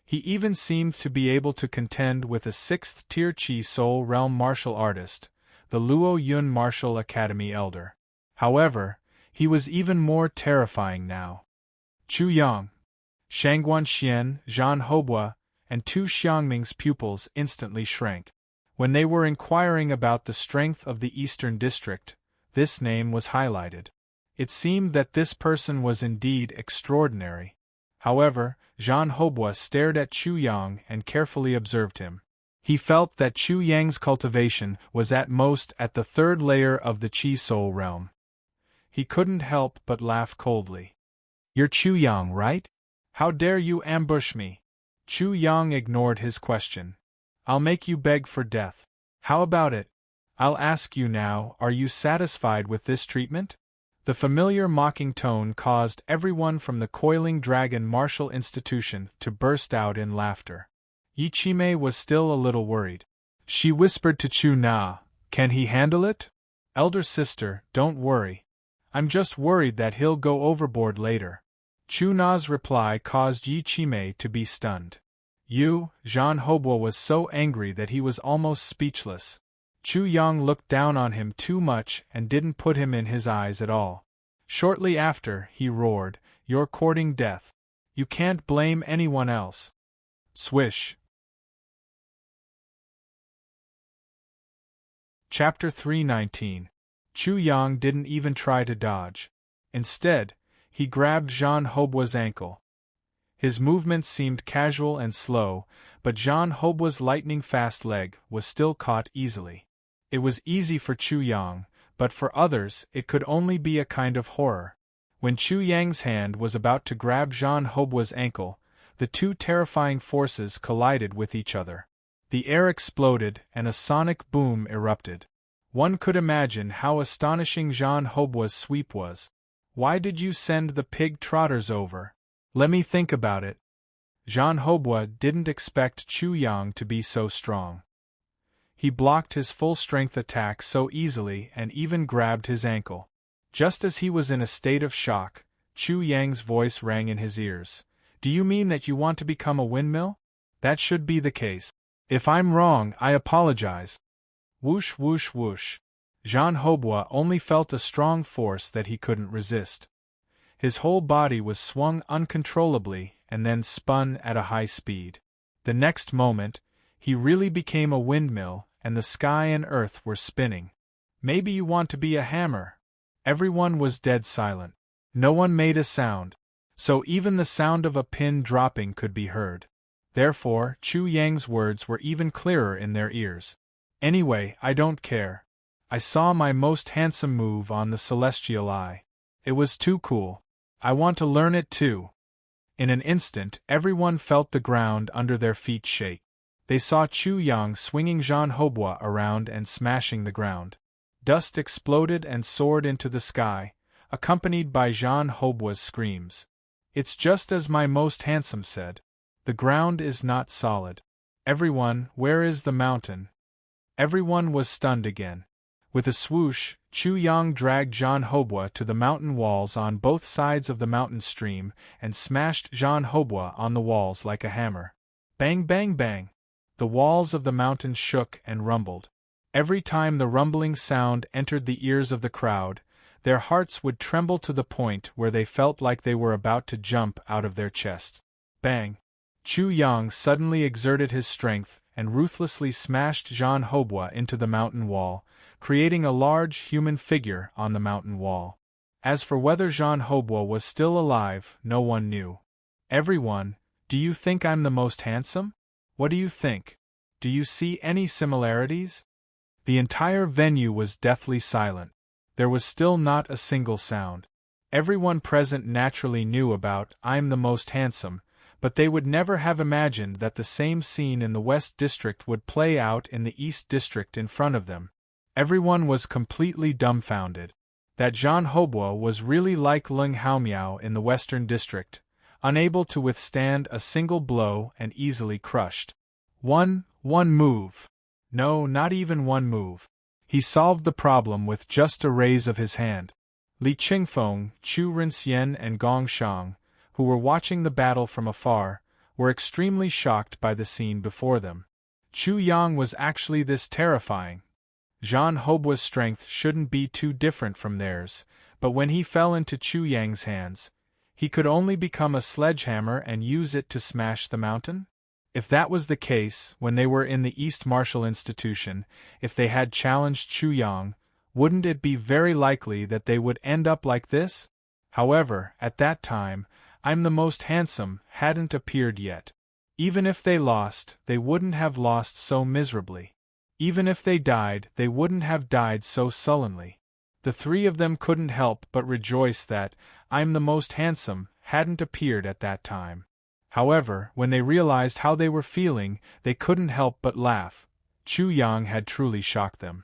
He even seemed to be able to contend with a 6th-tier Qi Soul Realm martial artist, the Luo Yun Martial Academy Elder. However, he was even more terrifying now. Chu Yang, Shangguan Xian, Jean Haubua, and Tu Xiangming's pupils instantly shrank. When they were inquiring about the strength of the Eastern District, this name was highlighted. It seemed that this person was indeed extraordinary. However, Jean Haubua stared at Chu Yang and carefully observed him. He felt that Chu Yang's cultivation was at most at the 3rd layer of the Qi Soul Realm. He couldn't help but laugh coldly. "You're Chu Yang, right? How dare you ambush me?" Chu Yang ignored his question. "I'll make you beg for death. How about it? I'll ask you now, are you satisfied with this treatment?" The familiar mocking tone caused everyone from the Coiling Dragon Martial Institution to burst out in laughter. Yichime was still a little worried. She whispered to Chu Na, "Can he handle it?" "Elder sister, don't worry. I'm just worried that he'll go overboard later." Chu Na's reply caused Yichime to be stunned. Jean Haubua was so angry that he was almost speechless. Chu Yang looked down on him too much and didn't put him in his eyes at all. Shortly after, he roared, "You're courting death. You can't blame anyone else." Swish. Chapter 319. Chu Yang didn't even try to dodge. Instead, he grabbed Jean Haubua's ankle. His movements seemed casual and slow, but Jean Haubua's lightning-fast leg was still caught easily. It was easy for Chu Yang, but for others it could only be a kind of horror. When Chu Yang's hand was about to grab Jean Haubua's ankle, the two terrifying forces collided with each other. The air exploded and a sonic boom erupted. One could imagine how astonishing Jean Haubua's sweep was. "Why did you send the pig trotters over? Let me think about it." Jean Haubua didn't expect Chu Yang to be so strong. He blocked his full-strength attack so easily and even grabbed his ankle. Just as he was in a state of shock, Chu Yang's voice rang in his ears. Do you mean that you want to become a windmill? That should be the case. If I'm wrong, I apologize. Whoosh whoosh whoosh. Jean Hautbois only felt a strong force that he couldn't resist. His whole body was swung uncontrollably and then spun at a high speed. The next moment, he really became a windmill, and the sky and earth were spinning. Maybe you want to be a hammer. Everyone was dead silent. No one made a sound. So even the sound of a pin dropping could be heard. Therefore, Chu Yang's words were even clearer in their ears. Anyway, I don't care. I saw my most handsome move on the celestial eye. It was too cool. I want to learn it too. In an instant, everyone felt the ground under their feet shake. They saw Chu Yang swinging Jean Hautbois around and smashing the ground. Dust exploded and soared into the sky, accompanied by Jean Hautbois' screams. It's just as my most handsome said. The ground is not solid. Everyone, where is the mountain? Everyone was stunned again. With a swoosh, Chu Yang dragged Jean Hautbois to the mountain walls on both sides of the mountain stream and smashed Jean Hautbois on the walls like a hammer. Bang bang bang! The walls of the mountain shook and rumbled. Every time the rumbling sound entered the ears of the crowd, their hearts would tremble to the point where they felt like they were about to jump out of their chests. Bang! Chu Yang suddenly exerted his strength and ruthlessly smashed Jean Hautbois into the mountain wall, creating a large human figure on the mountain wall. As for whether Jean Hautbois was still alive, no one knew. Everyone, do you think I'm the most handsome? What do you think? Do you see any similarities? The entire venue was deathly silent. There was still not a single sound. Everyone present naturally knew about I'm the most handsome, but they would never have imagined that the same scene in the West District would play out in the East District in front of them. Everyone was completely dumbfounded. That Jean Hautbois was really like Leng Haomiao in the Western District, unable to withstand a single blow and easily crushed. One move. No, not even one move. He solved the problem with just a raise of his hand. Li Qingfeng, Chu Rinxian and Gong Shang, who were watching the battle from afar, were extremely shocked by the scene before them. Chu Yang was actually this terrifying. Jean Hautbois' strength shouldn't be too different from theirs, but when he fell into Chu Yang's hands, he could only become a sledgehammer and use it to smash the mountain? If that was the case, when they were in the East Martial Institution, if they had challenged Chu Yang, wouldn't it be very likely that they would end up like this? However, at that time, I'm the most handsome hadn't appeared yet. Even if they lost, they wouldn't have lost so miserably. Even if they died, they wouldn't have died so sullenly. The three of them couldn't help but rejoice that I'm the most handsome hadn't appeared at that time. However, when they realized how they were feeling, they couldn't help but laugh. Chu Yang had truly shocked them.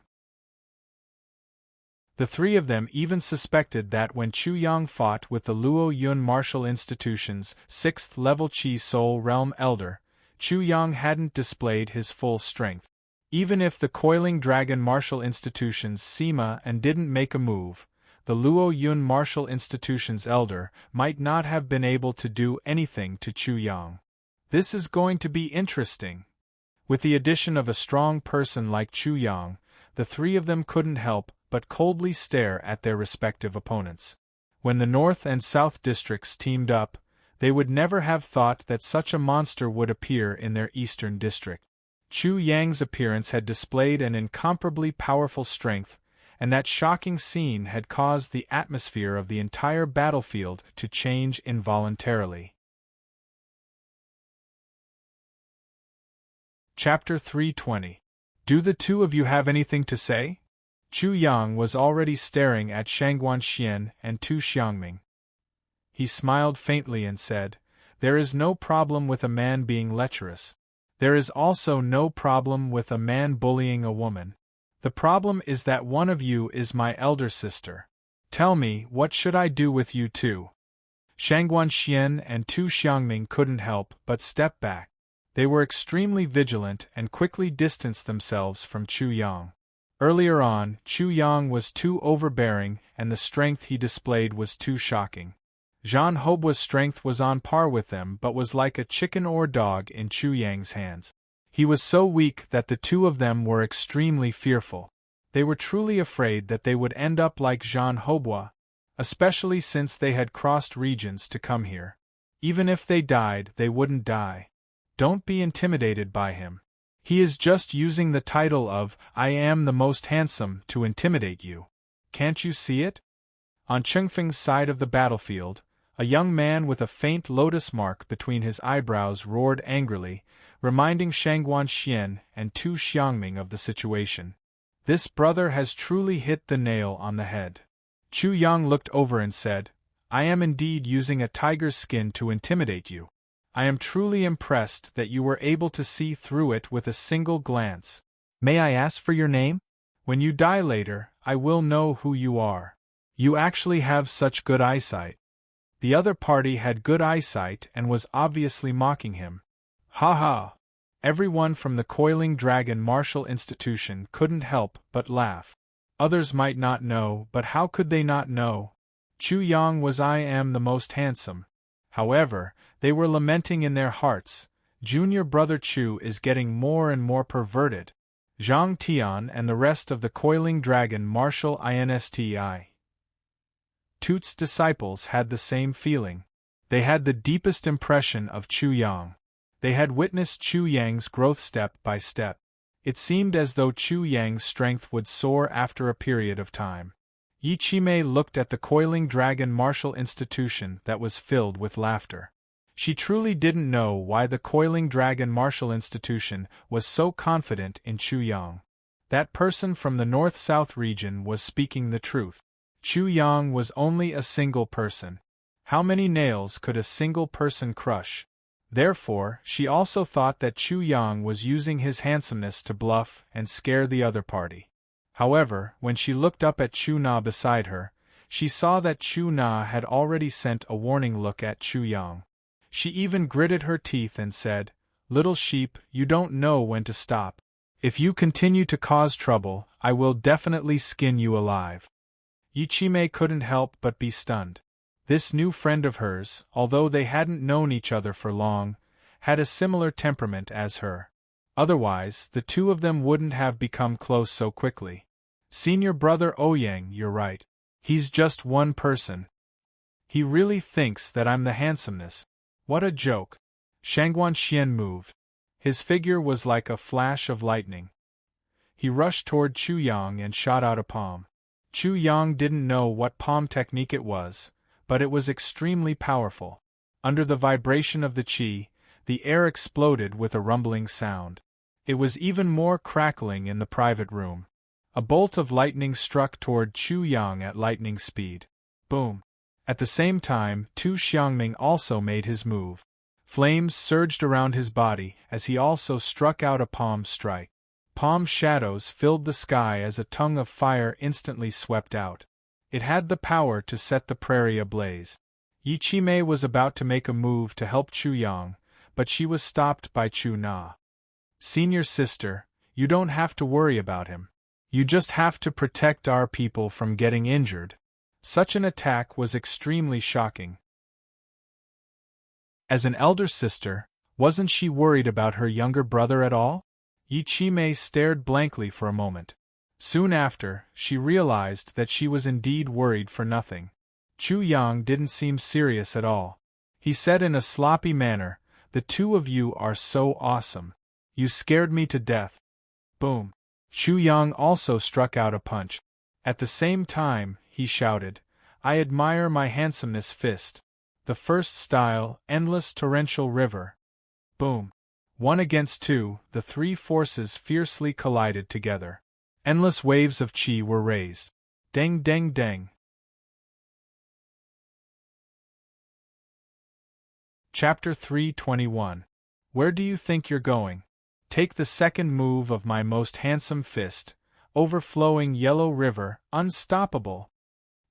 The three of them even suspected that when Chu Yang fought with the Luo Yun Martial Institution's 6th level Qi Soul Realm Elder, Chu Yang hadn't displayed his full strength. Even if the Coiling Dragon Martial Institution's Sima and didn't make a move, the Luo Yun Martial Institution's Elder might not have been able to do anything to Chu Yang. This is going to be interesting. With the addition of a strong person like Chu Yang, the three of them couldn't help but coldly stare at their respective opponents. When the North and South districts teamed up, they would never have thought that such a monster would appear in their Eastern district. Chu Yang's appearance had displayed an incomparably powerful strength, and that shocking scene had caused the atmosphere of the entire battlefield to change involuntarily. Chapter 320. Do the two of you have anything to say? Chu Yang was already staring at Shangguan Xian and Tu Xiangming. He smiled faintly and said, There is no problem with a man being lecherous. There is also no problem with a man bullying a woman. The problem is that one of you is my elder sister. Tell me, what should I do with you two? Shangguan Xian and Tu Xiangming couldn't help but step back. They were extremely vigilant and quickly distanced themselves from Chu Yang. Earlier on, Chu Yang was too overbearing and the strength he displayed was too shocking. Jean Hobwa's strength was on par with them but was like a chicken or dog in Chu Yang's hands. He was so weak that the two of them were extremely fearful. They were truly afraid that they would end up like Jean Hobwa, especially since they had crossed regions to come here. Even if they died, they wouldn't die. Don't be intimidated by him. He is just using the title of I am the most handsome to intimidate you. Can't you see it? On Chengfeng's side of the battlefield, a young man with a faint lotus mark between his eyebrows roared angrily, reminding Shangguan Xian and Tu Xiangming of the situation. This brother has truly hit the nail on the head. Chu Yang looked over and said, I am indeed using a tiger's skin to intimidate you. I am truly impressed that you were able to see through it with a single glance. May I ask for your name? When you die later, I will know who you are. You actually have such good eyesight. The other party had good eyesight and was obviously mocking him. Ha ha! Everyone from the Coiling Dragon Martial Institution couldn't help but laugh. Others might not know, but how could they not know? Chu Yang was I am the most handsome. However, they were lamenting in their hearts, junior brother Chu is getting more and more perverted. Zhang Tian and the rest of the Coiling Dragon Martial Insti Toot's disciples had the same feeling. They had the deepest impression of Chu Yang. They had witnessed Chu Yang's growth step by step. It seemed as though Chu Yang's strength would soar after a period of time. Yi Qimei looked at the Coiling Dragon Martial Institution that was filled with laughter. She truly didn't know why the Coiling Dragon Martial Institution was so confident in Chu Yang. That person from the North-South region was speaking the truth. Chu Yang was only a single person. How many nails could a single person crush? Therefore, she also thought that Chu Yang was using his handsomeness to bluff and scare the other party. However, when she looked up at Chu Na beside her, she saw that Chu Na had already sent a warning look at Chu Yang. She even gritted her teeth and said, Little sheep, you don't know when to stop. If you continue to cause trouble, I will definitely skin you alive. Yi Qimei couldn't help but be stunned. This new friend of hers, although they hadn't known each other for long, had a similar temperament as her. Otherwise, the two of them wouldn't have become close so quickly. Senior brother Ouyang, you're right. He's just one person. He really thinks that I'm the handsomeness. What a joke. Shangguan Xian moved. His figure was like a flash of lightning. He rushed toward Chu Yang and shot out a palm. Chu Yang didn't know what palm technique it was, but it was extremely powerful. Under the vibration of the qi, the air exploded with a rumbling sound. It was even more crackling in the private room. A bolt of lightning struck toward Chu Yang at lightning speed. Boom! At the same time, Tu Xiangming also made his move. Flames surged around his body as he also struck out a palm strike. Palm shadows filled the sky as a tongue of fire instantly swept out. It had the power to set the prairie ablaze. Yi Qimei was about to make a move to help Chu Yang, but she was stopped by Chu Na. Senior sister, you don't have to worry about him. You just have to protect our people from getting injured. Such an attack was extremely shocking. As an elder sister, wasn't she worried about her younger brother at all? Yi Qimei stared blankly for a moment. Soon after, she realized that she was indeed worried for nothing. Chu Yang didn't seem serious at all. He said in a sloppy manner, The two of you are so awesome. You scared me to death. Boom. Chu Yang also struck out a punch. At the same time, he shouted, I admire my handsomeness fist. The first style, endless torrential river. Boom. 1 against 2, the three forces fiercely collided together. Endless waves of qi were raised. Deng deng deng. Chapter 321. Where do you think you're going? Take the second move of my most handsome fist, overflowing yellow river, unstoppable.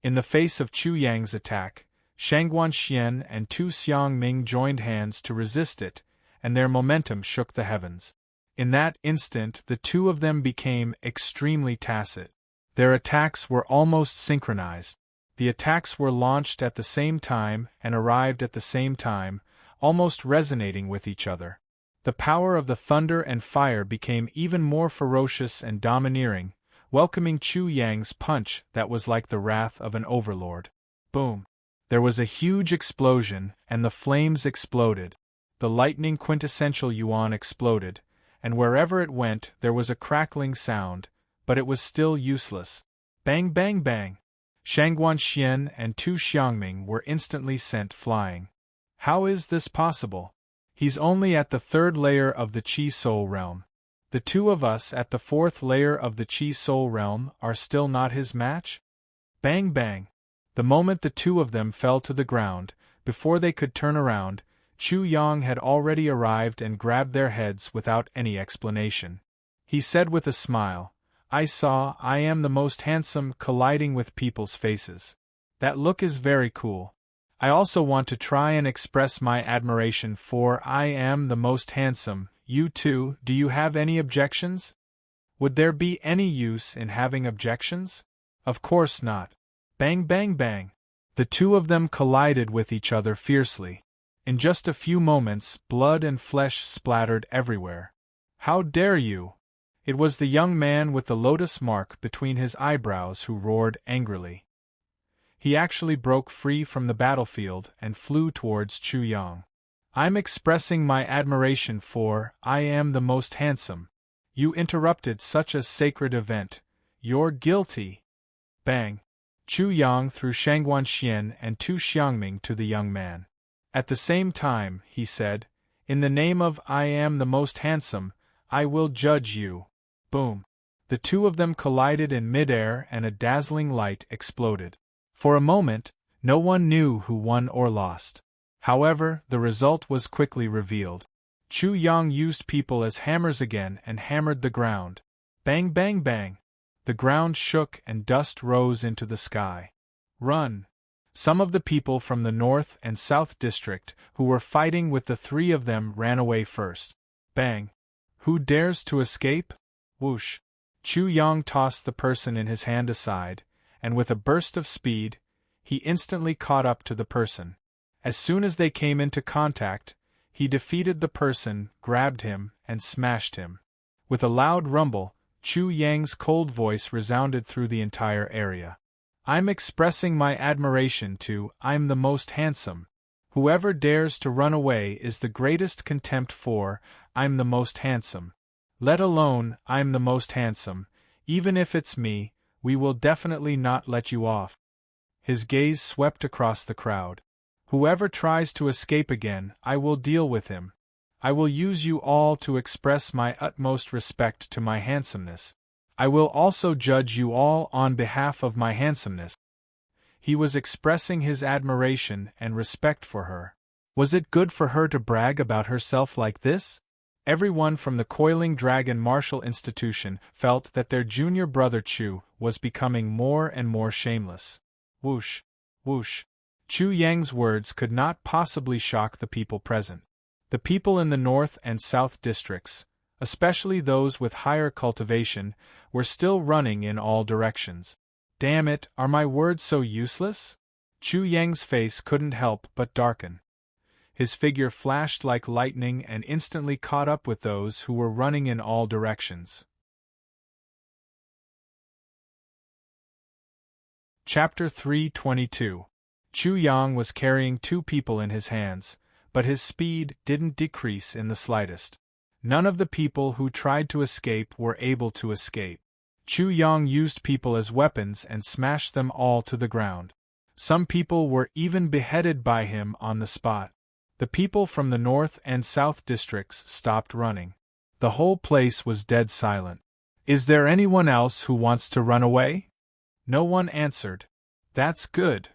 In the face of Chu Yang's attack, Shangguan Xian and Tu Xiangming joined hands to resist it, and their momentum shook the heavens. In that instant, the two of them became extremely tacit. Their attacks were almost synchronized. The attacks were launched at the same time and arrived at the same time, almost resonating with each other. The power of the thunder and fire became even more ferocious and domineering, welcoming Chu Yang's punch that was like the wrath of an overlord. Boom! There was a huge explosion, and the flames exploded. The lightning quintessential yuan exploded, and wherever it went there was a crackling sound, but it was still useless. Bang bang bang! Shangguanxian and Tu Xiangming were instantly sent flying. How is this possible? He's only at the 3rd layer of the Qi Soul Realm. The two of us at the 4th layer of the Qi Soul Realm are still not his match? Bang bang! The moment the two of them fell to the ground, before they could turn around, Chu Yang had already arrived and grabbed their heads without any explanation. He said with a smile, I am the most handsome, colliding with people's faces. That look is very cool. I also want to try and express my admiration for I am the most handsome. You too, do you have any objections? Would there be any use in having objections? Of course not. Bang bang bang! The two of them collided with each other fiercely. In just a few moments, blood and flesh splattered everywhere. How dare you! It was the young man with the lotus mark between his eyebrows who roared angrily. He actually broke free from the battlefield and flew towards Chu Yang. I'm expressing my admiration for I am the most handsome. You interrupted such a sacred event. You're guilty. Bang! Chu Yang threw Shangguanxian and Tu Xiangming to the young man. At the same time, he said, in the name of I am the most handsome, I will judge you. Boom! The two of them collided in midair and a dazzling light exploded. For a moment, no one knew who won or lost. However, the result was quickly revealed. Chu Yang used people as hammers again and hammered the ground. Bang bang bang! The ground shook and dust rose into the sky. Run! Some of the people from the North and South District who were fighting with the three of them ran away first. Bang! Who dares to escape? Whoosh! Chu Yang tossed the person in his hand aside, and with a burst of speed, he instantly caught up to the person. As soon as they came into contact, he defeated the person, grabbed him, and smashed him. With a loud rumble, Chu Yang's cold voice resounded through the entire area. I'm expressing my admiration to I'm the most handsome. Whoever dares to run away is the greatest contempt for I'm the most handsome. Let alone I'm the most handsome, even if it's me, we will definitely not let you off. His gaze swept across the crowd. Whoever tries to escape again, I will deal with him. I will use you all to express my utmost respect to my handsomeness. I will also judge you all on behalf of my handsomeness. He was expressing his admiration and respect for her. Was it good for her to brag about herself like this? Everyone from the Coiling Dragon Martial Institution felt that their junior brother Chu was becoming more and more shameless. Whoosh! Whoosh! Chu Yang's words could not possibly shock the people present. The people in the North and South districts, especially those with higher cultivation, were still running in all directions. Damn it, are my words so useless? Chu Yang's face couldn't help but darken. His figure flashed like lightning and instantly caught up with those who were running in all directions. Chapter 322. Chu Yang was carrying two people in his hands, but his speed didn't decrease in the slightest. None of the people who tried to escape were able to escape. Chu Yang used people as weapons and smashed them all to the ground. Some people were even beheaded by him on the spot. The people from the North and South districts stopped running. The whole place was dead silent. Is there anyone else who wants to run away? No one answered. That's good.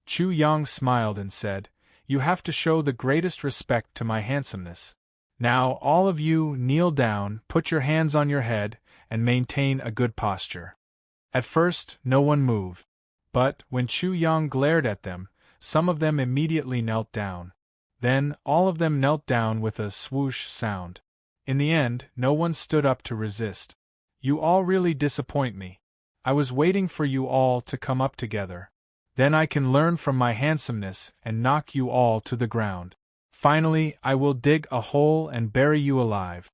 Chu Yang smiled and said, You have to show the greatest respect to my handsomeness. Now all of you kneel down, put your hands on your head, and maintain a good posture. At first, no one moved. But, when Chu Yang glared at them, some of them immediately knelt down. Then, all of them knelt down with a swoosh sound. In the end, no one stood up to resist. You all really disappoint me. I was waiting for you all to come up together. Then I can learn from my handsomeness and knock you all to the ground. Finally, I will dig a hole and bury you alive."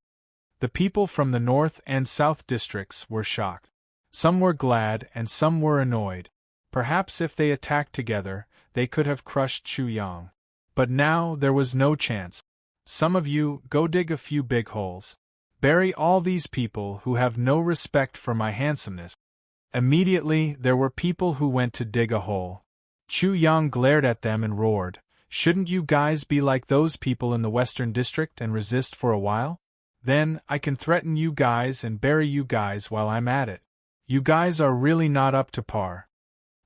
The people from the north and south districts were shocked. Some were glad and some were annoyed. Perhaps if they attacked together, they could have crushed Chu Yang. But now there was no chance. "Some of you, go dig a few big holes. Bury all these people who have no respect for my handsomeness." Immediately, there were people who went to dig a hole. Chu Yang glared at them and roared, "Shouldn't you guys be like those people in the Western District and resist for a while? Then, I can threaten you guys and bury you guys while I'm at it. You guys are really not up to par."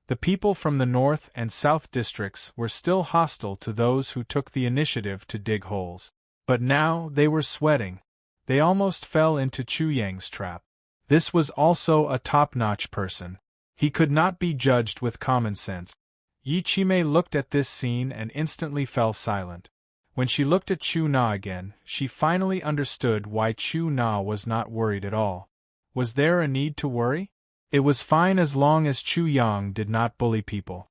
The people from the North and South districts were still hostile to those who took the initiative to dig holes. But now they were sweating. They almost fell into Chu Yang's trap. This was also a top-notch person. He could not be judged with common sense. Yi Chime looked at this scene and instantly fell silent. When she looked at Chu Na again, she finally understood why Chu Na was not worried at all. Was there a need to worry? It was fine as long as Chu Yang did not bully people.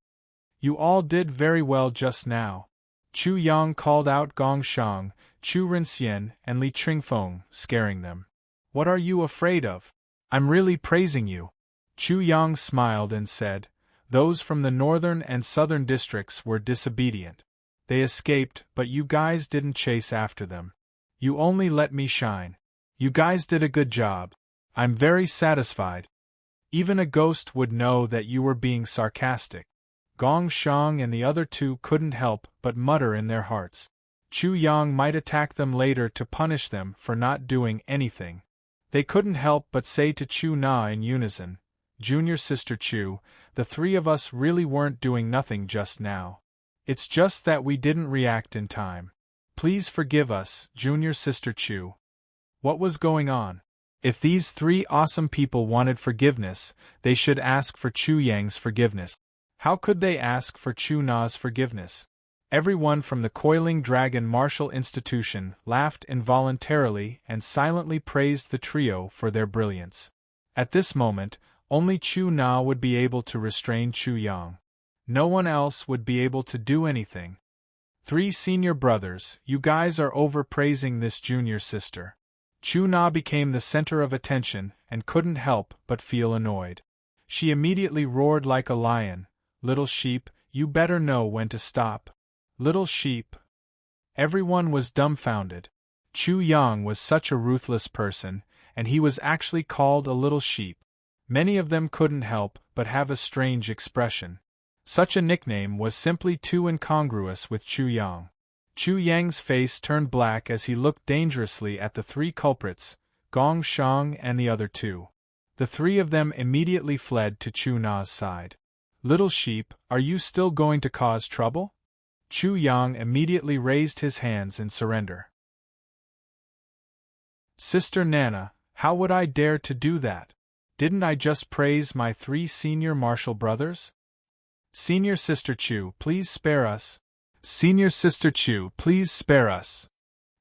"You all did very well just now." Chu Yang called out Gong Shang, Chu Rinxian, and Li Tringfeng, scaring them. "What are you afraid of? I'm really praising you." Chu Yang smiled and said, "Those from the northern and southern districts were disobedient. They escaped, but you guys didn't chase after them. You only let me shine. You guys did a good job. I'm very satisfied. Even a ghost would know that you were being sarcastic." Gong Shang and the other two couldn't help but mutter in their hearts. Chu Yang might attack them later to punish them for not doing anything. They couldn't help but say to Chu Na in unison, "Junior Sister Chu, the three of us really weren't doing nothing just now. It's just that we didn't react in time. Please forgive us, Junior Sister Chu." What was going on? If these three awesome people wanted forgiveness, they should ask for Chu Yang's forgiveness. How could they ask for Chu Na's forgiveness? Everyone from the Coiling Dragon Martial Institution laughed involuntarily and silently praised the trio for their brilliance. At this moment, only Chu Na would be able to restrain Chu Yang. No one else would be able to do anything. "Three senior brothers, you guys are overpraising this junior sister." Chu Na became the center of attention and couldn't help but feel annoyed. She immediately roared like a lion, "Little sheep, you better know when to stop. Little sheep." Everyone was dumbfounded. Chu Yang was such a ruthless person, and he was actually called a little sheep. Many of them couldn't help but have a strange expression. Such a nickname was simply too incongruous with Chu Yang. Chu Yang's face turned black as he looked dangerously at the three culprits, Gong Shang and the other two. The three of them immediately fled to Chu Na's side. "Little sheep, are you still going to cause trouble?" Chu Yang immediately raised his hands in surrender. "Sister Nana, how would I dare to do that? Didn't I just praise my three senior martial brothers? Senior Sister Chu, please spare us. Senior Sister Chu, please spare us.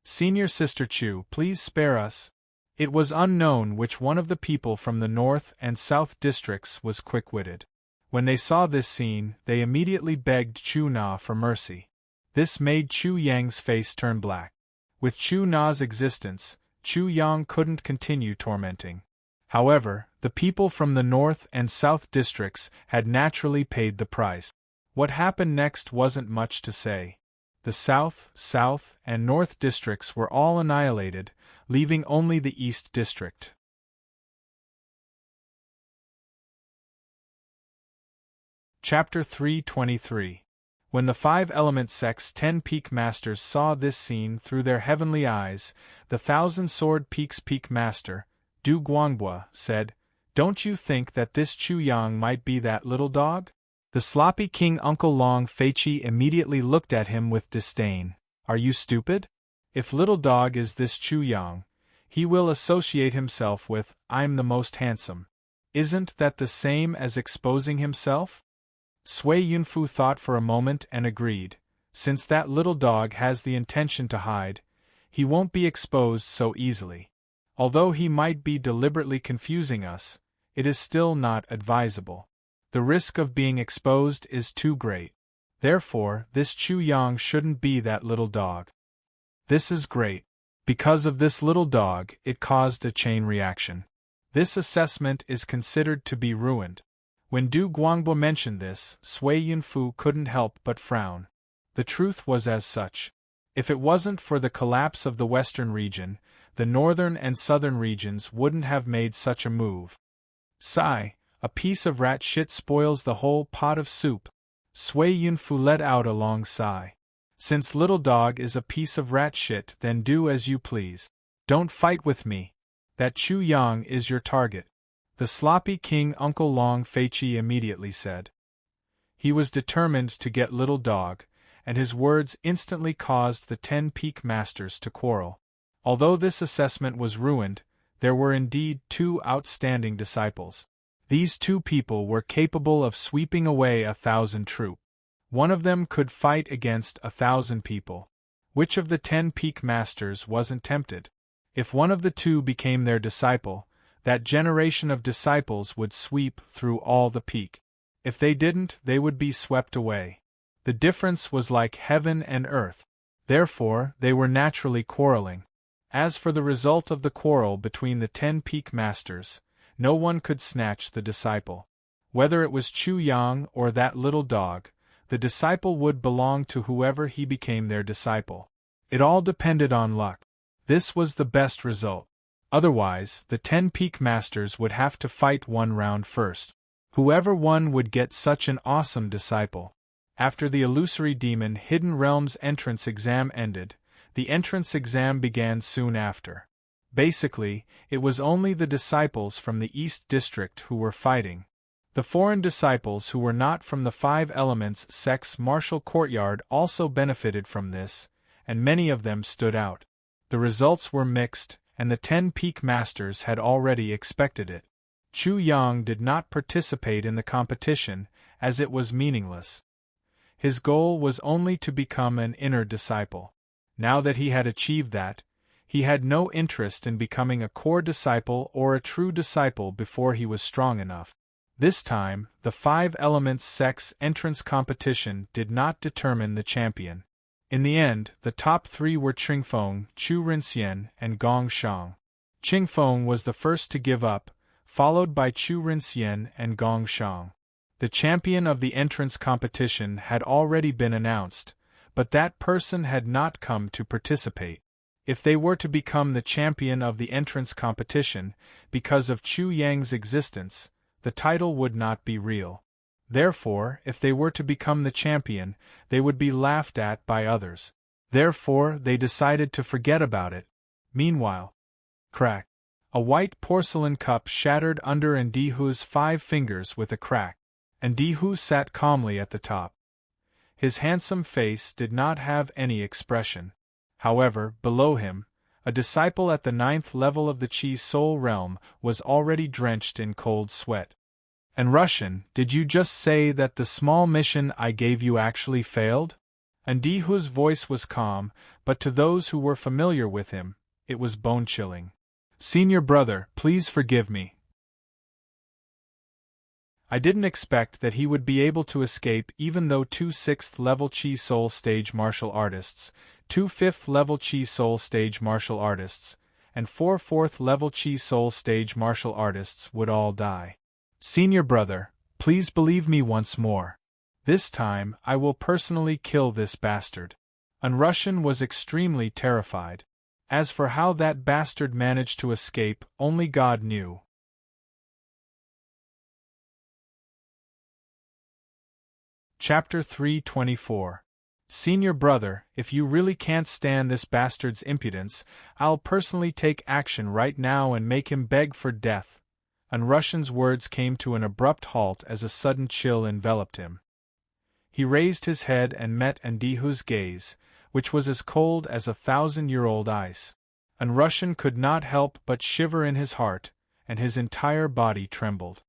Senior Sister Chu, please spare us." It was unknown which one of the people from the north and south districts was quick-witted. When they saw this scene, they immediately begged Chu Na for mercy. This made Chu Yang's face turn black. With Chu Na's existence, Chu Yang couldn't continue tormenting. However, the people from the north and south districts had naturally paid the price. What happened next wasn't much to say. The south, and north districts were all annihilated, leaving only the east district. Chapter 323. When the five-element sect's 10 peak masters saw this scene through their heavenly eyes, the thousand-sword peak's peak master, Du Guangbua, said, "Don't you think that this Chu Yang might be that little dog?" The sloppy king Uncle Long Feiqi immediately looked at him with disdain. "Are you stupid? If little dog is this Chu Yang, he will associate himself with, I'm the most handsome. Isn't that the same as exposing himself?" Sui Yunfu thought for a moment and agreed. Since that little dog has the intention to hide, he won't be exposed so easily. Although he might be deliberately confusing us, it is still not advisable. The risk of being exposed is too great. Therefore, this Chu Yang shouldn't be that little dog. This is great. Because of this little dog, it caused a chain reaction. This assessment is considered to be ruined. When Du Guangbo mentioned this, Sui Yunfu couldn't help but frown. The truth was as such. If it wasn't for the collapse of the western region, the northern and southern regions wouldn't have made such a move. Sigh, a piece of rat shit spoils the whole pot of soup. Sui Yunfu let out a long sigh. Since little dog is a piece of rat shit, then do as you please. Don't fight with me. That Chu Yang is your target. The sloppy king Uncle Long Feiqi immediately said. He was determined to get little dog, and his words instantly caused the 10 peak masters to quarrel. Although this assessment was ruined, there were indeed 2 outstanding disciples. These 2 people were capable of sweeping away 1,000 troops. One of them could fight against 1,000 people. Which of the 10 peak masters wasn't tempted? If one of the 2 became their disciple, that generation of disciples would sweep through all the peak. If they didn't, they would be swept away. The difference was like heaven and earth. Therefore, they were naturally quarreling. As for the result of the quarrel between the 10 peak masters, no one could snatch the disciple. Whether it was Chu Yang or that little dog, the disciple would belong to whoever he became their disciple. It all depended on luck. This was the best result. Otherwise, the 10 peak masters would have to fight one round first. Whoever won would get such an awesome disciple. After the illusory demon Hidden Realms entrance exam ended, the entrance exam began soon after. Basically, it was only the disciples from the East District who were fighting. The foreign disciples who were not from the 5 Elements sect's martial courtyard also benefited from this, and many of them stood out. The results were mixed, and the 10 peak masters had already expected it. Chu Yang did not participate in the competition, as it was meaningless. His goal was only to become an inner disciple. Now that he had achieved that, he had no interest in becoming a core disciple or a true disciple before he was strong enough. This time, the 5 Elements sect's entrance competition did not determine the champion. In the end, the top 3 were Qingfeng, Chu Rinxian, and Gong Shang. Qingfeng was the first to give up, followed by Chu Rinxian and Gong Shang. The champion of the entrance competition had already been announced, but that person had not come to participate. If they were to become the champion of the entrance competition, because of Chu Yang's existence, the title would not be real. Therefore, if they were to become the champion, they would be laughed at by others. Therefore, they decided to forget about it. Meanwhile, crack. A white porcelain cup shattered under Ndihu's 5 fingers with a crack. Ndihu sat calmly at the top. His handsome face did not have any expression. However, below him, a disciple at the 9th level of the Qi Soul realm was already drenched in cold sweat. And Russian, did you just say that the small mission I gave you actually failed? Ndihu's voice was calm, but to those who were familiar with him, it was bone-chilling. Senior brother, please forgive me. I didn't expect that he would be able to escape even though 2 6th-level Qi Soul stage martial artists, 2 5th-level Qi Soul stage martial artists, and 4 4th-level Qi Soul stage martial artists would all die. Senior brother, please believe me once more. This time, I will personally kill this bastard. Russian was extremely terrified. As for how that bastard managed to escape, only God knew. Chapter 324. Senior brother, if you really can't stand this bastard's impudence, I'll personally take action right now and make him beg for death. Russian's words came to an abrupt halt as a sudden chill enveloped him. He raised his head and met Ndihu's gaze, which was as cold as 1,000-year-old ice. Russian could not help but shiver in his heart, and his entire body trembled.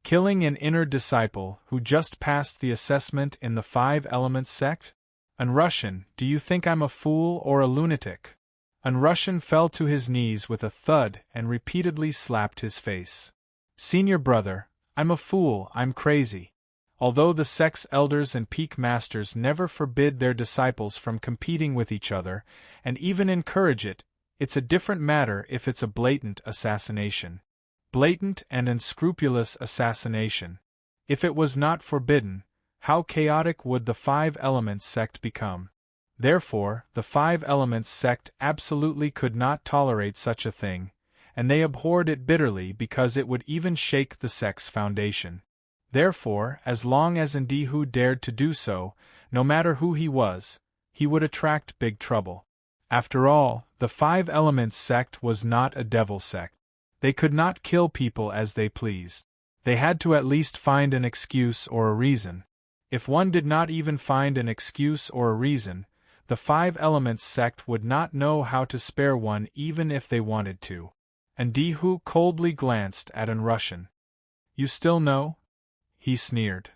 Killing an inner disciple who just passed the assessment in the 5 Elements sect? Russian, do you think I'm a fool or a lunatic? Russian fell to his knees with a thud and repeatedly slapped his face. Senior brother, I'm a fool, I'm crazy. Although the sect's elders and peak masters never forbid their disciples from competing with each other, and even encourage it, it's a different matter if it's a blatant assassination. Blatant and unscrupulous assassination. If it was not forbidden, how chaotic would the Five Elements sect become? Therefore, the Five Elements sect absolutely could not tolerate such a thing, and they abhorred it bitterly because it would even shake the sect's foundation. Therefore, as long as Ndihu dared to do so, no matter who he was, he would attract big trouble. After all, the Five Elements sect was not a devil sect. They could not kill people as they pleased. They had to at least find an excuse or a reason. If one did not even find an excuse or a reason, the Five Elements sect would not know how to spare one even if they wanted to. Ndihu coldly glanced at Russian. You still know? He sneered.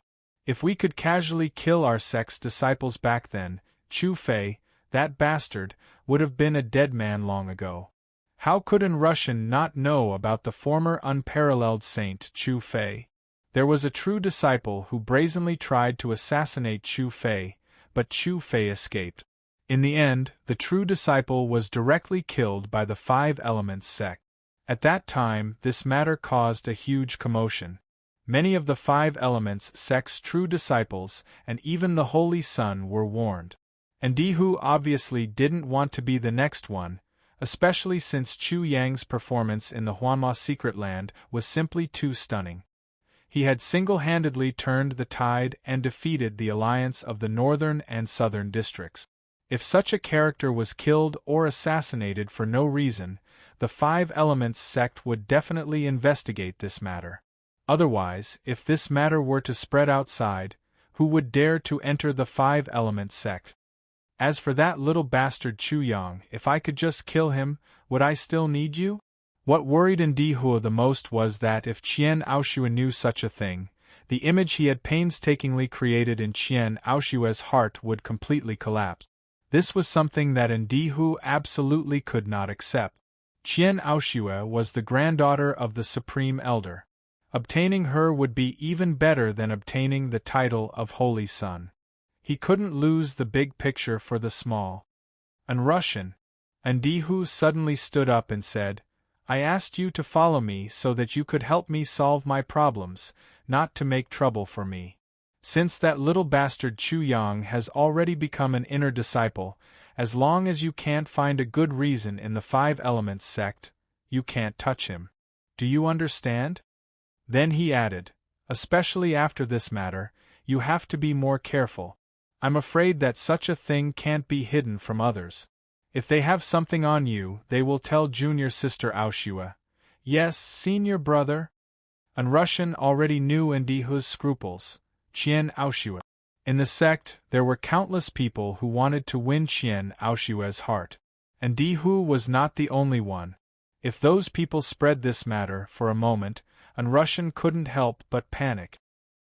If we could casually kill our sect's disciples back then, Chu Fei, that bastard, would have been a dead man long ago. How could Russian not know about the former unparalleled saint Chu Fei? There was a true disciple who brazenly tried to assassinate Chu Fei, but Chu Fei escaped. In the end, the true disciple was directly killed by the Five Elements sect. At that time, this matter caused a huge commotion. Many of the Five Elements sect's true disciples, and even the Holy Son, were warned. Ndihu obviously didn't want to be the next one, especially since Chu Yang's performance in the Huanma Secret Land was simply too stunning. He had single-handedly turned the tide and defeated the alliance of the northern and southern districts. If such a character was killed or assassinated for no reason, the Five Elements sect would definitely investigate this matter. Otherwise, if this matter were to spread outside, who would dare to enter the Five Elements sect? As for that little bastard Chu Yang, if I could just kill him, would I still need you? What worried Ndihu the most was that if Qian Aoshue knew such a thing, the image he had painstakingly created in Qian Aoshue's heart would completely collapse. This was something that Ndihu absolutely could not accept. Qian Aoshue was the granddaughter of the Supreme Elder. Obtaining her would be even better than obtaining the title of Holy Son. He couldn't lose the big picture for the small. Russian. Ndihu suddenly stood up and said, I asked you to follow me so that you could help me solve my problems, not to make trouble for me. Since that little bastard Chu Yang has already become an inner disciple, as long as you can't find a good reason in the Five Elements sect, you can't touch him. Do you understand? Then he added, especially after this matter, you have to be more careful. I'm afraid that such a thing can't be hidden from others. If they have something on you, they will tell junior sister Aoshue. Yes, senior brother. Russian already knew Ndihu's scruples. Qian Aoshue. In the sect, there were countless people who wanted to win Qian Aoshue's heart. Ndihu was not the only one. If those people spread this matter for a moment, Russian couldn't help but panic.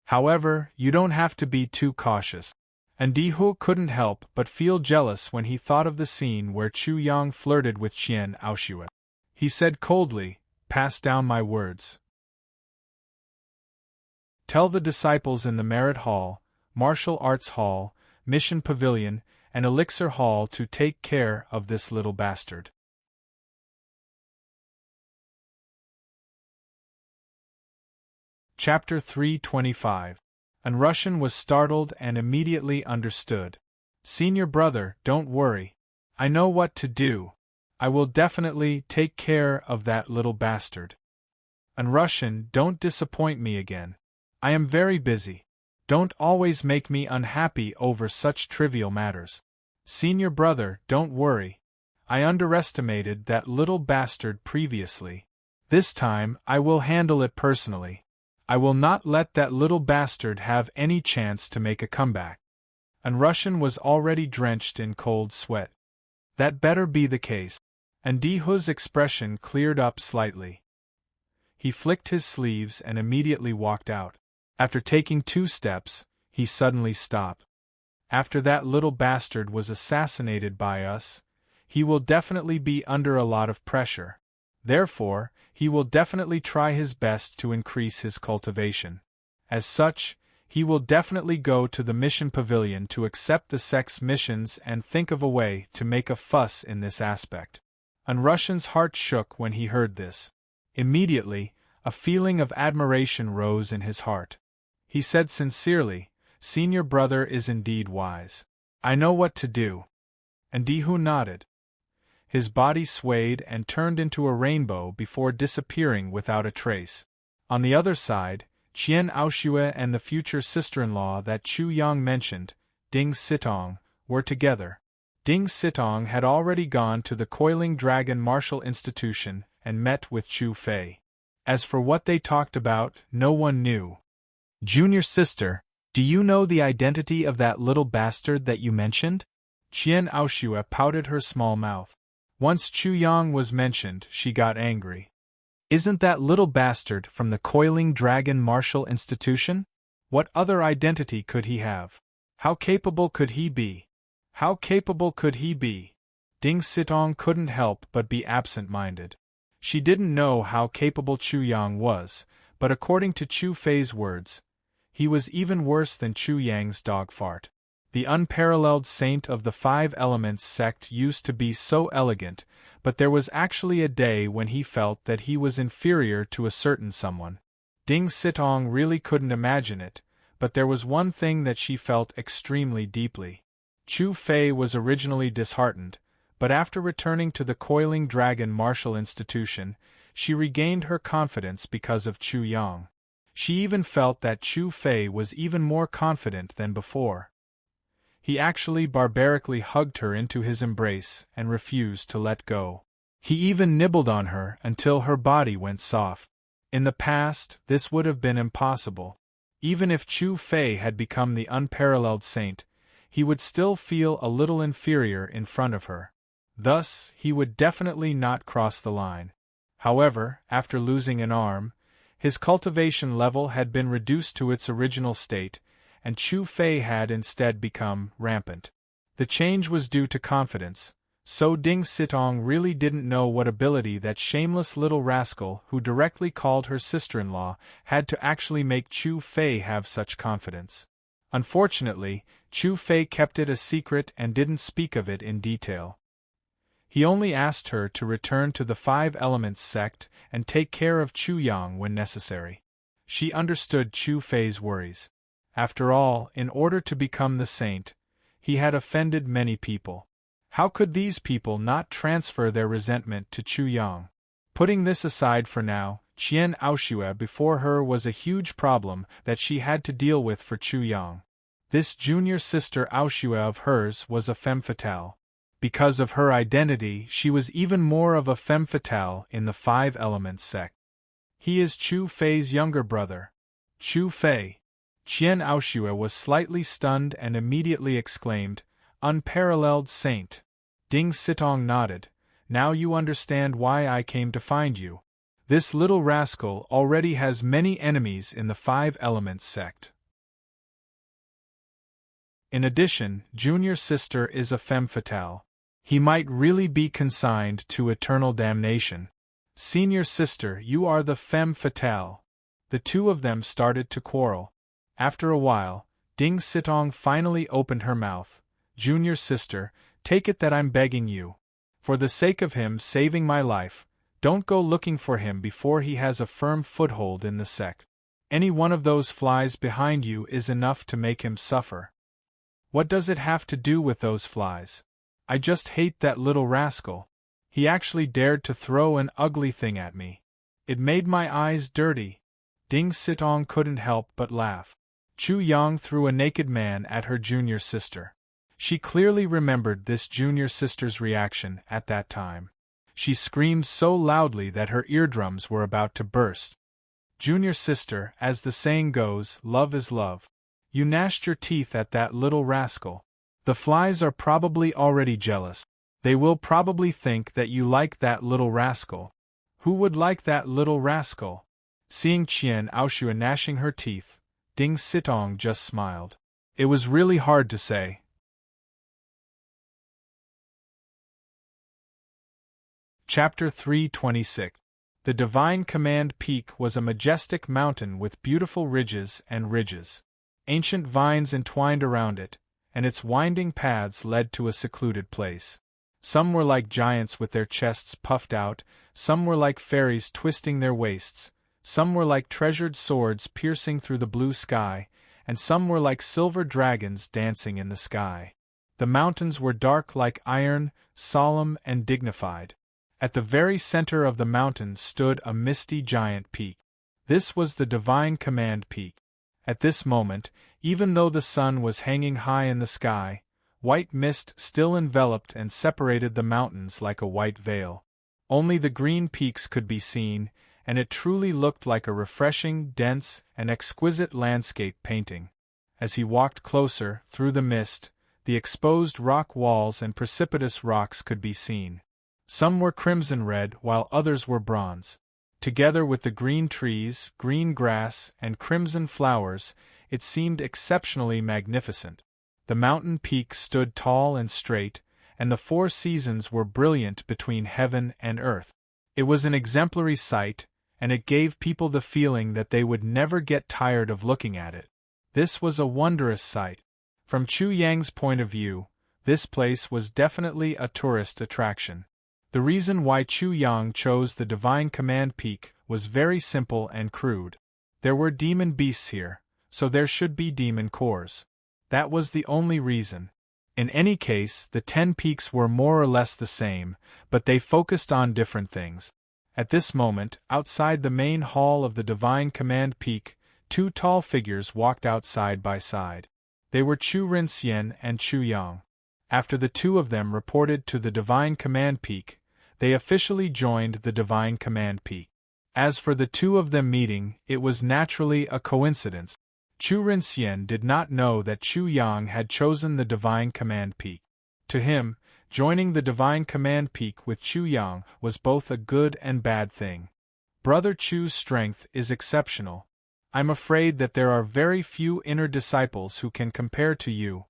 However, you don't have to be too cautious. Ndihu couldn't help but feel jealous when he thought of the scene where Chu Yang flirted with Qian Aoshue. He said coldly, pass down my words. Tell the disciples in the Merit Hall, Martial Arts Hall, Mission Pavilion, and Elixir Hall to take care of this little bastard. Chapter 325. Russian was startled and immediately understood. Senior brother, don't worry. I know what to do. I will definitely take care of that little bastard. Russian, don't disappoint me again. I am very busy. Don't always make me unhappy over such trivial matters. Senior brother, don't worry. I underestimated that little bastard previously. This time, I will handle it personally. I will not let that little bastard have any chance to make a comeback. Russian was already drenched in cold sweat. That better be the case. Ndihu's expression cleared up slightly. He flicked his sleeves and immediately walked out. After taking 2 steps, he suddenly stopped. After that little bastard was assassinated by us, he will definitely be under a lot of pressure. Therefore, he will definitely try his best to increase his cultivation. As such, he will definitely go to the mission pavilion to accept the sect's missions and think of a way to make a fuss in this aspect. Russian's heart shook when he heard this. Immediately, a feeling of admiration rose in his heart. He said sincerely, "Senior brother is indeed wise. I know what to do." And Dihu nodded. His body swayed and turned into a rainbow before disappearing without a trace. On the other side, Qian Aoshue and the future sister-in-law that Chu Yang mentioned, Ding Sitong, were together. Ding Sitong had already gone to the Coiling Dragon Martial Institution and met with Chu Fei. As for what they talked about, no one knew. "Junior sister, do you know the identity of that little bastard that you mentioned?" Qian Aoshue pouted her small mouth. Once Chu Yang was mentioned, she got angry. "Isn't that little bastard from the Coiling Dragon Martial Institution? What other identity could he have? How capable could he be? How capable could he be?" Ding Sitong couldn't help but be absent-minded. She didn't know how capable Chu Yang was, but according to Chu Fei's words, he was even worse than Chu Yang's dog fart. The unparalleled saint of the Five Elements sect used to be so elegant, but there was actually a day when he felt that he was inferior to a certain someone. Ding Sitong really couldn't imagine it, but there was one thing that she felt extremely deeply. Chu Fei was originally disheartened, but after returning to the Coiling Dragon Martial Institution, she regained her confidence because of Chu Yang. She even felt that Chu Fei was even more confident than before. He actually barbarically hugged her into his embrace and refused to let go. He even nibbled on her until her body went soft. In the past, this would have been impossible. Even if Chu Fei had become the unparalleled saint, he would still feel a little inferior in front of her. Thus, he would definitely not cross the line. However, after losing an arm, his cultivation level had been reduced to its original state, and Chu Fei had instead become rampant. The change was due to confidence, so Ding Sitong really didn't know what ability that shameless little rascal who directly called her sister-in-law had to actually make Chu Fei have such confidence. Unfortunately, Chu Fei kept it a secret and didn't speak of it in detail. He only asked her to return to the Five Elements sect and take care of Chu Yang when necessary. She understood Chu Fei's worries. After all, in order to become the saint, he had offended many people. How could these people not transfer their resentment to Chu Yang? Putting this aside for now, Qian Aoshue before her was a huge problem that she had to deal with for Chu Yang. This junior sister Aoshue of hers was a femme fatale. Because of her identity, she was even more of a femme fatale in the Five Elements sect. "He is Chu Fei's younger brother." Chu Fei. Qian Aoshue was slightly stunned and immediately exclaimed, "Unparalleled saint." Ding Sitong nodded. "Now you understand why I came to find you. This little rascal already has many enemies in the Five Elements sect. In addition, junior sister is a femme fatale. He might really be consigned to eternal damnation. Senior sister, you are the femme fatale." The two of them started to quarrel. After a while, Ding Sitong finally opened her mouth. "Junior sister, take it that I'm begging you. For the sake of him saving my life, don't go looking for him before he has a firm foothold in the sect. Any one of those flies behind you is enough to make him suffer." "What does it have to do with those flies? I just hate that little rascal. He actually dared to throw an ugly thing at me. It made my eyes dirty." Ding Sitong couldn't help but laugh. Chu Yang threw a naked man at her junior sister. She clearly remembered this junior sister's reaction at that time. She screamed so loudly that her eardrums were about to burst. "Junior sister, as the saying goes, love is love. You gnashed your teeth at that little rascal. The flies are probably already jealous. They will probably think that you like that little rascal. Who would like that little rascal?" Seeing Qian Aoshue gnashing her teeth, Ding Sitong just smiled. It was really hard to say. Chapter 326. The Divine Command Peak was a majestic mountain with beautiful ridges and ridges. Ancient vines entwined around it, and its winding paths led to a secluded place. Some were like giants with their chests puffed out, some were like fairies twisting their waists, some were like treasured swords piercing through the blue sky, and some were like silver dragons dancing in the sky. The mountains were dark like iron, solemn and dignified. At the very center of the mountain stood a misty giant peak. This was the Divine Command Peak. At this moment, even though the sun was hanging high in the sky, white mist still enveloped and separated the mountains like a white veil. Only the green peaks could be seen, and it truly looked like a refreshing, dense, and exquisite landscape painting. As he walked closer, through the mist, the exposed rock walls and precipitous rocks could be seen. Some were crimson red while others were bronze. Together with the green trees, green grass, and crimson flowers, it seemed exceptionally magnificent. The mountain peak stood tall and straight, and the four seasons were brilliant between heaven and earth. It was an exemplary sight, and it gave people the feeling that they would never get tired of looking at it. This was a wondrous sight. From Chu Yang's point of view, this place was definitely a tourist attraction. The reason why Chu Yang chose the Divine Command Peak was very simple and crude. There were demon beasts here, so there should be demon cores. That was the only reason. In any case, the 10 peaks were more or less the same, but they focused on different things. At this moment, outside the main hall of the Divine Command Peak, 2 tall figures walked out side by side. They were Chu Rinxian and Chu Yang. After the 2 of them reported to the Divine Command Peak, they officially joined the Divine Command Peak. As for the 2 of them meeting, it was naturally a coincidence. Chu Rinxian did not know that Chu Yang had chosen the Divine Command Peak. To him, joining the Divine Command Peak with Chu Yang was both a good and bad thing. Brother Chu's strength is exceptional. I'm afraid that there are very few inner disciples who can compare to you.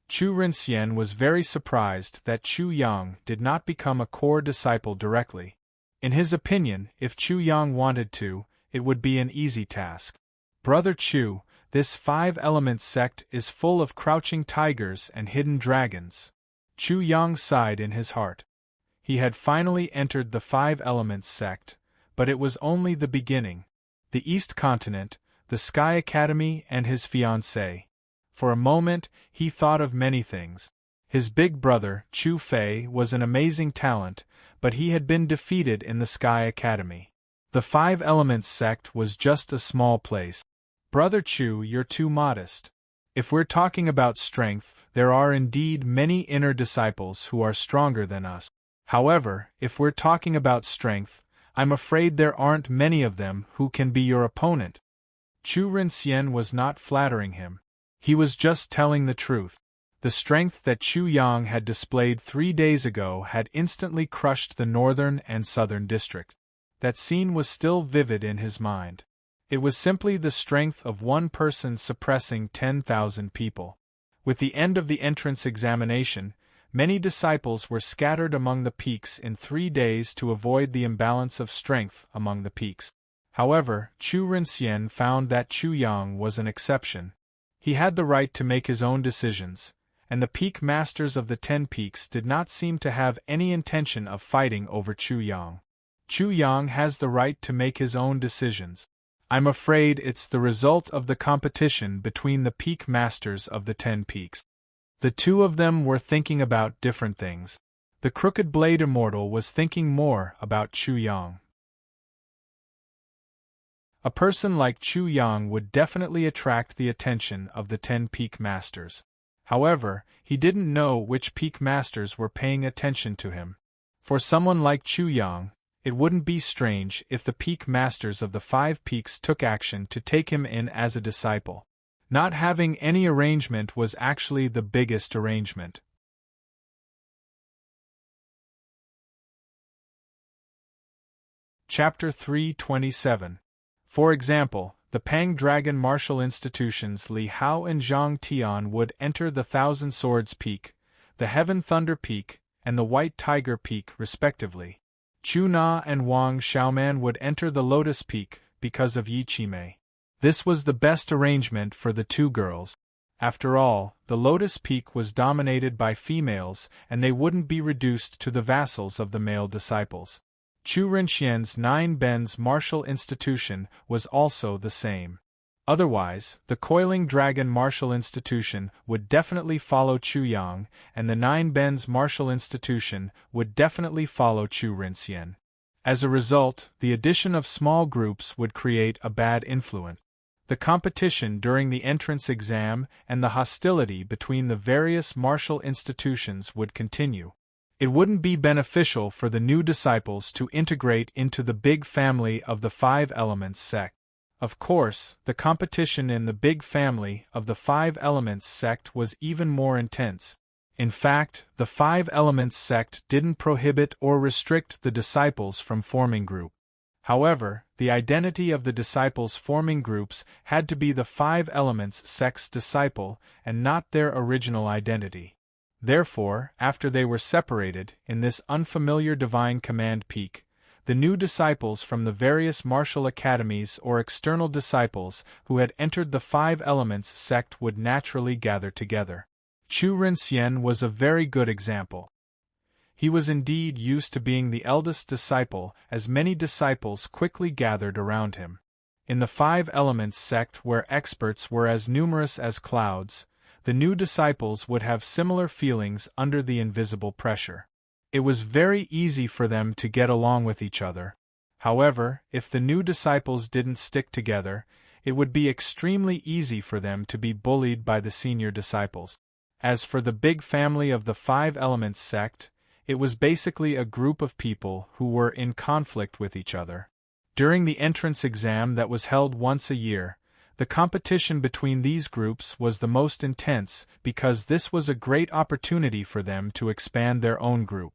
Chu Rinxian was very surprised that Chu Yang did not become a core disciple directly. In his opinion, if Chu Yang wanted to, it would be an easy task. Brother Chu, this 5-element sect is full of crouching tigers and hidden dragons. Chu Yang sighed in his heart. He had finally entered the 5-element sect, but it was only the beginning. The East Continent, the Sky Academy and his fiancée. For a moment, he thought of many things. His big brother, Chu Fei, was an amazing talent, but he had been defeated in the Sky Academy. The 5 Elements sect was just a small place. Brother Chu, you're too modest. If we're talking about strength, there are indeed many inner disciples who are stronger than us. However, if we're talking about strength, I'm afraid there aren't many of them who can be your opponent. Chu Rinxian was not flattering him. He was just telling the truth. The strength that Chu Yang had displayed 3 days ago had instantly crushed the northern and southern district. That scene was still vivid in his mind. It was simply the strength of one person suppressing 10,000 people. With the end of the entrance examination, many disciples were scattered among the peaks in 3 days to avoid the imbalance of strength among the peaks. However, Chu Rinxian found that Chu Yang was an exception. He had the right to make his own decisions, and the peak masters of the 10 peaks did not seem to have any intention of fighting over Chu Yang. Chu Yang has the right to make his own decisions. I'm afraid it's the result of the competition between the peak masters of the 10 peaks. The 2 of them were thinking about different things. The Crooked Blade Immortal was thinking more about Chu Yang. A person like Chu Yang would definitely attract the attention of the 10 peak masters. However, he didn't know which peak masters were paying attention to him. For someone like Chu Yang, it wouldn't be strange if the peak masters of the 5 peaks took action to take him in as a disciple. Not having any arrangement was actually the biggest arrangement. Chapter 327. For example, the Pang Dragon martial institutions Li Hao and Zhang Tian would enter the Thousand Swords Peak, the Heaven Thunder Peak, and the White Tiger Peak respectively. Chu Na and Wang Xiaoman would enter the Lotus Peak because of Yi Qimei. This was the best arrangement for the two girls. After all, the Lotus Peak was dominated by females, and they wouldn't be reduced to the vassals of the male disciples. Chu Renxian's 9 Bens martial institution was also the same. Otherwise, the Coiling Dragon martial institution would definitely follow Chu Yang, and the 9 Bens martial institution would definitely follow Chu Renxian. As a result, the addition of small groups would create a bad influence. The competition during the entrance exam and the hostility between the various martial institutions would continue. It wouldn't be beneficial for the new disciples to integrate into the big family of the 5 Elements sect. Of course, the competition in the big family of the 5 Elements sect was even more intense. In fact, the 5 Elements sect didn't prohibit or restrict the disciples from forming groups. However, the identity of the disciples forming groups had to be the 5 Elements sect's disciple and not their original identity. Therefore, after they were separated in this unfamiliar divine command peak, the new disciples from the various martial academies or external disciples who had entered the 5 Elements sect would naturally gather together. Chu Renxian was a very good example. He was indeed used to being the eldest disciple, as many disciples quickly gathered around him. In the 5 Elements sect, where experts were as numerous as clouds, the new disciples would have similar feelings under the invisible pressure. It was very easy for them to get along with each other. However, if the new disciples didn't stick together, it would be extremely easy for them to be bullied by the senior disciples. As for the big family of the 5 Elements sect, it was basically a group of people who were in conflict with each other. During the entrance exam that was held once a year, the competition between these groups was the most intense because this was a great opportunity for them to expand their own group.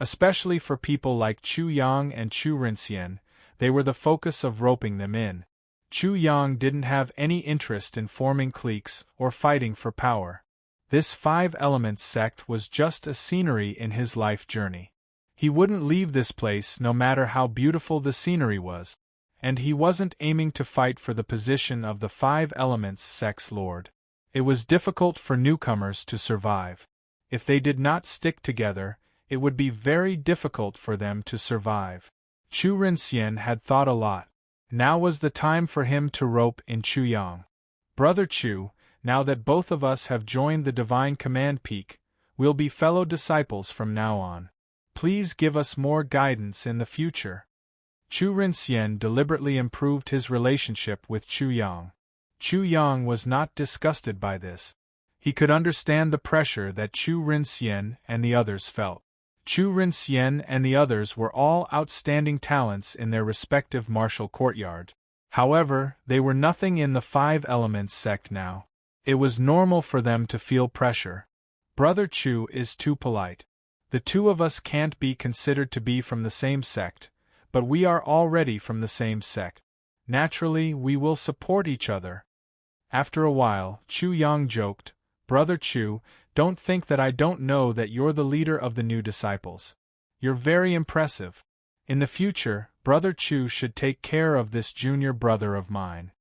Especially for people like Chu Yang and Chu Renxian, they were the focus of roping them in. Chu Yang didn't have any interest in forming cliques or fighting for power. This 5 Elements sect was just a scenery in his life journey. He wouldn't leave this place no matter how beautiful the scenery was, and he wasn't aiming to fight for the position of the 5 Elements sect's lord. It was difficult for newcomers to survive. If they did not stick together, it would be very difficult for them to survive. Chu Renxian had thought a lot. Now was the time for him to rope in Chu Yang. Brother Chu, now that both of us have joined the Divine Command Peak, we'll be fellow disciples from now on. Please give us more guidance in the future. Chu Renxian deliberately improved his relationship with Chu Yang. Chu Yang was not disgusted by this. He could understand the pressure that Chu Renxian and the others felt. Chu Renxian and the others were all outstanding talents in their respective martial courtyard. However, they were nothing in the 5 Elements sect now. It was normal for them to feel pressure. Brother Chu is too polite. The two of us can't be considered to be from the same sect, but we are already from the same sect. Naturally, we will support each other. After a while, Chu Yang joked, Brother Chu, don't think that I don't know that you're the leader of the new disciples. You're very impressive. In the future, Brother Chu should take care of this junior brother of mine.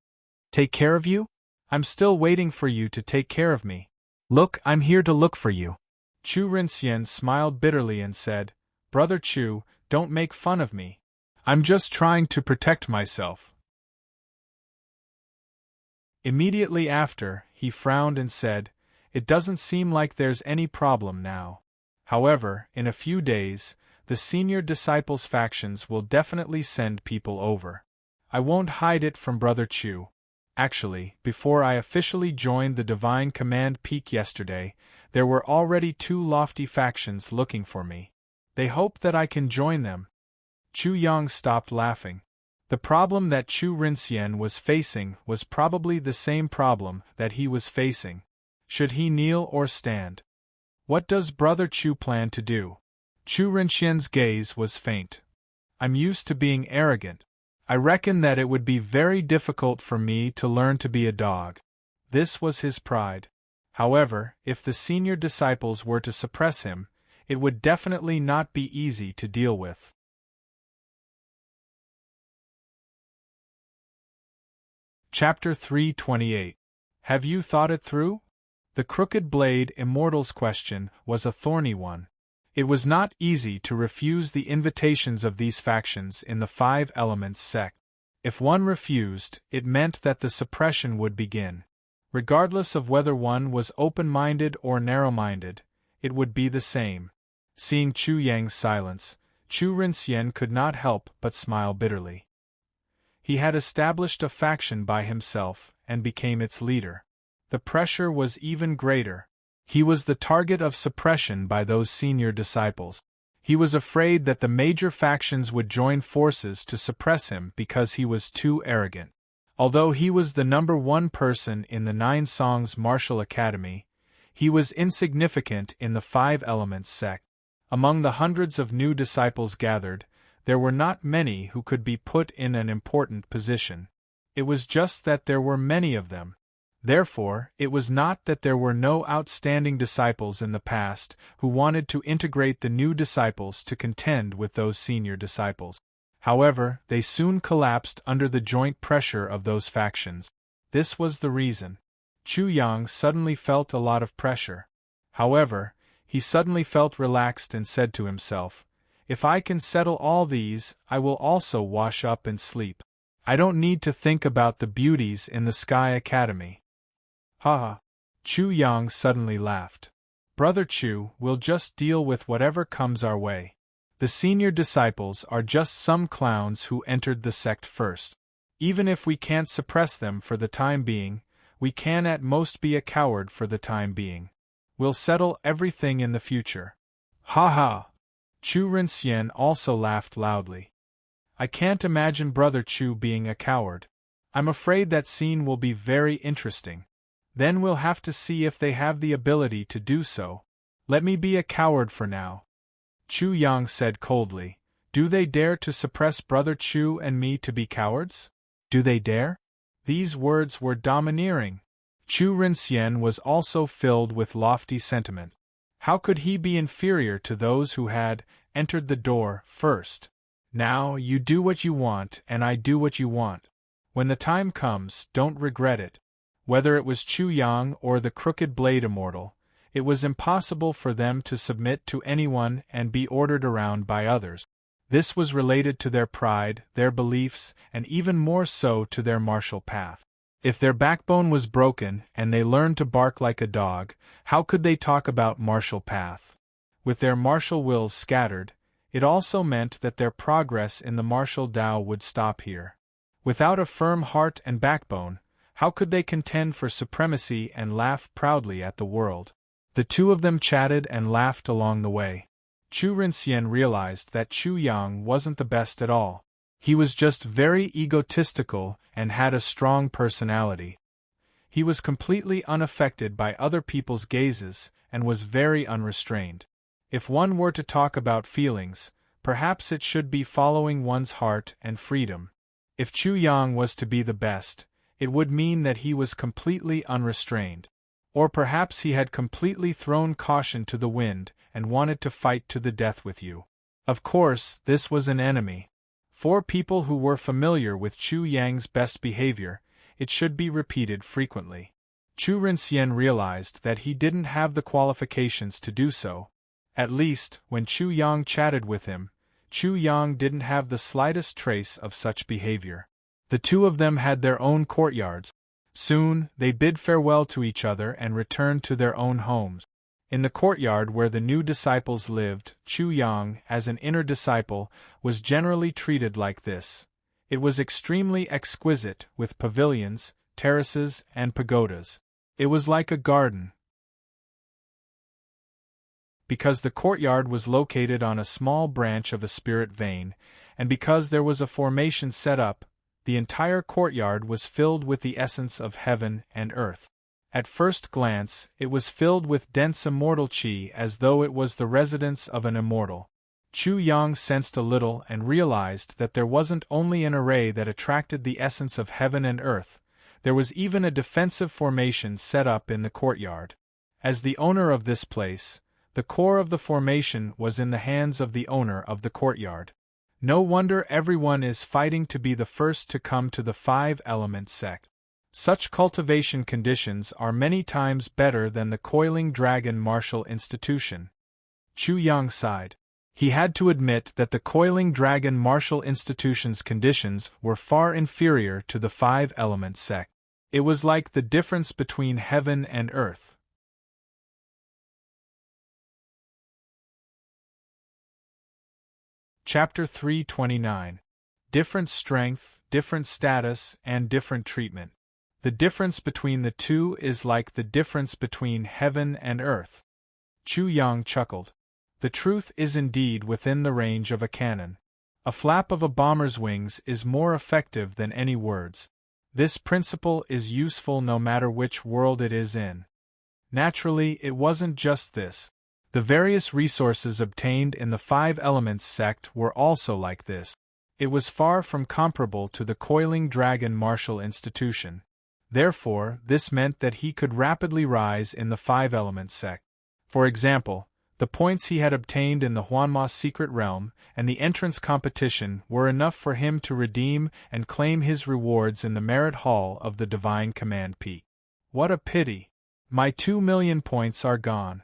Take care of you? I'm still waiting for you to take care of me. Look, I'm here to look for you. Chu Renxian smiled bitterly and said, Brother Chu, don't make fun of me. I'm just trying to protect myself. Immediately after, he frowned and said, It doesn't seem like there's any problem now. However, in a few days, the senior disciples' factions will definitely send people over. I won't hide it from Brother Chu. Actually, before I officially joined the Divine Command Peak yesterday, there were already 2 lofty factions looking for me. They hope that I can join them. Chu Yang stopped laughing. The problem that Chu Renxian was facing was probably the same problem that he was facing. Should he kneel or stand? What does Brother Chu plan to do? Chu Renxian's gaze was faint. I'm used to being arrogant. I reckon that it would be very difficult for me to learn to be a dog. This was his pride. However, if the senior disciples were to suppress him, it would definitely not be easy to deal with. Chapter 328. Have you thought it through? The crooked blade immortal's question was a thorny one. It was not easy to refuse the invitations of these factions in the Five Elements sect. If one refused, it meant that the suppression would begin. Regardless of whether one was open-minded or narrow-minded, it would be the same. Seeing Chu Yang's silence, Chu Rinxian could not help but smile bitterly. He had established a faction by himself and became its leader. The pressure was even greater. He was the target of suppression by those senior disciples. He was afraid that the major factions would join forces to suppress him because he was too arrogant. Although he was the #1 person in the Nine Songs Martial Academy, he was insignificant in the Five Elements sect. Among the hundreds of new disciples gathered, there were not many who could be put in an important position. It was just that there were many of them. Therefore, it was not that there were no outstanding disciples in the past who wanted to integrate the new disciples to contend with those senior disciples. However, they soon collapsed under the joint pressure of those factions. This was the reason. Chu Yang suddenly felt a lot of pressure. However, he suddenly felt relaxed and said to himself, "If I can settle all these, I will also wash up and sleep. I don't need to think about the beauties in the Sky Academy." Ha! Chu Yang suddenly laughed. "Brother Chu, we'll just deal with whatever comes our way. The senior disciples are just some clowns who entered the sect first. Even if we can't suppress them for the time being, we can at most be a coward for the time being. We'll settle everything in the future." Ha ha! Chu Rinxian also laughed loudly. "I can't imagine Brother Chu being a coward. I'm afraid that scene will be very interesting. Then we'll have to see if they have the ability to do so. Let me be a coward for now." Chu Yang said coldly, "Do they dare to suppress Brother Chu and me to be cowards? Do they dare?" These words were domineering. Chu Rinxian was also filled with lofty sentiment. How could he be inferior to those who had entered the door first? Now, you do what you want and I do what you want. When the time comes, don't regret it. Whether it was Chu Yang or the Crooked Blade Immortal, it was impossible for them to submit to anyone and be ordered around by others. This was related to their pride, their beliefs, and even more so to their martial path. If their backbone was broken and they learned to bark like a dog, how could they talk about martial path? With their martial wills scattered, it also meant that their progress in the martial Tao would stop here. Without a firm heart and backbone, how could they contend for supremacy and laugh proudly at the world? The two of them chatted and laughed along the way. Chu Rinxian realized that Chu Yang wasn't the best at all. He was just very egotistical and had a strong personality. He was completely unaffected by other people's gazes and was very unrestrained. If one were to talk about feelings, perhaps it should be following one's heart and freedom. If Chu Yang was to be the best, it would mean that he was completely unrestrained. Or perhaps he had completely thrown caution to the wind and wanted to fight to the death with you. Of course, this was an enemy. For people who were familiar with Chu Yang's best behavior, it should be repeated frequently. Chu Rinxian realized that he didn't have the qualifications to do so. At least, when Chu Yang chatted with him, Chu Yang didn't have the slightest trace of such behavior. The two of them had their own courtyards. Soon, they bid farewell to each other and returned to their own homes. In the courtyard where the new disciples lived, Chu Yang, as an inner disciple, was generally treated like this. It was extremely exquisite, with pavilions, terraces, and pagodas. It was like a garden. Because the courtyard was located on a small branch of a spirit vein, and because there was a formation set up, the entire courtyard was filled with the essence of heaven and earth. At first glance, it was filled with dense immortal qi as though it was the residence of an immortal. Chu Yang sensed a little and realized that there wasn't only an array that attracted the essence of heaven and earth, there was even a defensive formation set up in the courtyard. As the owner of this place, the core of the formation was in the hands of the owner of the courtyard. No wonder everyone is fighting to be the first to come to the Five Elements sect. Such cultivation conditions are many times better than the coiling dragon martial institution. Chu Yang sighed. He had to admit that the coiling dragon martial institution's conditions were far inferior to the five elements sect. It was like the difference between heaven and earth. Chapter 329. Different strength, different status, and different treatment. The difference between the two is like the difference between heaven and earth. Chu Yang chuckled. The truth is indeed within the range of a cannon. A flap of a bomber's wings is more effective than any words. This principle is useful no matter which world it is in. Naturally, it wasn't just this. The various resources obtained in the Five Elements sect were also like this. It was far from comparable to the coiling dragon martial institution. Therefore, this meant that he could rapidly rise in the Five Elements sect. For example, the points he had obtained in the Huanma secret realm and the entrance competition were enough for him to redeem and claim his rewards in the merit hall of the Divine Command Peak. What a pity! My 2 million points are gone.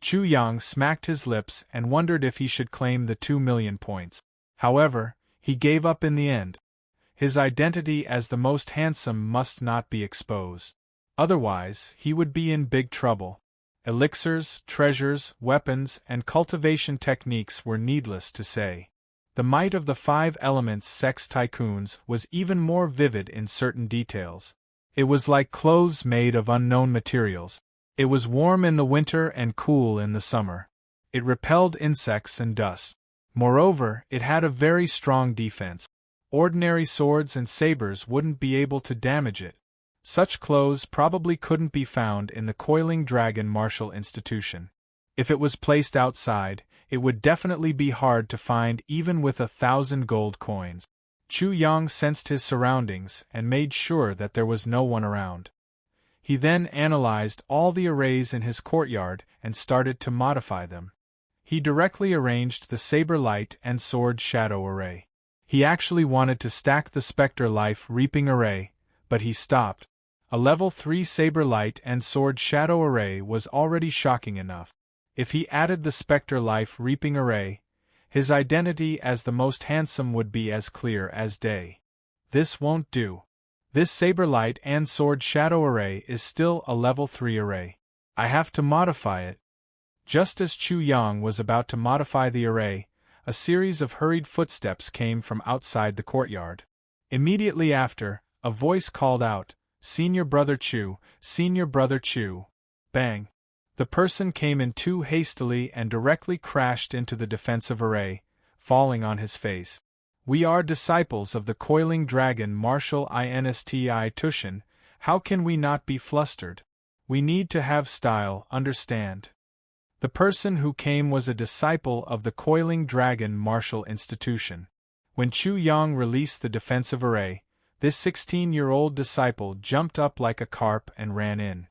Chu Yang smacked his lips and wondered if he should claim the 2 million points. However, he gave up in the end. His identity as the most handsome must not be exposed. Otherwise, he would be in big trouble. Elixirs, treasures, weapons, and cultivation techniques were needless to say. The might of the Five Elements sect's tycoons was even more vivid in certain details. It was like clothes made of unknown materials. It was warm in the winter and cool in the summer. It repelled insects and dust. Moreover, it had a very strong defense. Ordinary swords and sabers wouldn't be able to damage it. Such clothes probably couldn't be found in the coiling dragon martial institution. If it was placed outside, it would definitely be hard to find even with 1,000 gold coins. Chu Yang sensed his surroundings and made sure that there was no one around. He then analyzed all the arrays in his courtyard and started to modify them. He directly arranged the saber light and sword shadow array. He actually wanted to stack the specter life reaping array, but he stopped. A level 3 saber light and sword shadow array was already shocking enough. If he added the specter life reaping array, his identity as the most handsome would be as clear as day. This won't do. This saber light and sword shadow array is still a level 3 array. I have to modify it. Just as Chu Yang was about to modify the array, a series of hurried footsteps came from outside the courtyard. Immediately after, a voice called out, "Senior Brother Chu, Senior Brother Chu." Bang! The person came in too hastily and directly crashed into the defensive array, falling on his face. "We are disciples of the coiling dragon martial institution. How can we not be flustered? We need to have style, understand." The person who came was a disciple of the coiling dragon martial institution. When Chu Yang released the defensive array, this 16-year-old disciple jumped up like a carp and ran in.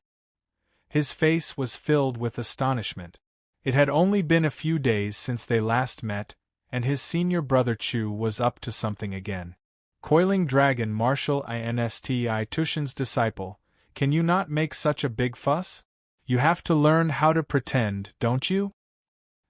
His face was filled with astonishment. It had only been a few days since they last met, and his senior brother Chu was up to something again. "Coiling dragon martial institution's disciple, can you not make such a big fuss? You have to learn how to pretend, don't you?"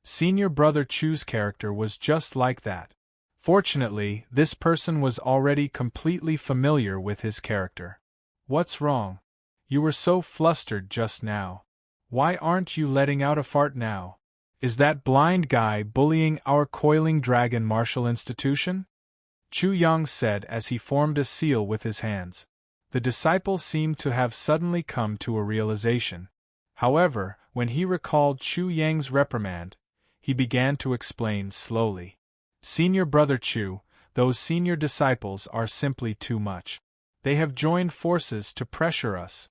Senior brother Chu's character was just like that. Fortunately, this person was already completely familiar with his character. "What's wrong? You were so flustered just now. Why aren't you letting out a fart now? Is that blind guy bullying our coiling dragon martial institution?" Chu Yang said as he formed a seal with his hands. The disciple seemed to have suddenly come to a realization. However, when he recalled Chu Yang's reprimand, he began to explain slowly. "Senior Brother Chu, those senior disciples are simply too much. They have joined forces to pressure us.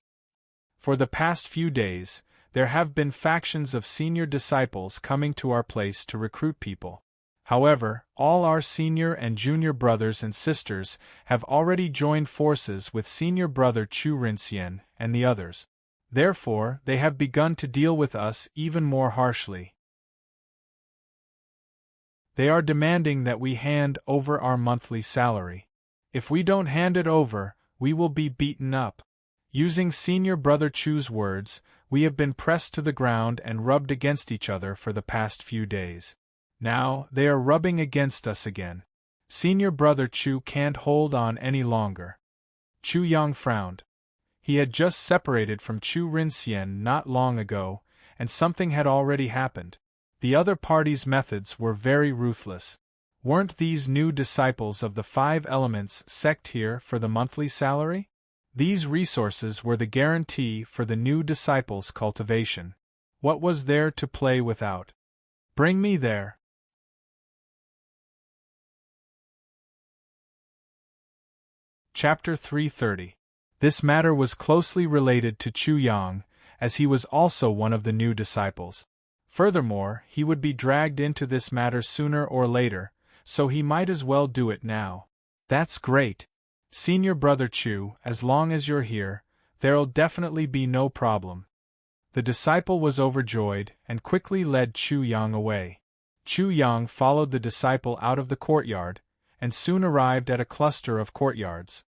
For the past few days, there have been factions of senior disciples coming to our place to recruit people. However, all our senior and junior brothers and sisters have already joined forces with senior brother Chu Rinxian and the others. Therefore, they have begun to deal with us even more harshly. They are demanding that we hand over our monthly salary. If we don't hand it over, we will be beaten up. Using Senior Brother Chu's words, we have been pressed to the ground and rubbed against each other for the past few days. Now, they are rubbing against us again. Senior Brother Chu can't hold on any longer. Chu Yang frowned. He had just separated from Chu Rinxian not long ago, and something had already happened. The other party's methods were very ruthless. Weren't these new disciples of the Five Elements sect here for the monthly salary? These resources were the guarantee for the new disciples' cultivation. What was there to play without? Bring me there. Chapter 330. This matter was closely related to Chu Yang, as he was also one of the new disciples. Furthermore, he would be dragged into this matter sooner or later, so he might as well do it now. That's great. Senior Brother Chu, as long as you're here, there'll definitely be no problem. The disciple was overjoyed and quickly led Chu Yang away. Chu Yang followed the disciple out of the courtyard, and soon arrived at a cluster of courtyards.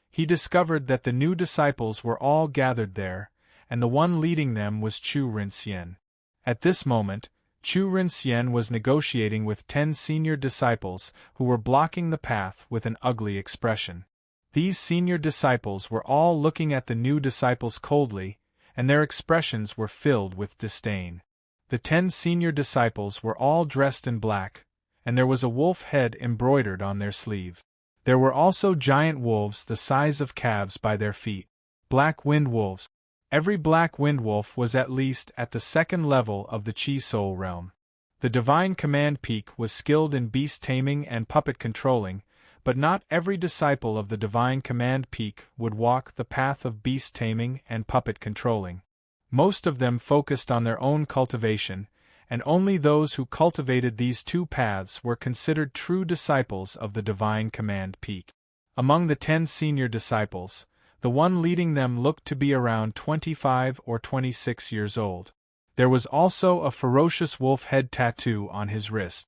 He discovered that the new disciples were all gathered there, and the one leading them was Chu Rinxian. At this moment, Chu Rinxian was negotiating with 10 senior disciples who were blocking the path with an ugly expression. These senior disciples were all looking at the new disciples coldly, and their expressions were filled with disdain. The 10 senior disciples were all dressed in black, and there was a wolf head embroidered on their sleeve. There were also giant wolves the size of calves by their feet. Black wind wolves. Every black wind wolf was at least at the second level of the Chi Soul realm. The Divine Command Peak was skilled in beast taming and puppet controlling, but not every disciple of the Divine Command Peak would walk the path of beast taming and puppet controlling. Most of them focused on their own cultivation, and only those who cultivated these two paths were considered true disciples of the Divine Command Peak. Among the 10 senior disciples, the one leading them looked to be around 25 or 26 years old. There was also a ferocious wolf head tattoo on his wrist.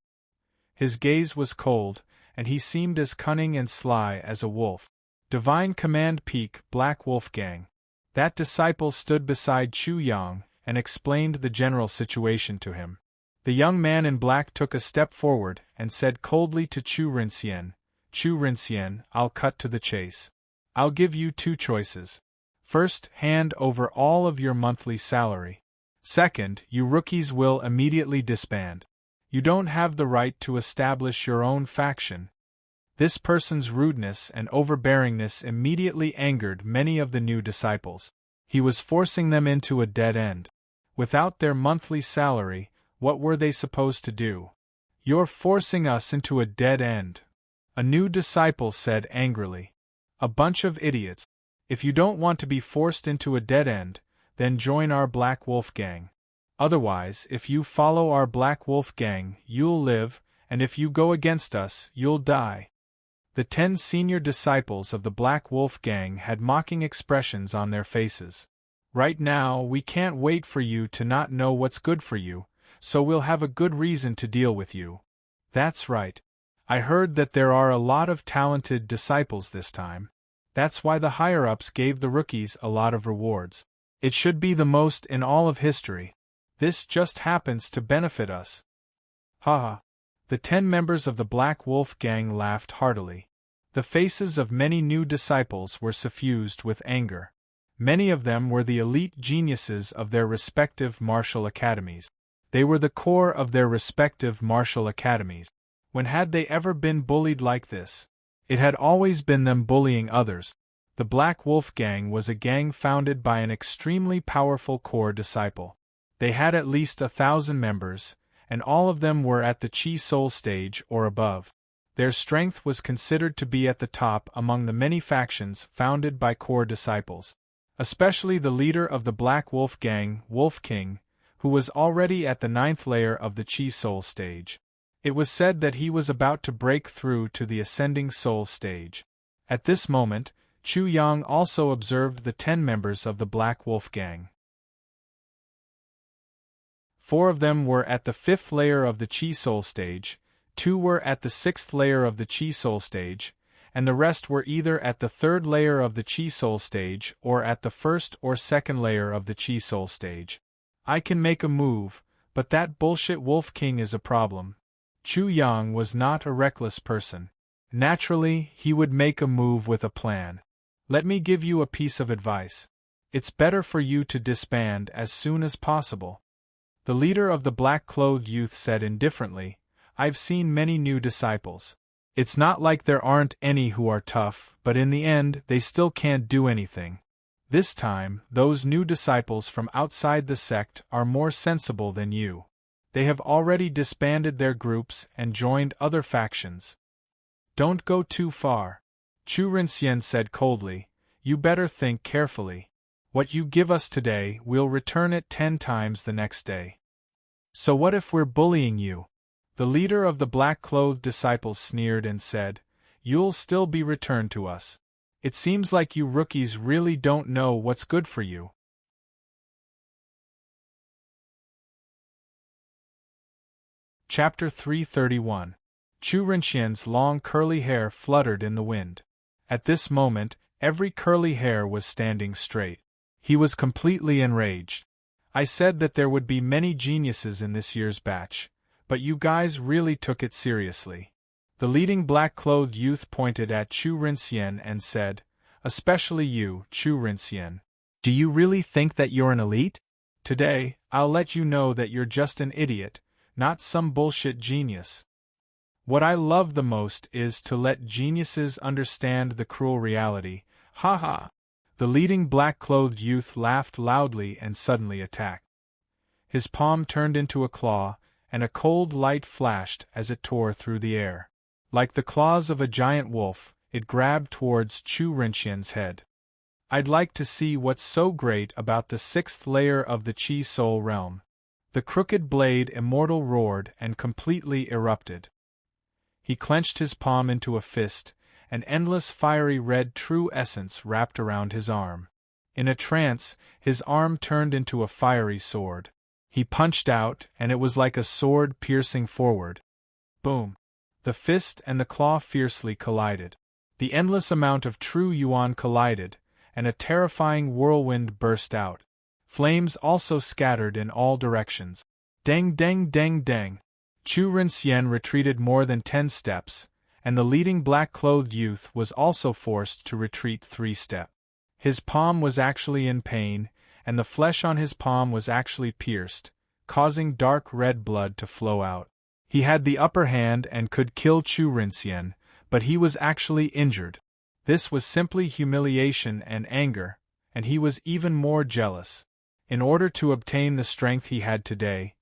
His gaze was cold, and he seemed as cunning and sly as a wolf. Divine Command Peak Black Wolf Gang. That disciple stood beside Chu Yang and explained the general situation to him. The young man in black took a step forward and said coldly to Chu Rinxian, "Chu Rinxian, I'll cut to the chase. I'll give you 2 choices. First, hand over all of your monthly salary. Second, you rookies will immediately disband. You don't have the right to establish your own faction." This person's rudeness and overbearingness immediately angered many of the new disciples. He was forcing them into a dead end. Without their monthly salary, what were they supposed to do? "You're forcing us into a dead end," a new disciple said angrily. "A bunch of idiots. If you don't want to be forced into a dead end, then join our Black Wolf Gang. Otherwise, if you follow our Black Wolf Gang, you'll live, and if you go against us, you'll die." The 10 senior disciples of the Black Wolf Gang had mocking expressions on their faces. "Right now, we can't wait for you to not know what's good for you, so we'll have a good reason to deal with you." "That's right. I heard that there are a lot of talented disciples this time. That's why the higher-ups gave the rookies a lot of rewards. It should be the most in all of history. This just happens to benefit us." Ha! The 10 members of the Black Wolf Gang laughed heartily. The faces of many new disciples were suffused with anger. Many of them were the elite geniuses of their respective martial academies. They were the core of their respective martial academies. When had they ever been bullied like this? It had always been them bullying others. The Black Wolf Gang was a gang founded by an extremely powerful core disciple. They had at least 1,000 members, and all of them were at the Chi Soul stage or above. Their strength was considered to be at the top among the many factions founded by core disciples. Especially the leader of the Black Wolf Gang, Wolf King, who was already at the 9th layer of the Chi Soul stage. It was said that he was about to break through to the Ascending Soul stage. At this moment, Chu Yang also observed the 10 members of the Black Wolf Gang. 4 of them were at the 5th layer of the Chi Soul stage, 2 were at the 6th layer of the Chi Soul stage, and the rest were either at the third layer of the Chi Soul stage or at the first or second layer of the Chi Soul stage. I can make a move, but that bullshit Wolf King is a problem. Chu Yang was not a reckless person. Naturally, he would make a move with a plan. Let me give you a piece of advice. It's better for you to disband as soon as possible. The leader of the black-clothed youth said indifferently, I've seen many new disciples. It's not like there aren't any who are tough, but in the end, they still can't do anything. This time, those new disciples from outside the sect are more sensible than you. They have already disbanded their groups and joined other factions. Don't go too far. Chu Rinxian said coldly, you better think carefully. What you give us today, we'll return it 10 times the next day. So what if we're bullying you? The leader of the black-clothed disciples sneered and said, you'll still be returned to us. It seems like you rookies really don't know what's good for you. Chapter 331. Chu Rinxian's long curly hair fluttered in the wind. At this moment, every curly hair was standing straight. He was completely enraged. I said that there would be many geniuses in this year's batch, but you guys really took it seriously. The leading black-clothed youth pointed at Chu Rinxian and said, especially you, Chu Rinxian. Do you really think that you're an elite? Today, I'll let you know that you're just an idiot, not some bullshit genius. What I love the most is to let geniuses understand the cruel reality. Ha ha! The leading black-clothed youth laughed loudly and suddenly attacked. His palm turned into a claw, and a cold light flashed as it tore through the air. Like the claws of a giant wolf, it grabbed towards Chu Rinxian's head. I'd like to see what's so great about the 6th layer of the Chi Soul realm. The crooked blade immortal roared and completely erupted. He clenched his palm into a fist, an endless fiery red true essence wrapped around his arm. In a trance, his arm turned into a fiery sword. He punched out, and it was like a sword piercing forward. Boom! The fist and the claw fiercely collided. The endless amount of true yuan collided, and a terrifying whirlwind burst out. Flames also scattered in all directions. Dang dang dang dang! Chu Rinxian retreated more than 10 steps, and the leading black-clothed youth was also forced to retreat 3 steps. His palm was actually in pain, and the flesh on his palm was actually pierced, causing dark red blood to flow out. He had the upper hand and could kill Chu Rinxian, but he was actually injured. This was simply humiliation and anger, and he was even more jealous. In order to obtain the strength he had today,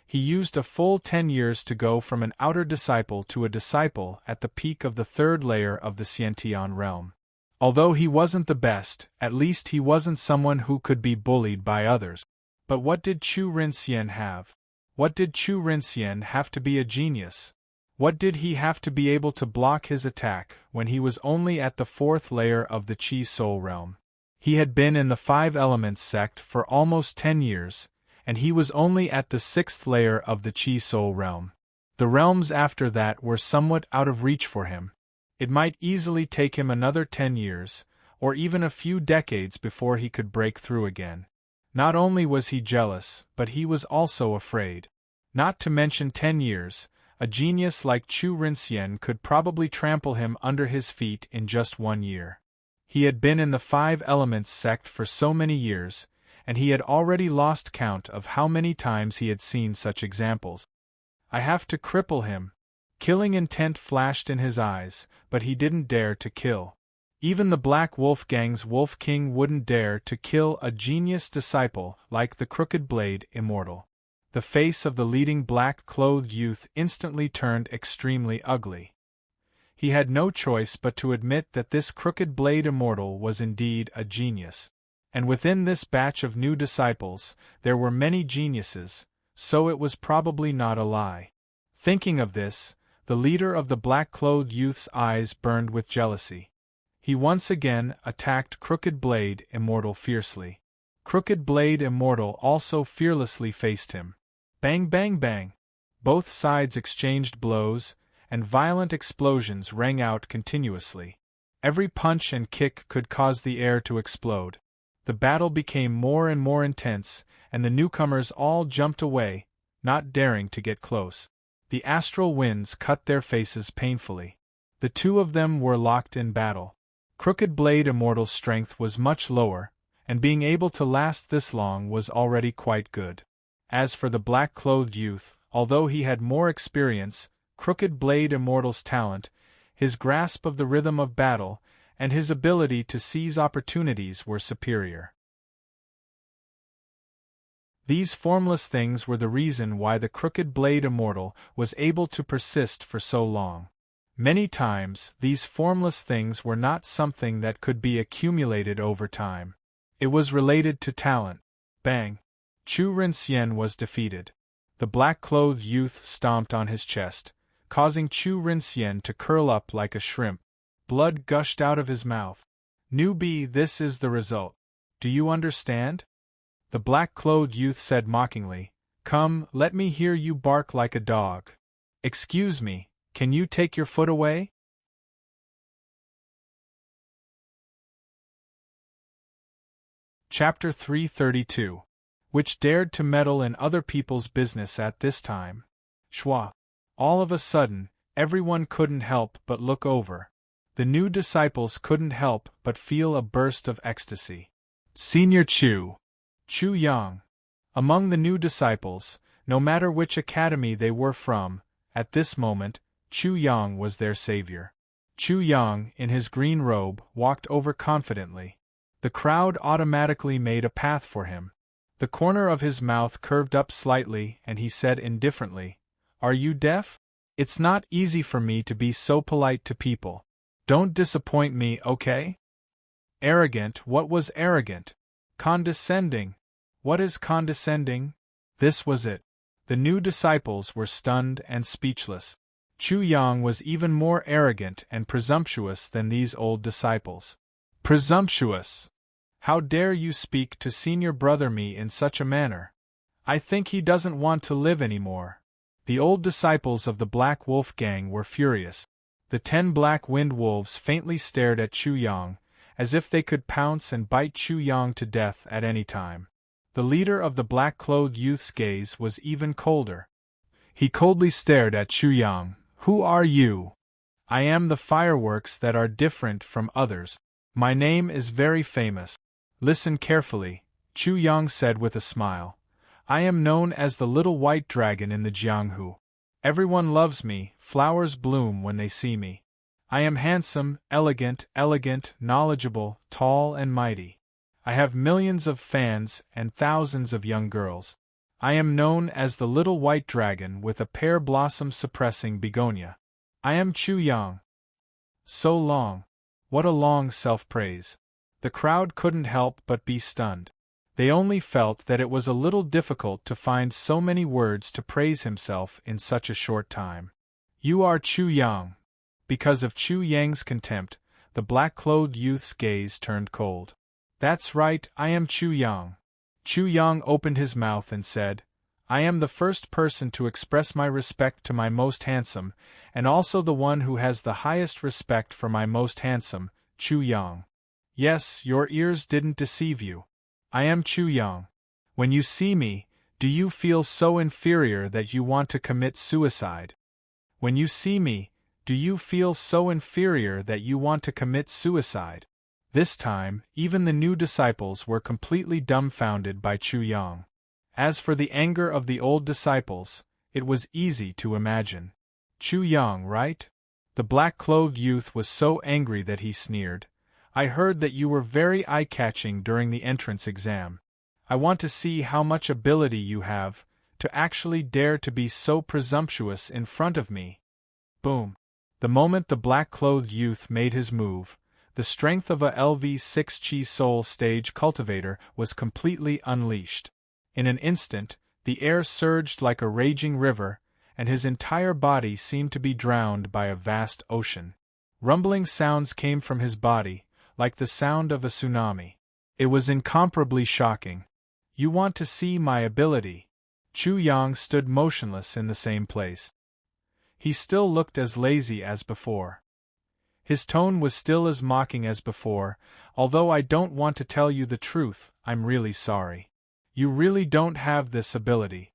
he used a full 10 years to go from an outer disciple to a disciple at the peak of the 3rd layer of the Xiantian realm. Although he wasn't the best, at least he wasn't someone who could be bullied by others. But what did Chu Rinxian have? What did Chu Rinxian have to be a genius? What did he have to be able to block his attack when he was only at the 4th layer of the Chi Soul realm? He had been in the 5 Elements sect for almost 10 years, and he was only at the 6th layer of the Chi Soul realm. The realms after that were somewhat out of reach for him. It might easily take him another 10 years, or even a few decades before he could break through again. Not only was he jealous, but he was also afraid. Not to mention 10 years, a genius like Chu Rinxian could probably trample him under his feet in just 1 year. He had been in the 5 Elements sect for so many years, and he had already lost count of how many times he had seen such examples. I have to cripple him. Killing intent flashed in his eyes, but he didn't dare to kill. Even the Black Wolf Gang's Wolf King wouldn't dare to kill a genius disciple like the Crooked Blade Immortal. The face of the leading black-clothed youth instantly turned extremely ugly. He had no choice but to admit that this Crooked Blade Immortal was indeed a genius. And within this batch of new disciples, there were many geniuses, so it was probably not a lie. Thinking of this, the leader of the black-clothed youth's eyes burned with jealousy. He once again attacked Crooked Blade Immortal fiercely. Crooked Blade Immortal also fearlessly faced him. Bang bang bang! Both sides exchanged blows, and violent explosions rang out continuously. Every punch and kick could cause the air to explode. The battle became more and more intense, and the newcomers all jumped away, not daring to get close. The astral winds cut their faces painfully. The two of them were locked in battle. Crooked Blade Immortal's strength was much lower, and being able to last this long was already quite good. As for the black-clothed youth, although he had more experience, Crooked Blade Immortal's talent, his grasp of the rhythm of battle, and his ability to seize opportunities were superior. These formless things were the reason why the Crooked Blade Immortal was able to persist for so long. Many times, these formless things were not something that could be accumulated over time. It was related to talent. Bang! Chu Rinxian was defeated. The black-clothed youth stomped on his chest, causing Chu Rinxian to curl up like a shrimp. Blood gushed out of his mouth. Newbie, this is the result. Do you understand? The black-clothed youth said mockingly, Come, let me hear you bark like a dog. Excuse me, can you take your foot away? Chapter 332. Which dared to meddle in other people's business at this time? Schwa. All of a sudden, everyone couldn't help but look over. The new disciples couldn't help but feel a burst of ecstasy. Senior Chu Yang. Among the new disciples, no matter which academy they were from, at this moment, Chu Yang was their savior. Chu Yang, in his green robe, walked over confidently. The crowd automatically made a path for him. The corner of his mouth curved up slightly and he said indifferently, Are you deaf? It's not easy for me to be so polite to people. Don't disappoint me, okay? Arrogant, what was arrogant? Condescending. What is condescending? This was it. The new disciples were stunned and speechless. Chu Yang was even more arrogant and presumptuous than these old disciples. Presumptuous! How dare you speak to senior brother me in such a manner? I think he doesn't want to live anymore. The old disciples of the Black Wolf Gang were furious. The 10 Black Wind Wolves faintly stared at Chu Yang, as if they could pounce and bite Chu Yang to death at any time. The leader of the black-clothed youth's gaze was even colder. He coldly stared at Chu Yang. Who are you? I am the fireworks that are different from others. My name is very famous. Listen carefully, Chu Yang said with a smile. I am known as the Little White Dragon in the Jianghu. Everyone loves me, flowers bloom when they see me. I am handsome, elegant, knowledgeable, tall and mighty. I have millions of fans and thousands of young girls. I am known as the Little White Dragon with a pear blossom suppressing begonia. I am Chu Yang. So long. What a long self-praise. The crowd couldn't help but be stunned. They only felt that it was a little difficult to find so many words to praise himself in such a short time. You are Chu Yang. Because of Chu Yang's contempt, the black-clothed youth's gaze turned cold. That's right, I am Chu Yang. Chu Yang opened his mouth and said, I am the first person to express my respect to my most handsome, and also the one who has the highest respect for my most handsome, Chu Yang. Yes, your ears didn't deceive you. I am Chu Yang. When you see me, do you feel so inferior that you want to commit suicide? When you see me, do you feel so inferior that you want to commit suicide? This time, even the new disciples were completely dumbfounded by Chu Yang. As for the anger of the old disciples, it was easy to imagine. Chu Yang, right? The black-clothed youth was so angry that he sneered. I heard that you were very eye-catching during the entrance exam. I want to see how much ability you have, to actually dare to be so presumptuous in front of me. Boom. The moment the black-clothed youth made his move, the strength of a LV6 Chi Soul stage cultivator was completely unleashed. In an instant, the air surged like a raging river, and his entire body seemed to be drowned by a vast ocean. Rumbling sounds came from his body, like the sound of a tsunami. It was incomparably shocking. You want to see my ability? Chu Yang stood motionless in the same place. He still looked as lazy as before. His tone was still as mocking as before. Although I don't want to tell you the truth, I'm really sorry. You really don't have this ability.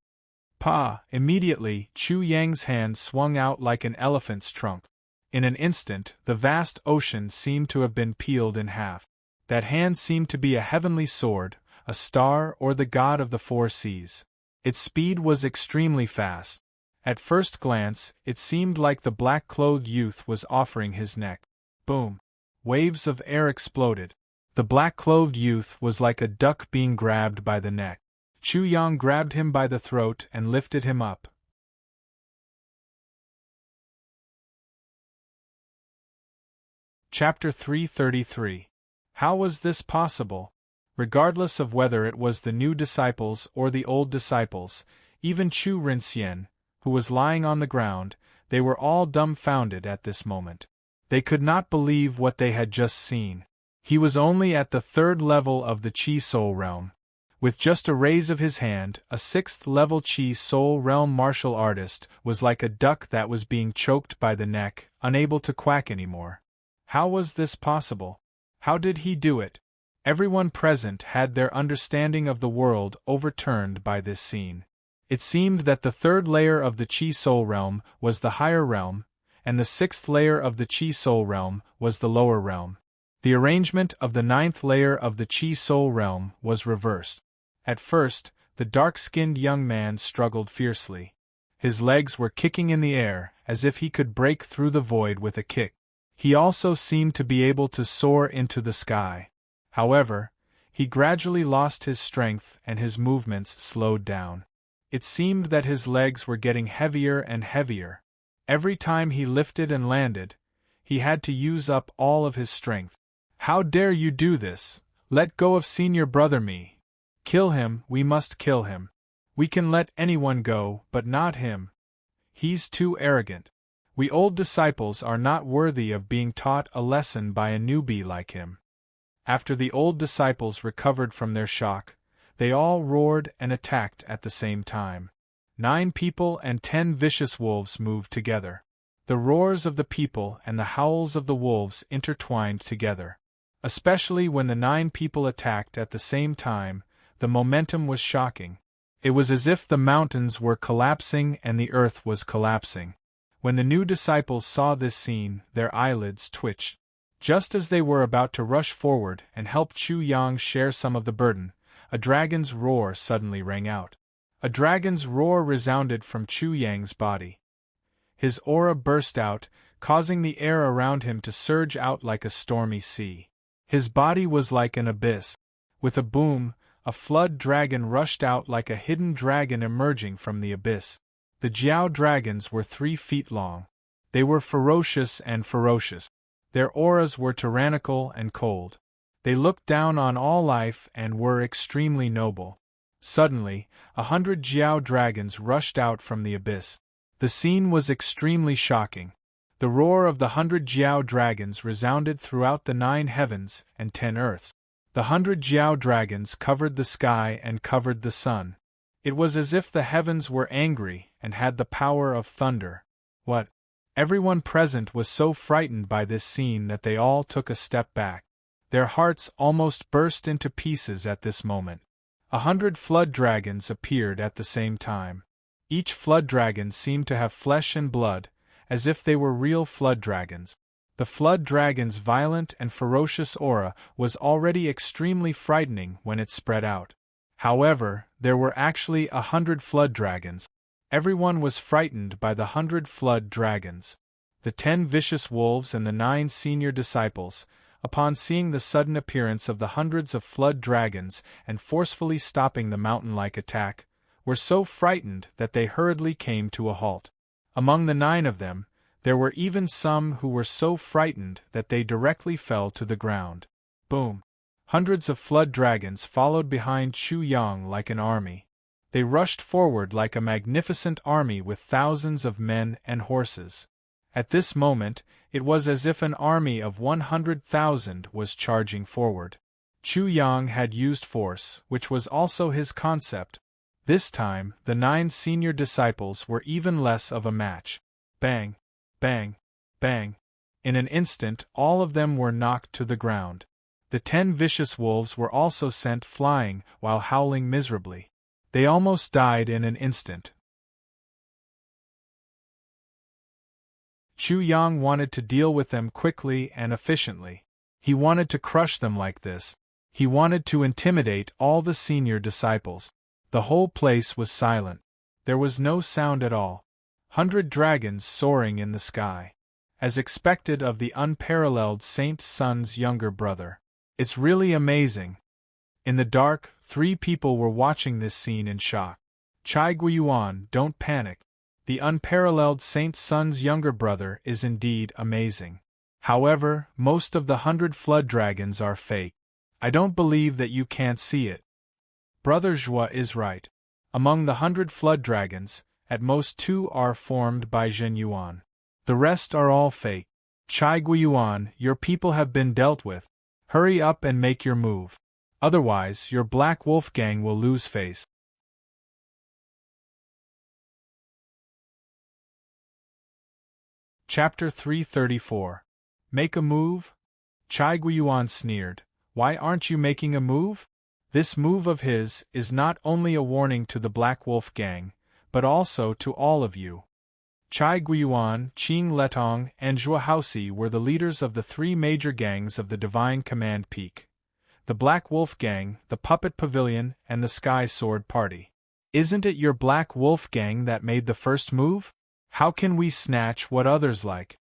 Pa! Immediately, Chu Yang's hand swung out like an elephant's trunk. In an instant, the vast ocean seemed to have been peeled in half. That hand seemed to be a heavenly sword, a star, or the god of the four seas. Its speed was extremely fast. At first glance, it seemed like the black-clothed youth was offering his neck. Boom! Waves of air exploded. The black-clothed youth was like a duck being grabbed by the neck. Chu Yang grabbed him by the throat and lifted him up. Chapter 333. How was this possible? Regardless of whether it was the new disciples or the old disciples, even Chu Rinxian, who was lying on the ground, they were all dumbfounded at this moment. They could not believe what they had just seen. He was only at the 3rd level of the Chi Soul Realm. With just a raise of his hand, a 6th-level Chi Soul Realm martial artist was like a duck that was being choked by the neck, unable to quack anymore. How was this possible? How did he do it? Everyone present had their understanding of the world overturned by this scene. It seemed that the 3rd layer of the Chi Soul Realm was the higher realm, and the 6th layer of the Chi Soul Realm was the lower realm. The arrangement of the 9th layer of the Chi Soul Realm was reversed. At first, the dark-skinned young man struggled fiercely. His legs were kicking in the air, as if he could break through the void with a kick. He also seemed to be able to soar into the sky. However, he gradually lost his strength and his movements slowed down. It seemed that his legs were getting heavier and heavier. Every time he lifted and landed, he had to use up all of his strength. How dare you do this? Let go of senior brother me. Kill him, we must kill him. We can let anyone go, but not him. He's too arrogant. We old disciples are not worthy of being taught a lesson by a newbie like him. After the old disciples recovered from their shock, they all roared and attacked at the same time. 9 people and 10 vicious wolves moved together. The roars of the people and the howls of the wolves intertwined together. Especially when the 9 people attacked at the same time, the momentum was shocking. It was as if the mountains were collapsing and the earth was collapsing. When the new disciples saw this scene, their eyelids twitched. Just as they were about to rush forward and help Chu Yang share some of the burden, a dragon's roar suddenly rang out. A dragon's roar resounded from Chu Yang's body. His aura burst out, causing the air around him to surge out like a stormy sea. His body was like an abyss. With a boom, a flood dragon rushed out like a hidden dragon emerging from the abyss. The Jiao dragons were 3 feet long. They were ferocious and ferocious. Their auras were tyrannical and cold. They looked down on all life and were extremely noble. Suddenly, 100 Jiao dragons rushed out from the abyss. The scene was extremely shocking. The roar of the 100 Jiao dragons resounded throughout the 9 heavens and 10 earths. The 100 Jiao dragons covered the sky and covered the sun. It was as if the heavens were angry and had the power of thunder. What? Everyone present was so frightened by this scene that they all took a step back. Their hearts almost burst into pieces at this moment. 100 flood dragons appeared at the same time. Each flood dragon seemed to have flesh and blood, as if they were real flood dragons. The flood dragon's violent and ferocious aura was already extremely frightening when it spread out. However, there were actually 100 flood dragons. Everyone was frightened by the 100 flood dragons. The 10 vicious wolves and the 9 senior disciples, upon seeing the sudden appearance of the hundreds of flood dragons and forcefully stopping the mountain-like attack, were so frightened that they hurriedly came to a halt. Among the 9 of them, there were even some who were so frightened that they directly fell to the ground. Boom! Hundreds of flood dragons followed behind Chu Yang like an army. They rushed forward like a magnificent army with thousands of men and horses. At this moment, it was as if an army of 100,000 was charging forward. Chu Yang had used force, which was also his concept. This time, the 9 senior disciples were even less of a match. Bang! Bang! Bang! In an instant, all of them were knocked to the ground. The 10 vicious wolves were also sent flying while howling miserably. They almost died in an instant. Chu Yang wanted to deal with them quickly and efficiently. He wanted to crush them like this. He wanted to intimidate all the senior disciples. The whole place was silent. There was no sound at all. 100 dragons soaring in the sky. As expected of the unparalleled Saint Sun's younger brother. It's really amazing. In the dark, 3 people were watching this scene in shock. Chai Guiyuan, don't panic. The unparalleled Saint Sun's younger brother is indeed amazing. However, most of the 100 flood dragons are fake. I don't believe that you can't see it. Brother Zhua is right. Among the 100 flood dragons, at most 2 are formed by Zhen Yuan. The rest are all fake. Chai Guiyuan, your people have been dealt with. Hurry up and make your move. Otherwise, your Black Wolf gang will lose face. Chapter 334. Make a move? Chai Guiyuan sneered. Why aren't you making a move? This move of his is not only a warning to the Black Wolf gang, but also to all of you. Chai Guiyuan, Qing Letong, and Zhua Haoxi were the leaders of the 3 major gangs of the Divine Command Peak. The Black Wolf Gang, the Puppet Pavilion, and the Sky Sword Party. Isn't it your Black Wolf Gang that made the first move? How can we snatch what others like?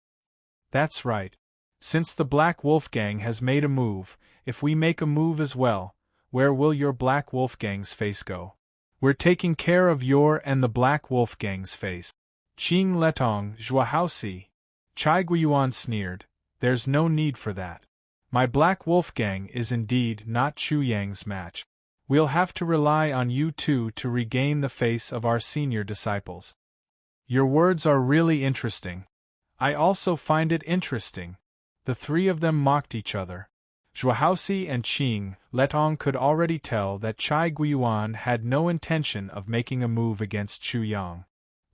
That's right. Since the Black Wolf Gang has made a move, if we make a move as well, where will your Black Wolf Gang's face go? We're taking care of your and the Black Wolf Gang's face. Qing Letong, Zhua Haoxi. Chai Guiyuan sneered. There's no need for that. My Black Wolf Gang is indeed not Chu Yang's match. We'll have to rely on you two to regain the face of our senior disciples. Your words are really interesting. I also find it interesting. The 3 of them mocked each other. Zhua Haoxi and Qing Letong could already tell that Chai Guiyuan had no intention of making a move against Chu Yang.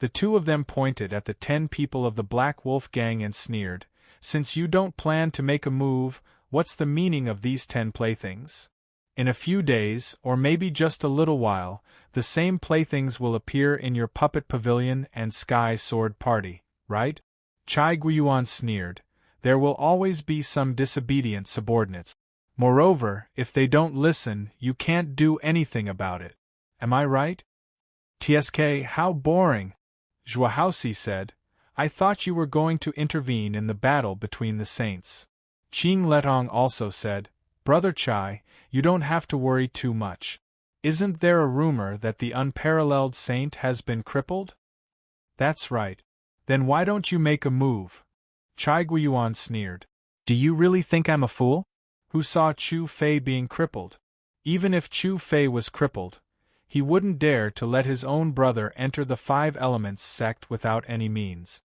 The 2 of them pointed at the 10 people of the Black Wolf Gang and sneered, "Since you don't plan to make a move, what's the meaning of these 10 playthings? In a few days, or maybe just a little while, the same playthings will appear in your Puppet Pavilion and Sky Sword Party, right?" Chai Guiyuan sneered. There will always be some disobedient subordinates. Moreover, if they don't listen, you can't do anything about it. Am I right? TSK, how boring! Zhua Haoxi said. I thought you were going to intervene in the battle between the saints. Qing Letong also said, Brother Chai, you don't have to worry too much. Isn't there a rumor that the unparalleled saint has been crippled? That's right. Then why don't you make a move? Chai Guiyuan sneered. Do you really think I'm a fool? Who saw Chu Fei being crippled? Even if Chu Fei was crippled, he wouldn't dare to let his own brother enter the 5 Elements sect without any means.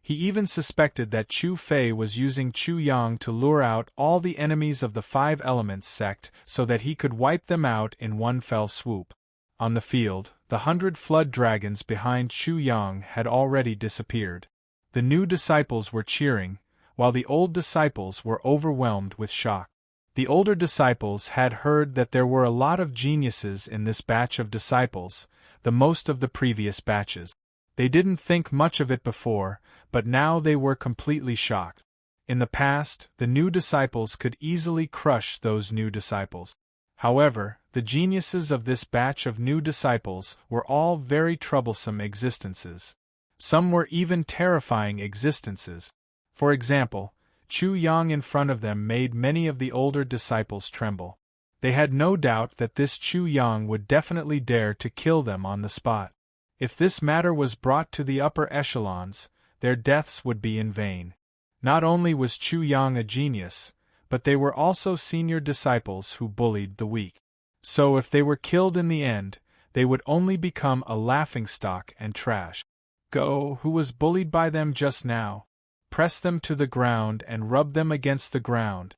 He even suspected that Chu Fei was using Chu Yang to lure out all the enemies of the 5 Elements sect so that he could wipe them out in one fell swoop. On the field, the 100 flood dragons behind Chu Yang had already disappeared. The new disciples were cheering, while the old disciples were overwhelmed with shock. The older disciples had heard that there were a lot of geniuses in this batch of disciples, the most of the previous batches. They didn't think much of it before, but now they were completely shocked. In the past, the new disciples could easily crush those new disciples. However, the geniuses of this batch of new disciples were all very troublesome existences. Some were even terrifying existences. For example, Chu Yang in front of them made many of the older disciples tremble. They had no doubt that this Chu Yang would definitely dare to kill them on the spot. If this matter was brought to the upper echelons, their deaths would be in vain. Not only was Chu Yang a genius, but they were also senior disciples who bullied the weak. So if they were killed in the end, they would only become a laughingstock and trash. Go, who was bullied by them just now? Press them to the ground and rub them against the ground.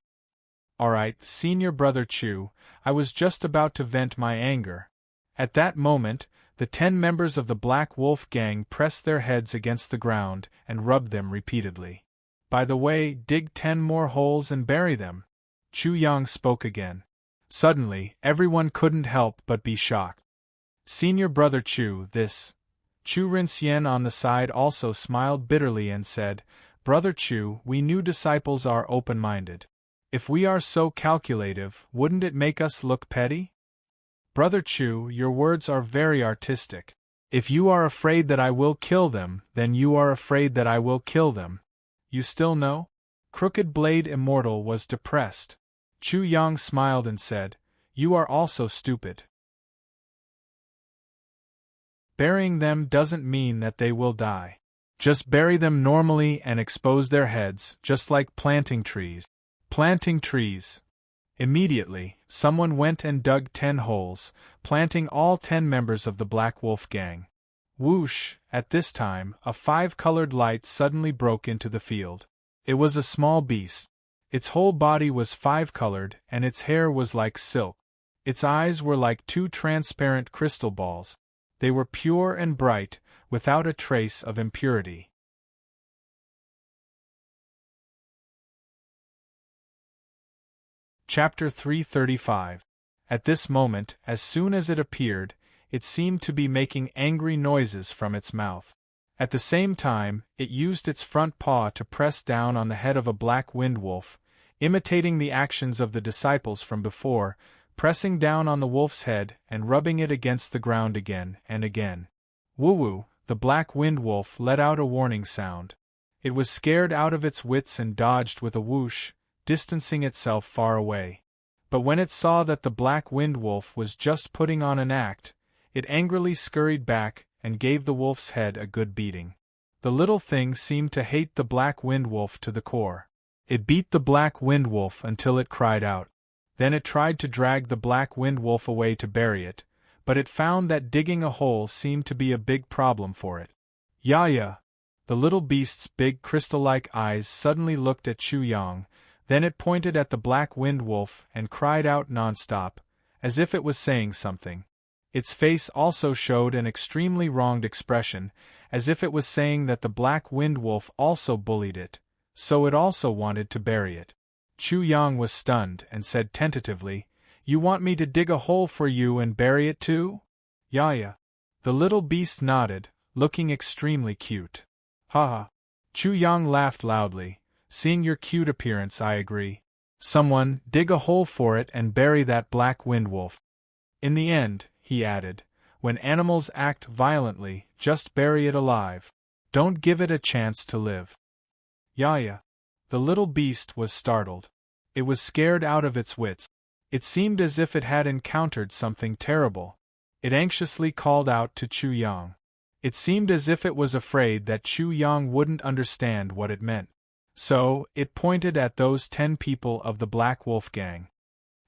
Alright, senior brother Chu, I was just about to vent my anger. At that moment, the 10 members of the Black Wolf Gang pressed their heads against the ground and rubbed them repeatedly. By the way, dig 10 more holes and bury them. Chu Yang spoke again. Suddenly, everyone couldn't help but be shocked. Senior brother Chu, this. Chu Rinxian on the side also smiled bitterly and said, Brother Chu, we new disciples are open-minded. If we are so calculative, wouldn't it make us look petty? Brother Chu, your words are very artistic. If you are afraid that I will kill them, then you are afraid that I will kill them. You still know? Crooked Blade Immortal was depressed. Chu Yang smiled and said, You are also stupid. Burying them doesn't mean that they will die. Just bury them normally and expose their heads, just like planting trees. Planting trees. Immediately, someone went and dug 10 holes, planting all 10 members of the Black Wolf gang. Whoosh! At this time, a 5-colored light suddenly broke into the field. It was a small beast. Its whole body was 5-colored, and its hair was like silk. Its eyes were like 2 transparent crystal balls. They were pure and bright, without a trace of impurity. Chapter 335. At this moment, as soon as it appeared, it seemed to be making angry noises from its mouth. At the same time, it used its front paw to press down on the head of a black wind wolf, imitating the actions of the disciples from before, pressing down on the wolf's head and rubbing it against the ground again and again. Woo-woo, the black wind wolf let out a warning sound. It was scared out of its wits and dodged with a whoosh, distancing itself far away. But when it saw that the black wind wolf was just putting on an act, it angrily scurried back and gave the wolf's head a good beating. The little thing seemed to hate the black wind wolf to the core. It beat the black wind wolf until it cried out. Then it tried to drag the black wind wolf away to bury it, but it found that digging a hole seemed to be a big problem for it. Ya! The little beast's big crystal-like eyes suddenly looked at Chu Yang. Then it pointed at the black wind wolf and cried out non-stop, as if it was saying something. Its face also showed an extremely wronged expression, as if it was saying that the black wind wolf also bullied it, so it also wanted to bury it. Chu Yang was stunned and said tentatively, You want me to dig a hole for you and bury it too? Ya. The little beast nodded, looking extremely cute. Ha. Chu Yang laughed loudly. Seeing your cute appearance, I agree. Someone, dig a hole for it and bury that black wind wolf. In the end, he added, when animals act violently, just bury it alive. Don't give it a chance to live. Ya. The little beast was startled. It was scared out of its wits. It seemed as if it had encountered something terrible. It anxiously called out to Chu Yang. It seemed as if it was afraid that Chu Yang wouldn't understand what it meant. So, it pointed at those 10 people of the Black Wolf gang.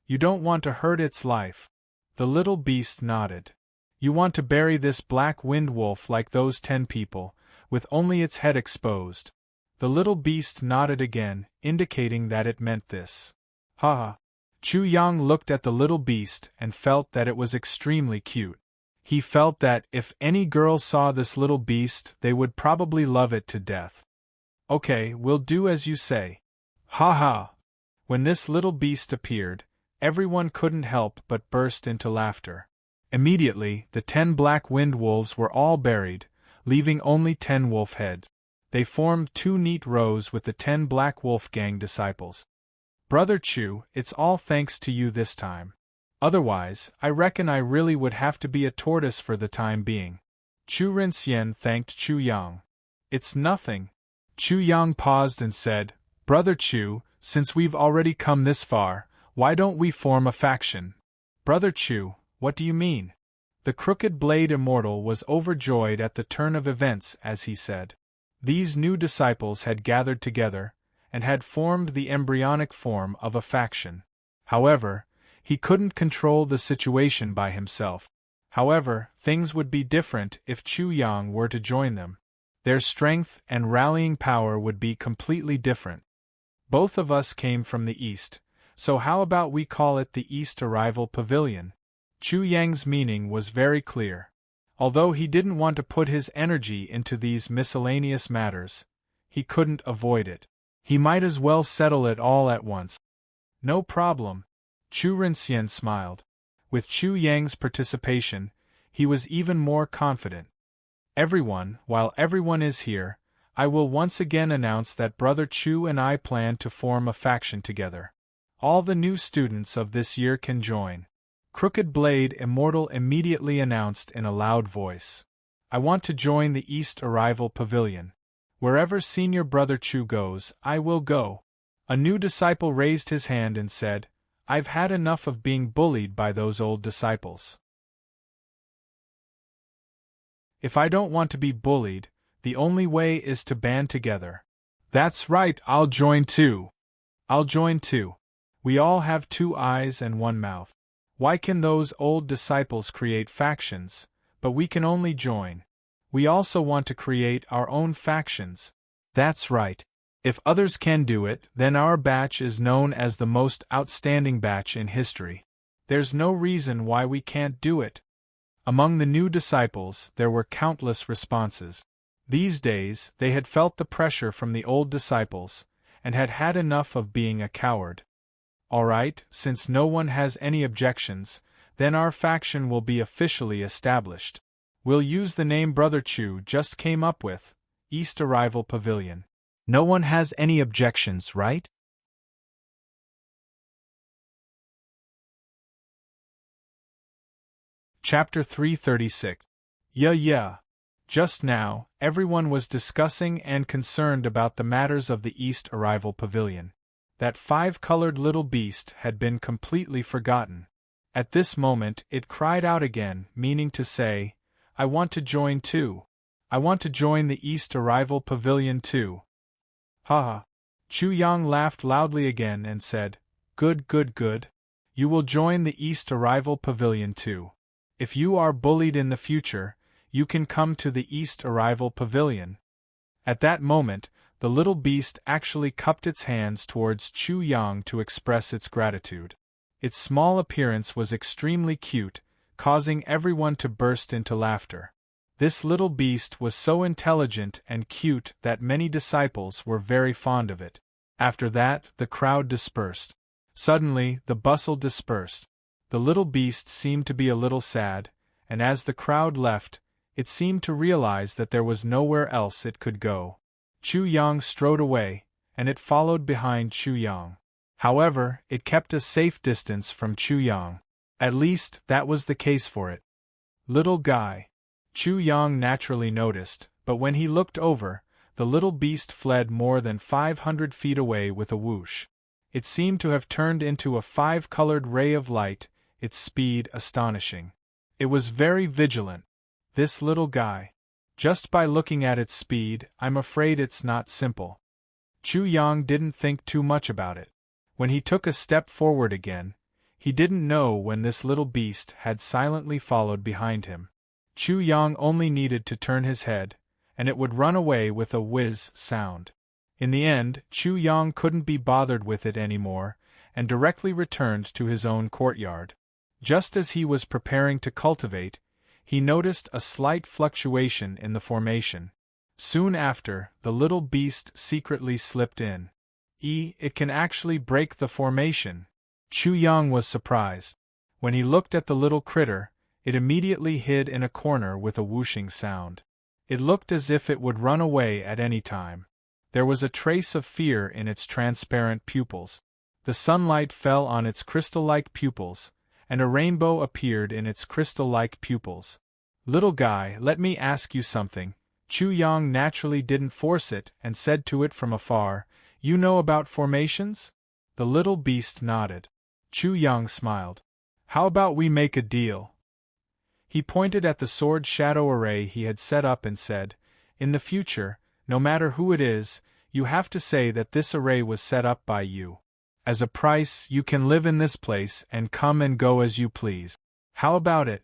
You don't want to hurt its life. The little beast nodded. You want to bury this black wind wolf like those 10 people, with only its head exposed. The little beast nodded again, indicating that it meant this. Ha. Chu Yang looked at the little beast and felt that it was extremely cute. He felt that if any girl saw this little beast, they would probably love it to death. Okay, we'll do as you say. Ha. When this little beast appeared, everyone couldn't help but burst into laughter. Immediately, the 10 black wind wolves were all buried, leaving only 10 wolf heads. They formed 2 neat rows with the 10 Black Wolf gang disciples. Brother Chu, it's all thanks to you this time. Otherwise, I reckon I really would have to be a tortoise for the time being. Chu Rinxian thanked Chu Yang. It's nothing. Chu Yang paused and said, Brother Chu, since we've already come this far, why don't we form a faction? Brother Chu, what do you mean? The Crooked Blade Immortal was overjoyed at the turn of events as he said. These new disciples had gathered together, and had formed the embryonic form of a faction. However, he couldn't control the situation by himself. However, things would be different if Chu Yang were to join them. Their strength and rallying power would be completely different. Both of us came from the East, so how about we call it the East Arrival Pavilion? Chu Yang's meaning was very clear. Although he didn't want to put his energy into these miscellaneous matters, he couldn't avoid it. He might as well settle it all at once. No problem. Chu Rinxian smiled. With Chu Yang's participation, he was even more confident. While everyone is here, I will once again announce that Brother Chu and I plan to form a faction together. All the new students of this year can join. Crooked Blade Immortal immediately announced in a loud voice. I want to join the East Arrival Pavilion. Wherever Senior Brother Chu goes, I will go. A new disciple raised his hand and said, I've had enough of being bullied by those old disciples. If I don't want to be bullied, the only way is to band together. That's right, I'll join too. I'll join too. We all have 2 eyes and 1 mouth. Why can those old disciples create factions, but we can only join? We also want to create our own factions. That's right. If others can do it, then our batch is known as the most outstanding batch in history. There's no reason why we can't do it. Among the new disciples, there were countless responses. These days, they had felt the pressure from the old disciples, and had had enough of being a coward. All right, since no one has any objections, then our faction will be officially established. We'll use the name Brother Chu just came up with, East Arrival Pavilion. No one has any objections, right? Chapter 336. Yeah. Just now, everyone was discussing and concerned about the matters of the East Arrival Pavilion. That 5-colored little beast had been completely forgotten. At this moment it cried out again, meaning to say, I want to join too. I want to join the East Arrival Pavilion too. Ha. Chu Yang laughed loudly again and said, Good. You will join the East Arrival Pavilion too. If you are bullied in the future, you can come to the East Arrival Pavilion. At that moment, the little beast actually cupped its hands towards Chu Yang to express its gratitude. Its small appearance was extremely cute, causing everyone to burst into laughter. This little beast was so intelligent and cute that many disciples were very fond of it. After that, the crowd dispersed. Suddenly, the bustle dispersed. The little beast seemed to be a little sad, and as the crowd left, it seemed to realize that there was nowhere else it could go. Chu Yang strode away, and it followed behind Chu Yang. However, it kept a safe distance from Chu Yang. At least, that was the case for it. Little guy. Chu Yang naturally noticed, but when he looked over, the little beast fled more than 500 feet away with a whoosh. It seemed to have turned into a 5-colored ray of light, its speed astonishing. It was very vigilant. This little guy. Just by looking at its speed, I'm afraid it's not simple. Chu Yang didn't think too much about it. When he took a step forward again, he didn't know when this little beast had silently followed behind him. Chu Yang only needed to turn his head, and it would run away with a whiz sound. In the end, Chu Yang couldn't be bothered with it anymore, and directly returned to his own courtyard. Just as he was preparing to cultivate, he noticed a slight fluctuation in the formation. Soon after, the little beast secretly slipped in. It can actually break the formation. Chu Yang was surprised. When he looked at the little critter, it immediately hid in a corner with a whooshing sound. It looked as if it would run away at any time. There was a trace of fear in its transparent pupils. The sunlight fell on its crystal-like pupils, and a rainbow appeared in its crystal-like pupils. Little guy, let me ask you something. Chu Yang naturally didn't force it and said to it from afar, You know about formations? The little beast nodded. Chu Yang smiled. How about we make a deal? He pointed at the sword shadow array he had set up and said, In the future, no matter who it is, you have to say that this array was set up by you. As a price, you can live in this place and come and go as you please. How about it?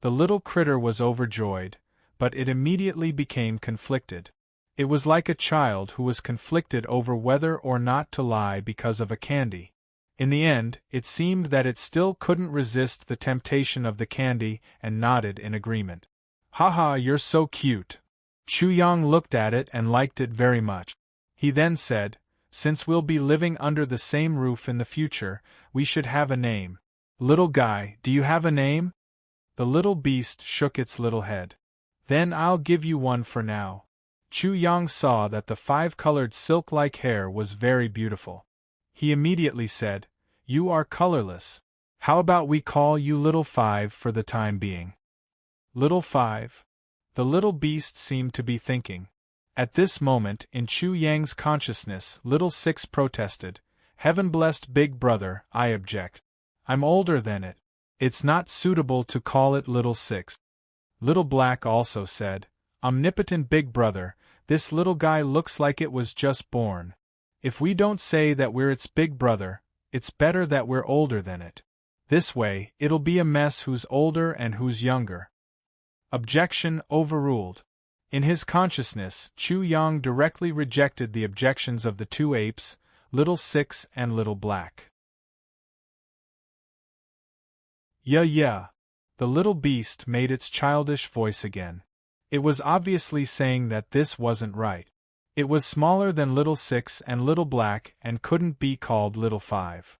The little critter was overjoyed, but it immediately became conflicted. It was like a child who was conflicted over whether or not to lie because of a candy. In the end, it seemed that it still couldn't resist the temptation of the candy and nodded in agreement. Haha, you're so cute. Chu Yang looked at it and liked it very much. He then said, Since we'll be living under the same roof in the future, we should have a name. Little guy, do you have a name? The little beast shook its little head. Then I'll give you one for now. Chu Yang saw that the 5-colored silk-like hair was very beautiful. He immediately said, "You are colorless. How about we call you Little 5 for the time being?" Little 5? The little beast seemed to be thinking. At this moment, in Chu Yang's consciousness, Little 6 protested, "Heaven-blessed Big Brother, I object. I'm older than it. It's not suitable to call it Little 6. Little Black also said, "Omnipotent Big Brother, this little guy looks like it was just born. If we don't say that we're its big brother, it's better that we're older than it. This way, it'll be a mess who's older and who's younger." Objection overruled. In his consciousness, Chu Yang directly rejected the objections of the 2 apes, Little 6 and Little Black. Yeah. The little beast made its childish voice again. It was obviously saying that this wasn't right. It was smaller than Little 6 and Little Black and couldn't be called Little 5.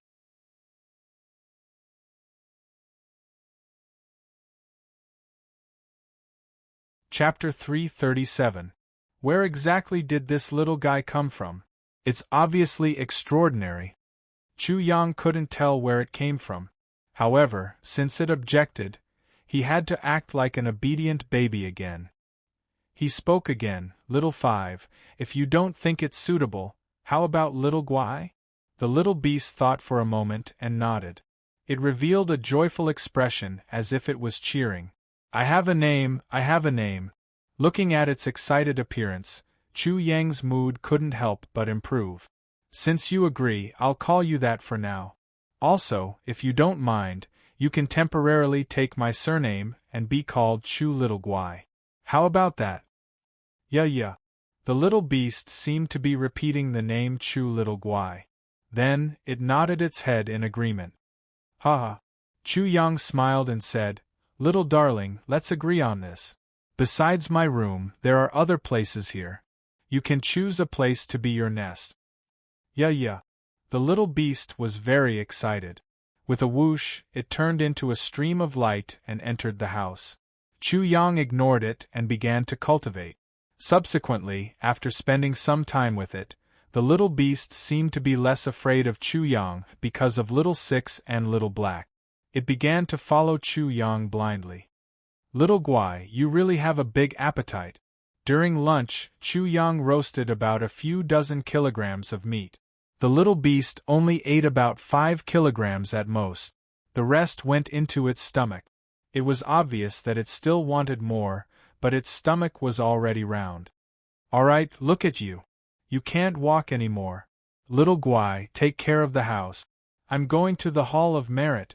Chapter 337. Where exactly did this little guy come from? It's obviously extraordinary. Chu Yang couldn't tell where it came from. However, since it objected, he had to act like an obedient baby again. He spoke again, "Little 5, if you don't think it's suitable, how about Little Guai?" The little beast thought for a moment and nodded. It revealed a joyful expression as if it was cheering. I have a name. Looking at its excited appearance, Chu Yang's mood couldn't help but improve. Since you agree, I'll call you that for now. Also, if you don't mind, you can temporarily take my surname and be called Chu Little Guai. How about that? Yeah. The little beast seemed to be repeating the name Chu Little Guai. Then, it nodded its head in agreement. Ha. Chu Yang smiled and said, "Little darling, let's agree on this. Besides my room, there are other places here. You can choose a place to be your nest." Yeah. The little beast was very excited. With a whoosh, it turned into a stream of light and entered the house. Chu Yang ignored it and began to cultivate. Subsequently, after spending some time with it, the little beast seemed to be less afraid of Chu Yang because of Little 6 and Little Black. It began to follow Chu Yang blindly. Little Guai, you really have a big appetite. During lunch, Chu Yang roasted about a few dozen kilograms of meat. The little beast only ate about 5 kilograms at most. The rest went into its stomach. It was obvious that it still wanted more, but its stomach was already round. Alright, look at you. You can't walk anymore. Little Guai, take care of the house. I'm going to the Hall of Merit.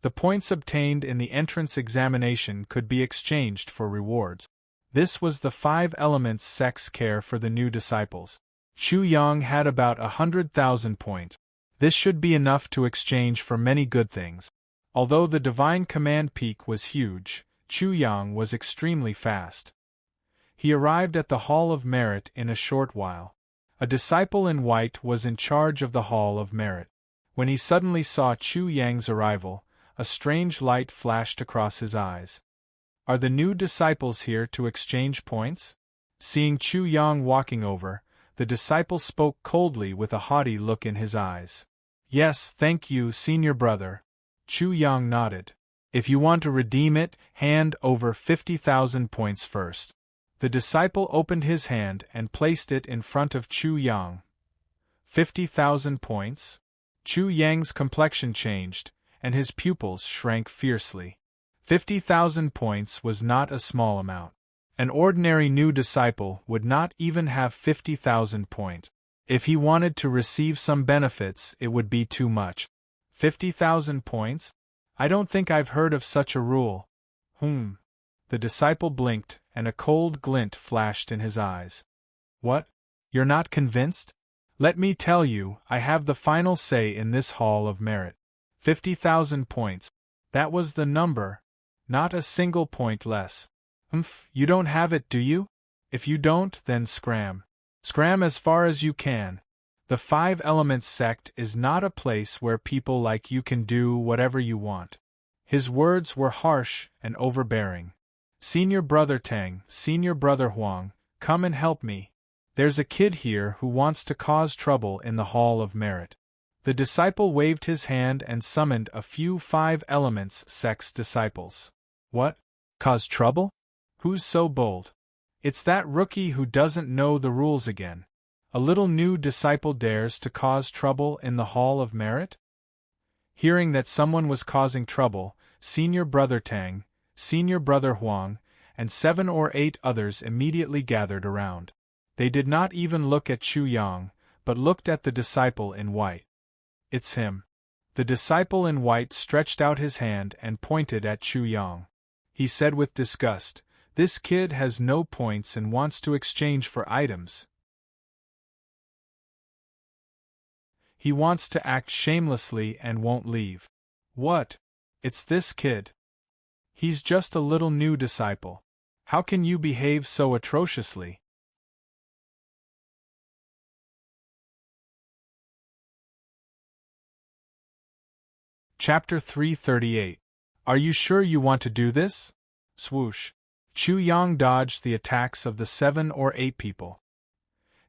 The points obtained in the entrance examination could be exchanged for rewards. This was the 5 elements sex care for the new disciples. Chu Yang had about 100,000 points. This should be enough to exchange for many good things. Although the divine command peak was huge, Chu Yang was extremely fast. He arrived at the Hall of Merit in a short while. A disciple in white was in charge of the Hall of Merit. When he suddenly saw Chu Yang's arrival, a strange light flashed across his eyes. Are the new disciples here to exchange points? Seeing Chu Yang walking over, the disciple spoke coldly with a haughty look in his eyes. Yes, thank you, senior brother. Chu Yang nodded. If you want to redeem it, hand over 50,000 points first. The disciple opened his hand and placed it in front of Chu Yang. 50,000 points? Chu Yang's complexion changed, and his pupils shrank fiercely. 50,000 points was not a small amount. An ordinary new disciple would not even have 50,000 points. If he wanted to receive some benefits, it would be too much. 50,000 points? I don't think I've heard of such a rule. The disciple blinked, and a cold glint flashed in his eyes. What? You're not convinced? Let me tell you, I have the final say in this Hall of Merit. 50,000 points. That was the number. Not a single point less. You don't have it, do you? If you don't, then scram. Scram as far as you can. The Five Elements sect is not a place where people like you can do whatever you want. His words were harsh and overbearing. Senior Brother Tang, Senior Brother Huang, come and help me. There's a kid here who wants to cause trouble in the Hall of Merit. The disciple waved his hand and summoned a few Five Elements sect's disciples. What? Cause trouble? Who's so bold? It's that rookie who doesn't know the rules again. A little new disciple dares to cause trouble in the Hall of Merit? Hearing that someone was causing trouble, Senior Brother Tang, Senior Brother Huang, and 7 or 8 others immediately gathered around. They did not even look at Chu Yang, but looked at the disciple in white. It's him. The disciple in white stretched out his hand and pointed at Chu Yang. He said with disgust, "This kid has no points and wants to exchange for items. He wants to act shamelessly and won't leave." What? It's this kid. He's just a little new disciple. How can you behave so atrociously? Chapter 338. Are you sure you want to do this? Swoosh. Chu Yang dodged the attacks of the 7 or 8 people.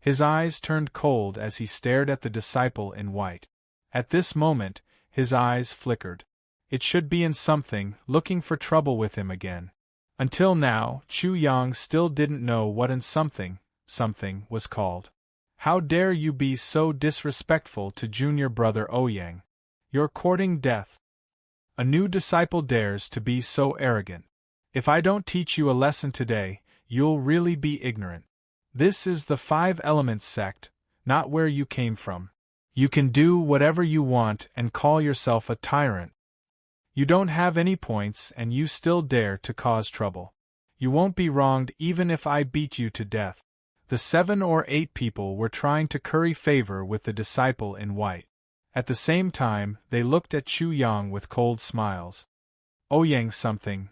His eyes turned cold as he stared at the disciple in white. At this moment, his eyes flickered. It should be in something, looking for trouble with him again. Until now, Chu Yang still didn't know what in something was called. How dare you be so disrespectful to junior brother Ouyang? You're courting death. A new disciple dares to be so arrogant. If I don't teach you a lesson today, you'll really be ignorant. This is the Five Elements sect, not where you came from. You can do whatever you want and call yourself a tyrant. You don't have any points and you still dare to cause trouble. You won't be wronged even if I beat you to death. The 7 or 8 people were trying to curry favor with the disciple in white. At the same time, they looked at Chu Yang with cold smiles. Ouyang something,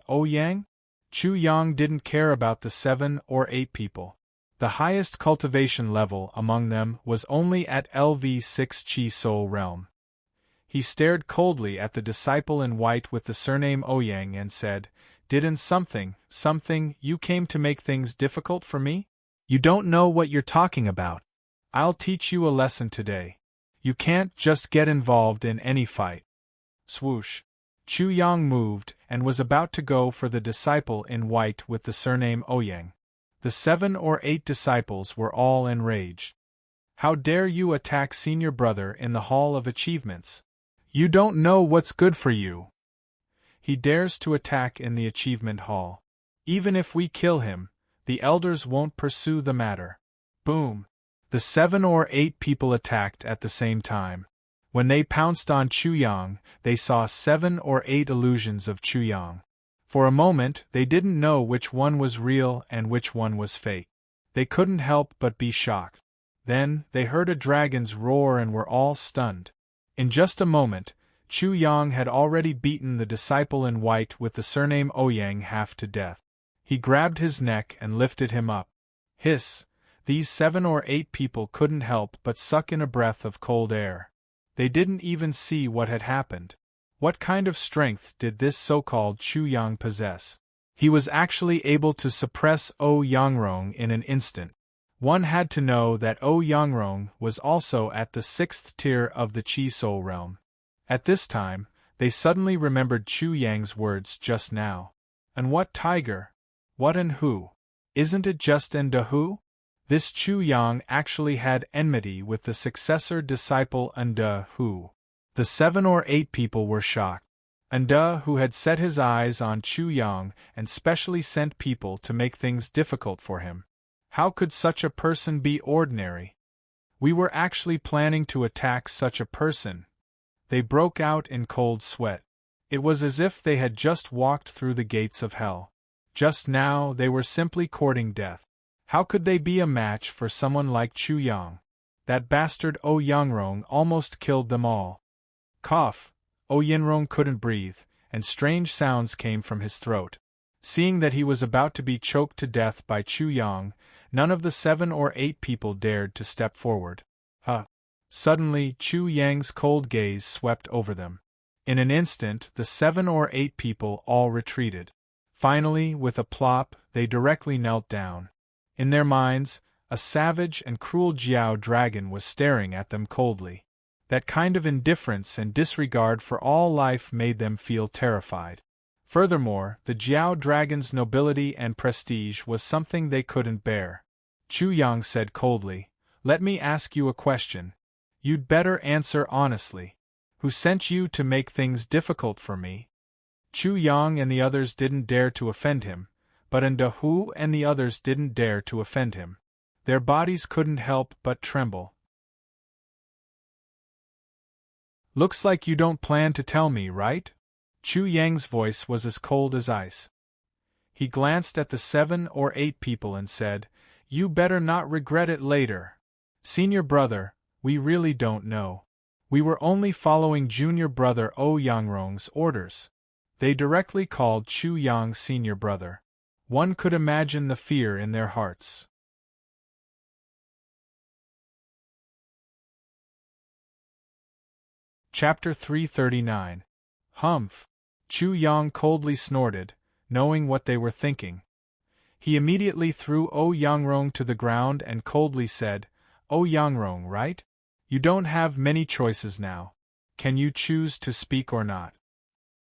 Ouyang? Chu Yang didn't care about the 7 or 8 people. The highest cultivation level among them was only at LV6 Chi Soul Realm. He stared coldly at the disciple in white with the surname Ouyang and said, "Didn't something, you came to make things difficult for me? You don't know what you're talking about. I'll teach you a lesson today. You can't just get involved in any fight." Swoosh. Chu Yang moved and was about to go for the disciple in white with the surname Ouyang. The 7 or 8 disciples were all enraged. How dare you attack senior brother in the Hall of Achievements? You don't know what's good for you. He dares to attack in the Achievement Hall. Even if we kill him, the elders won't pursue the matter. Boom. The 7 or 8 people attacked at the same time. When they pounced on Chu Yang, they saw 7 or 8 illusions of Chu Yang. For a moment, they didn't know which one was real and which one was fake. They couldn't help but be shocked. Then, they heard a dragon's roar and were all stunned. In just a moment, Chu Yang had already beaten the disciple in white with the surname Ouyang half to death. He grabbed his neck and lifted him up. Hiss! These 7 or 8 people couldn't help but suck in a breath of cold air. They didn't even see what had happened. What kind of strength did this so-called Chu Yang possess? He was actually able to suppress O Yangrong in an instant. One had to know that O Yangrong was also at the 6th tier of the Chi Soul realm. At this time, they suddenly remembered Chu Yang's words just now. And what tiger? What and who? Isn't it just and who? This Chu Yang actually had enmity with the successor disciple Anda Hu. The 7 or 8 people were shocked. Anda Hu had set his eyes on Chu Yang and specially sent people to make things difficult for him. How could such a person be ordinary? We were actually planning to attack such a person. They broke out in cold sweat. It was as if they had just walked through the gates of hell. Just now they were simply courting death. How could they be a match for someone like Chu Yang? That bastard O Yangrong almost killed them all. Cough! O Yangrong couldn't breathe, and strange sounds came from his throat. Seeing that he was about to be choked to death by Chu Yang, none of the 7 or 8 people dared to step forward. Suddenly, Chu Yang's cold gaze swept over them. In an instant, the 7 or 8 people all retreated. Finally, with a plop, they directly knelt down. In their minds, a savage and cruel Jiao dragon was staring at them coldly. That kind of indifference and disregard for all life made them feel terrified. Furthermore, the Jiao dragon's nobility and prestige was something they couldn't bear. Chu Yang said coldly, "Let me ask you a question. You'd better answer honestly. Who sent you to make things difficult for me?" Chu Yang and the others didn't dare to offend him, but Hu and the others didn't dare to offend him. Their bodies couldn't help but tremble. "Looks like you don't plan to tell me, right?" Chu Yang's voice was as cold as ice. He glanced at the 7 or 8 people and said, "You better not regret it later. Senior brother, we really don't know. We were only following junior brother O Yangrong's orders." They directly called Chu Yang senior brother. One could imagine the fear in their hearts. Chapter 339. Humph! Chu Yang coldly snorted, knowing what they were thinking. He immediately threw O Yangrong to the ground and coldly said, "O Yangrong, right? You don't have many choices now. Can you choose to speak or not?"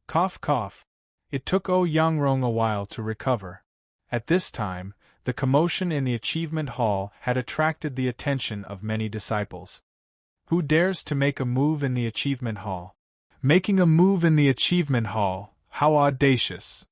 Cough cough. It took O Yangrong a while to recover. At this time, the commotion in the achievement hall had attracted the attention of many disciples. Who dares to make a move in the achievement hall? Making a move in the achievement hall, how audacious!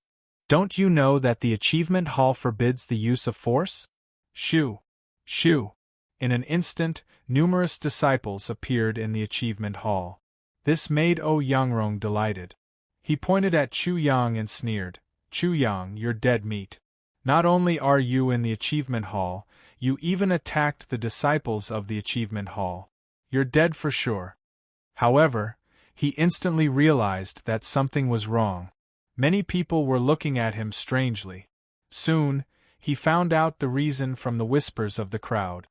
Don't you know that the achievement hall forbids the use of force? Shoo! Shoo! In an instant, numerous disciples appeared in the achievement hall. This made O Yangrong delighted. He pointed at Chu Yang and sneered, "Chu Yang, you're dead meat. Not only are you in the achievement hall, you even attacked the disciples of the achievement hall. You're dead for sure." However, he instantly realized that something was wrong. Many people were looking at him strangely. Soon, he found out the reason from the whispers of the crowd.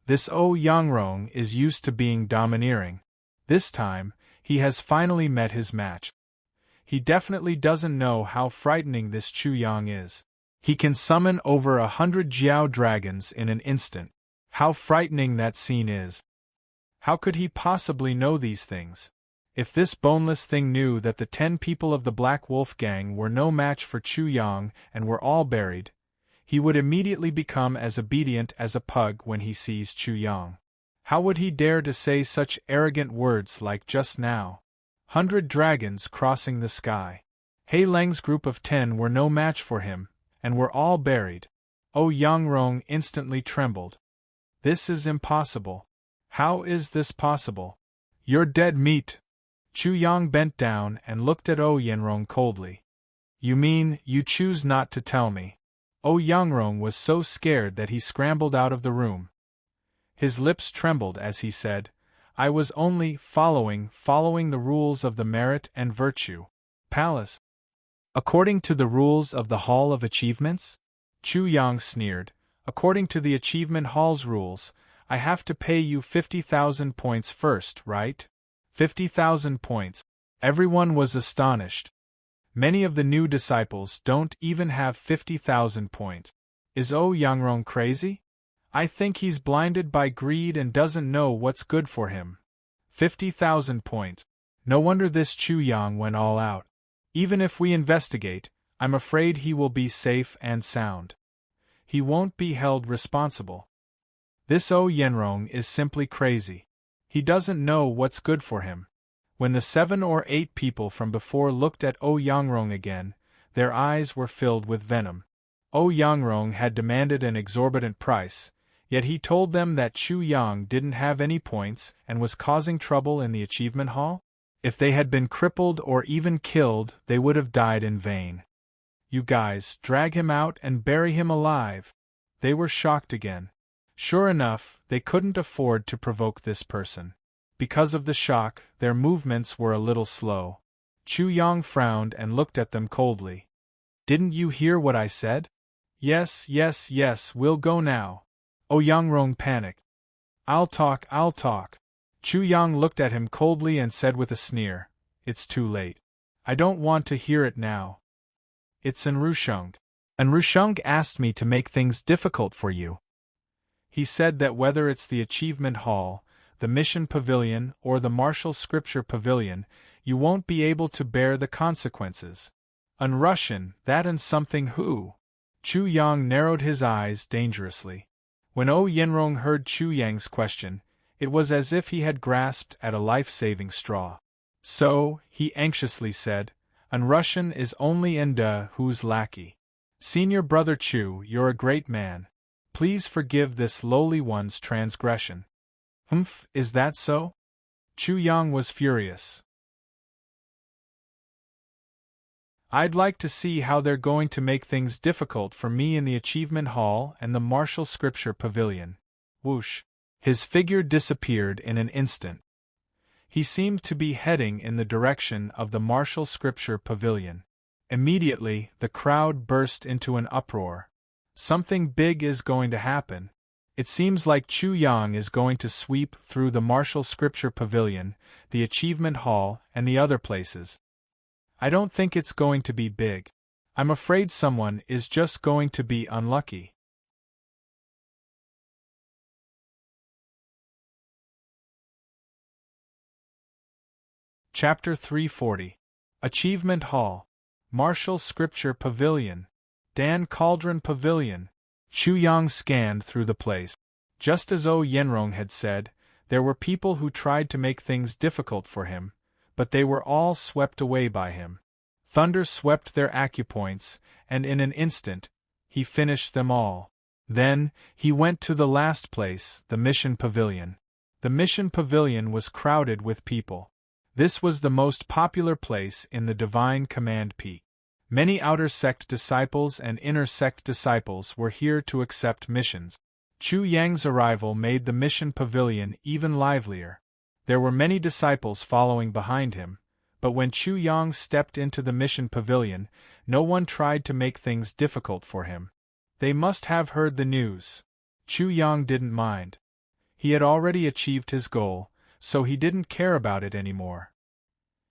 This O Yangrong is used to being domineering. This time, he has finally met his match. He definitely doesn't know how frightening this Chu Yang is. He can summon over 100 Jiao dragons in an instant. How frightening that scene is. How could he possibly know these things? If this boneless thing knew that the 10 people of the Black Wolf gang were no match for Chu Yang and were all buried, he would immediately become as obedient as a pug when he sees Chu Yang. How would he dare to say such arrogant words like just now? 100 dragons crossing the sky. Hei Leng's group of 10 were no match for him, and were all buried. O Yangrong instantly trembled. This is impossible. How is this possible? You're dead meat. Chu Yang bent down and looked at O Yangrong coldly. You mean, you choose not to tell me? O Yangrong was so scared that he scrambled out of the room. His lips trembled as he said, "I was only following the rules of the merit and virtue palace." According to the rules of the Hall of Achievements? Chu Yang sneered. According to the Achievement Hall's rules, I have to pay you 50,000 points first, right? 50,000 points. Everyone was astonished. Many of the new disciples don't even have 50,000 points. Is O Yangrong crazy? I think he's blinded by greed and doesn't know what's good for him. 50,000 points. No wonder this Chu Yang went all out. Even if we investigate, I'm afraid he will be safe and sound. He won't be held responsible. This O Yangrong is simply crazy. He doesn't know what's good for him. When the 7 or 8 people from before looked at O Yangrong again, their eyes were filled with venom. O Yangrong had demanded an exorbitant price, yet he told them that Chu Yang didn't have any points and was causing trouble in the achievement hall? If they had been crippled or even killed, they would have died in vain. You guys, drag him out and bury him alive. They were shocked again. Sure enough, they couldn't afford to provoke this person. Because of the shock, their movements were a little slow. Chu Yang frowned and looked at them coldly. Didn't you hear what I said? Yes, yes, yes, we'll go now. Oh, Yangrong panicked. I'll talk. Chu Yang looked at him coldly and said with a sneer, It's too late. I don't want to hear it now. It's Enrushung. Enrushung asked me to make things difficult for you. He said that whether it's the Achievement Hall, the Mission Pavilion, or the Martial Scripture Pavilion, you won't be able to bear the consequences. Un Russian, that and something who? Chu Yang narrowed his eyes dangerously. When O Yenrong heard Chu Yang's question, it was as if he had grasped at a life-saving straw. So, he anxiously said, Un Russian is only Enda who's lackey. Senior Brother Chu, you're a great man. Please forgive this lowly one's transgression. Is that so? Chu Yang was furious. I'd like to see how they're going to make things difficult for me in the Achievement Hall and the Martial Scripture Pavilion. Whoosh! His figure disappeared in an instant. He seemed to be heading in the direction of the Martial Scripture Pavilion. Immediately, the crowd burst into an uproar. Something big is going to happen. It seems like Chu Yang is going to sweep through the Martial Scripture Pavilion, the Achievement Hall, and the other places. I don't think it's going to be big. I'm afraid someone is just going to be unlucky. Chapter 340. Achievement Hall, Martial Scripture Pavilion, Dan Cauldron Pavilion. Chu Yang scanned through the place. Just as O Yenrong had said, there were people who tried to make things difficult for him, but they were all swept away by him. Thunder swept their acupoints, and in an instant, he finished them all. Then, he went to the last place, the Mission Pavilion. The Mission Pavilion was crowded with people. This was the most popular place in the Divine Command Peak. Many outer sect disciples and inner sect disciples were here to accept missions. Chu Yang's arrival made the Mission Pavilion even livelier. There were many disciples following behind him, but when Chu Yang stepped into the Mission Pavilion, no one tried to make things difficult for him. They must have heard the news. Chu Yang didn't mind. He had already achieved his goal, so he didn't care about it anymore.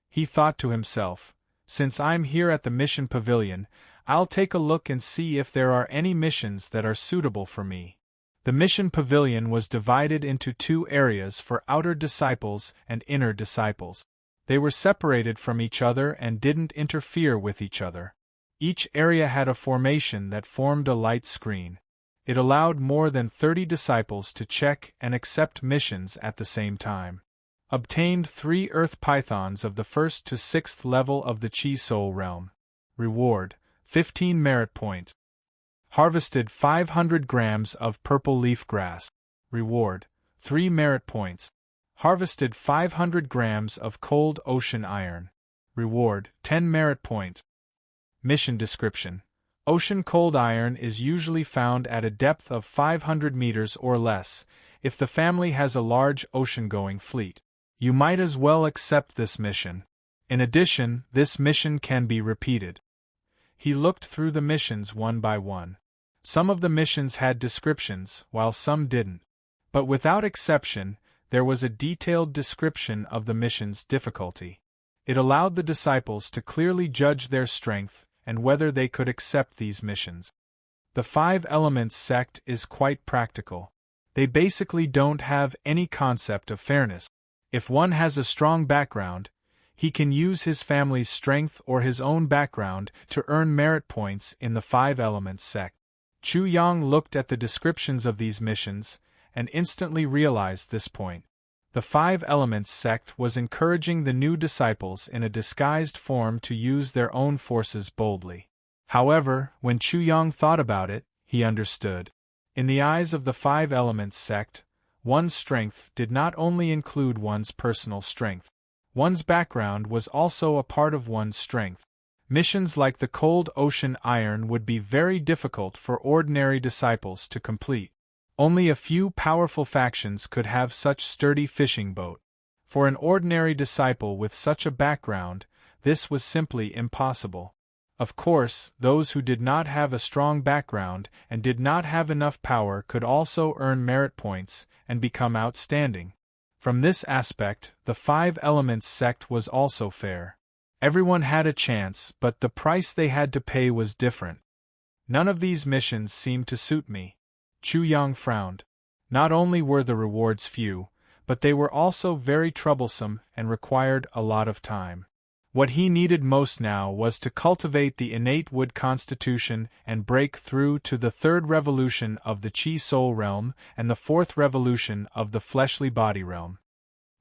He thought to himself, since I'm here at the Mission Pavilion, I'll take a look and see if there are any missions that are suitable for me. The Mission Pavilion was divided into two areas for outer disciples and inner disciples. They were separated from each other and didn't interfere with each other. Each area had a formation that formed a light screen. It allowed more than 30 disciples to check and accept missions at the same time. Obtained 3 Earth Pythons of the 1st to 6th level of the Chi Soul Realm. Reward, 15 merit points. Harvested 500 grams of purple leaf grass. Reward, 3 merit points. Harvested 500 grams of cold ocean iron. Reward, 10 merit points. Mission description. Ocean cold iron is usually found at a depth of 500 meters or less, if the family has a large ocean-going fleet. You might as well accept this mission. In addition, this mission can be repeated. He looked through the missions one by one. Some of the missions had descriptions, while some didn't. But without exception, there was a detailed description of the mission's difficulty. It allowed the disciples to clearly judge their strength and whether they could accept these missions. The 5 Elements sect is quite practical. They basically don't have any concept of fairness. If one has a strong background, he can use his family's strength or his own background to earn merit points in the 5 Elements sect. Chu Yang looked at the descriptions of these missions and instantly realized this point. The 5 Elements sect was encouraging the new disciples in a disguised form to use their own forces boldly. However, when Chu Yang thought about it, he understood. In the eyes of the 5 Elements sect, one's strength did not only include one's personal strength. One's background was also a part of one's strength. Missions like the cold ocean iron would be very difficult for ordinary disciples to complete. Only a few powerful factions could have such sturdy fishing boat. For an ordinary disciple with such a background, this was simply impossible. Of course, those who did not have a strong background and did not have enough power could also earn merit points and become outstanding. From this aspect, the Five Elements sect was also fair. Everyone had a chance, but the price they had to pay was different. None of these missions seemed to suit me. Chu Yang frowned. Not only were the rewards few, but they were also very troublesome and required a lot of time. What he needed most now was to cultivate the innate wood constitution and break through to the third revolution of the Chi Soul realm and the fourth revolution of the fleshly body realm.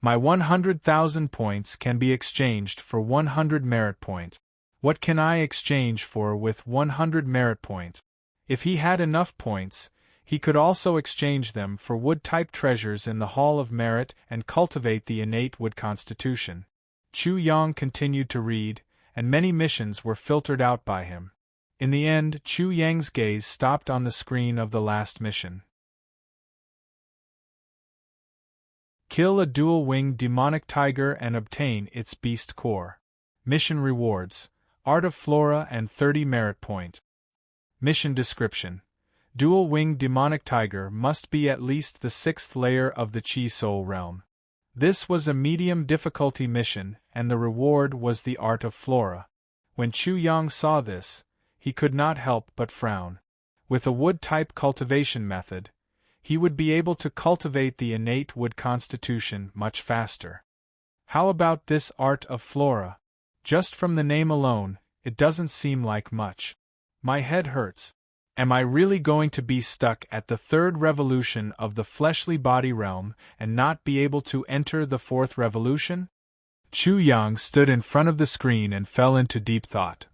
My 100,000 points can be exchanged for 100 merit points. What can I exchange for with 100 merit points? If he had enough points, he could also exchange them for wood-type treasures in the Hall of Merit and cultivate the innate wood constitution. Chu Yang continued to read, and many missions were filtered out by him. In the end, Chu Yang's gaze stopped on the screen of the last mission. Kill a dual-winged demonic tiger and obtain its beast core. Mission rewards: Art of Flora and 30 merit points. Mission description: Dual-winged demonic tiger must be at least the 6th layer of the Chi Soul realm. This was a medium difficulty mission, and the reward was the Art of Flora. When Chu Yang saw this, he could not help but frown. With a wood-type cultivation method, he would be able to cultivate the innate wood constitution much faster. How about this Art of Flora? Just from the name alone, it doesn't seem like much. My head hurts. Am I really going to be stuck at the third revolution of the fleshly body realm and not be able to enter the fourth revolution? Chu Yang stood in front of the screen and fell into deep thought.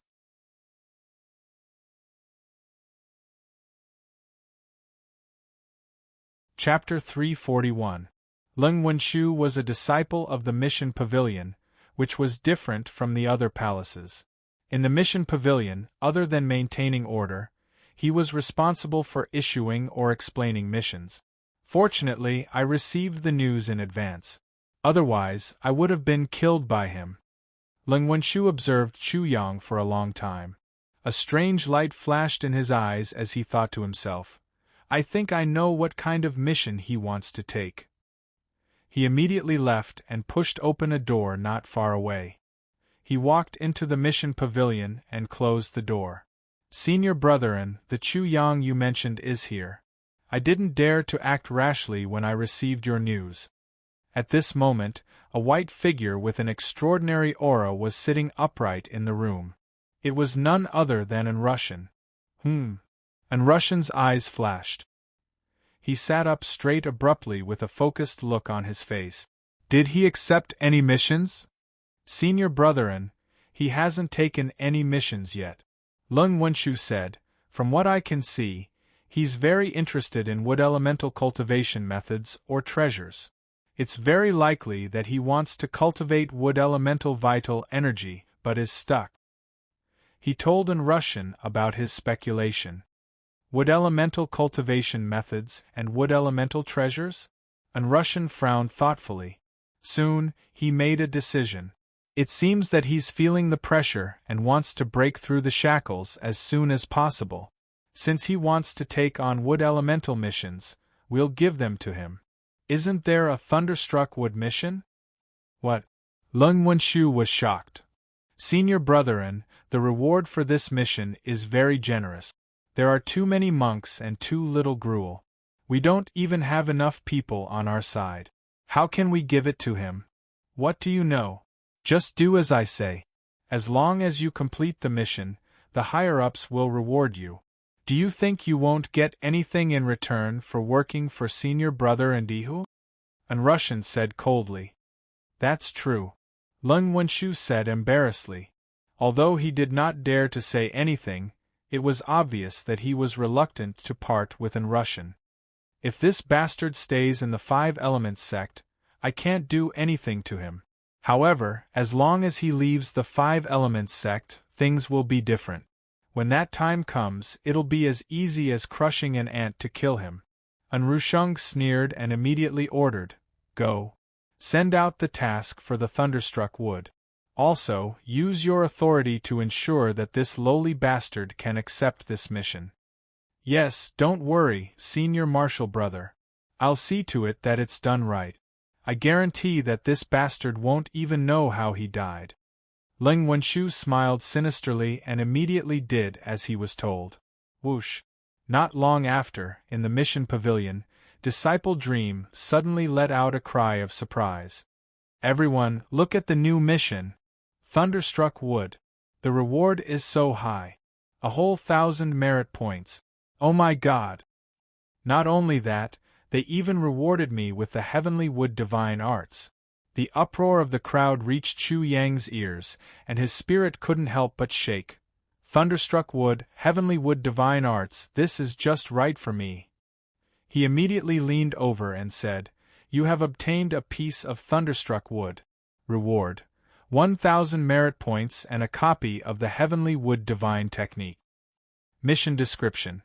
Chapter 341. Leng Wenshu was a disciple of the Mission Pavilion, which was different from the other palaces. In the Mission Pavilion, other than maintaining order, he was responsible for issuing or explaining missions. Fortunately, I received the news in advance. Otherwise, I would have been killed by him. Leng Wenshu observed Chu Yang for a long time. A strange light flashed in his eyes as he thought to himself, I think I know what kind of mission he wants to take. He immediately left and pushed open a door not far away. He walked into the Mission Pavilion and closed the door. Senior Brethren, the Chu Yang you mentioned is here. I didn't dare to act rashly when I received your news. At this moment, a white figure with an extraordinary aura was sitting upright in the room. It was none other than an Russian. And Russian's eyes flashed. He sat up straight abruptly with a focused look on his face. Did he accept any missions? Senior Brethren, he hasn't taken any missions yet. Leng Wenshu said, from what I can see, he's very interested in wood elemental cultivation methods or treasures. It's very likely that he wants to cultivate wood elemental vital energy, but is stuck. He told in Russian about his speculation. Wood elemental cultivation methods and wood elemental treasures? An Russian frowned thoughtfully. Soon, he made a decision. It seems that he's feeling the pressure and wants to break through the shackles as soon as possible. Since he wants to take on wood elemental missions, we'll give them to him. Isn't there a Thunderstruck Wood mission? What? Leng Wenshu was shocked. Senior Brethren, the reward for this mission is very generous. There are too many monks and too little gruel. We don't even have enough people on our side. How can we give it to him? What do you know? Just do as I say. As long as you complete the mission, the higher-ups will reward you. Do you think you won't get anything in return for working for Senior Brother and Ihu? An Russian said coldly. That's true. Leng Wenshu said embarrassedly. Although he did not dare to say anything, it was obvious that he was reluctant to part with an Russian. If this bastard stays in the Five Elements sect, I can't do anything to him. However, as long as he leaves the Five Elements sect, things will be different. When that time comes, it'll be as easy as crushing an ant to kill him. An Rushung sneered and immediately ordered, Go. Send out the task for the Thunderstruck Wood. Also, use your authority to ensure that this lowly bastard can accept this mission. Yes, don't worry, Senior Marshal Brother. I'll see to it that it's done right. I guarantee that this bastard won't even know how he died. Ling Wenshu smiled sinisterly and immediately did as he was told. Whoosh! Not long after, in the mission pavilion, Disciple Dream suddenly let out a cry of surprise. Everyone, look at the new mission! Thunderstruck Wood. The reward is so high. A whole 1,000 merit points. Oh my God! Not only that, they even rewarded me with the Heavenly Wood Divine Arts. The uproar of the crowd reached Chu Yang's ears, and his spirit couldn't help but shake. Thunderstruck Wood, Heavenly Wood Divine Arts, this is just right for me. He immediately leaned over and said, You have obtained a piece of Thunderstruck Wood. Reward: 1,000 merit points and a copy of the Heavenly Wood Divine Technique. Mission description: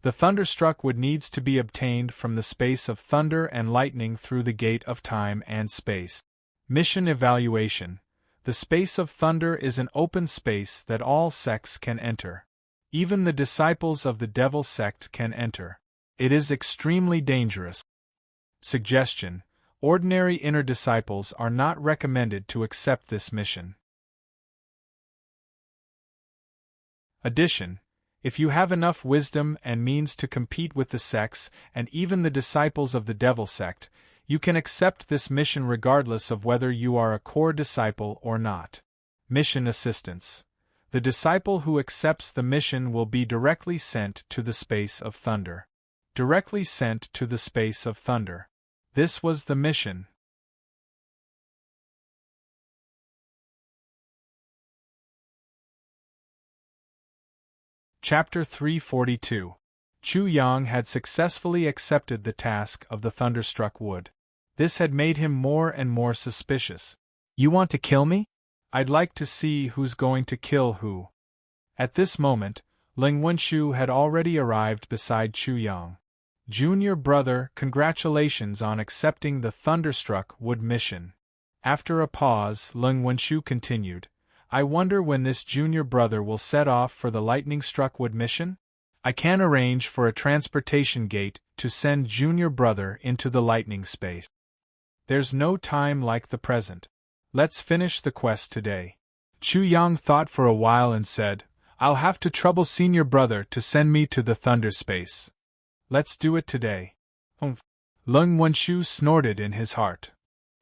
The Thunderstruck Wood needs to be obtained from the space of thunder and lightning through the gate of time and space. Mission evaluation: The space of thunder is an open space that all sects can enter. Even the disciples of the Devil sect can enter. It is extremely dangerous. Suggestion: Ordinary inner disciples are not recommended to accept this mission. Addition: If you have enough wisdom and means to compete with the sects and even the disciples of the Devil sect, you can accept this mission regardless of whether you are a core disciple or not. Mission assistance: The disciple who accepts the mission will be directly sent to the space of thunder. Directly sent to the space of thunder. This was the mission. Chapter 342. Chu Yang had successfully accepted the task of the Thunderstruck Wood. This had made him more and more suspicious. You want to kill me? I'd like to see who's going to kill who. At this moment, Ling Wenshu had already arrived beside Chu Yang. Junior brother, congratulations on accepting the Thunderstruck Wood mission. After a pause, Ling Wenshu continued, I wonder when this junior brother will set off for the lightning-struck wood mission? I can arrange for a transportation gate to send junior brother into the lightning space. There's no time like the present. Let's finish the quest today. Chu Yang thought for a while and said, I'll have to trouble senior brother to send me to the thunder space. Let's do it today. Humph. Ling Wenshu snorted in his heart.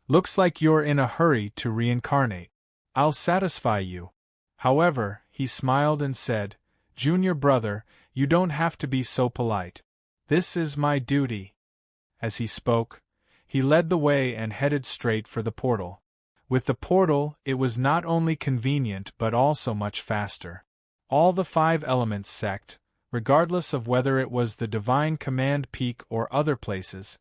Looks like you're in a hurry to reincarnate. I'll satisfy you. However, he smiled and said, Junior brother, you don't have to be so polite. This is my duty. As he spoke, he led the way and headed straight for the portal. With the portal, it was not only convenient but also much faster. All the 5 elements sect, regardless of whether it was the Divine Command Peak or other places,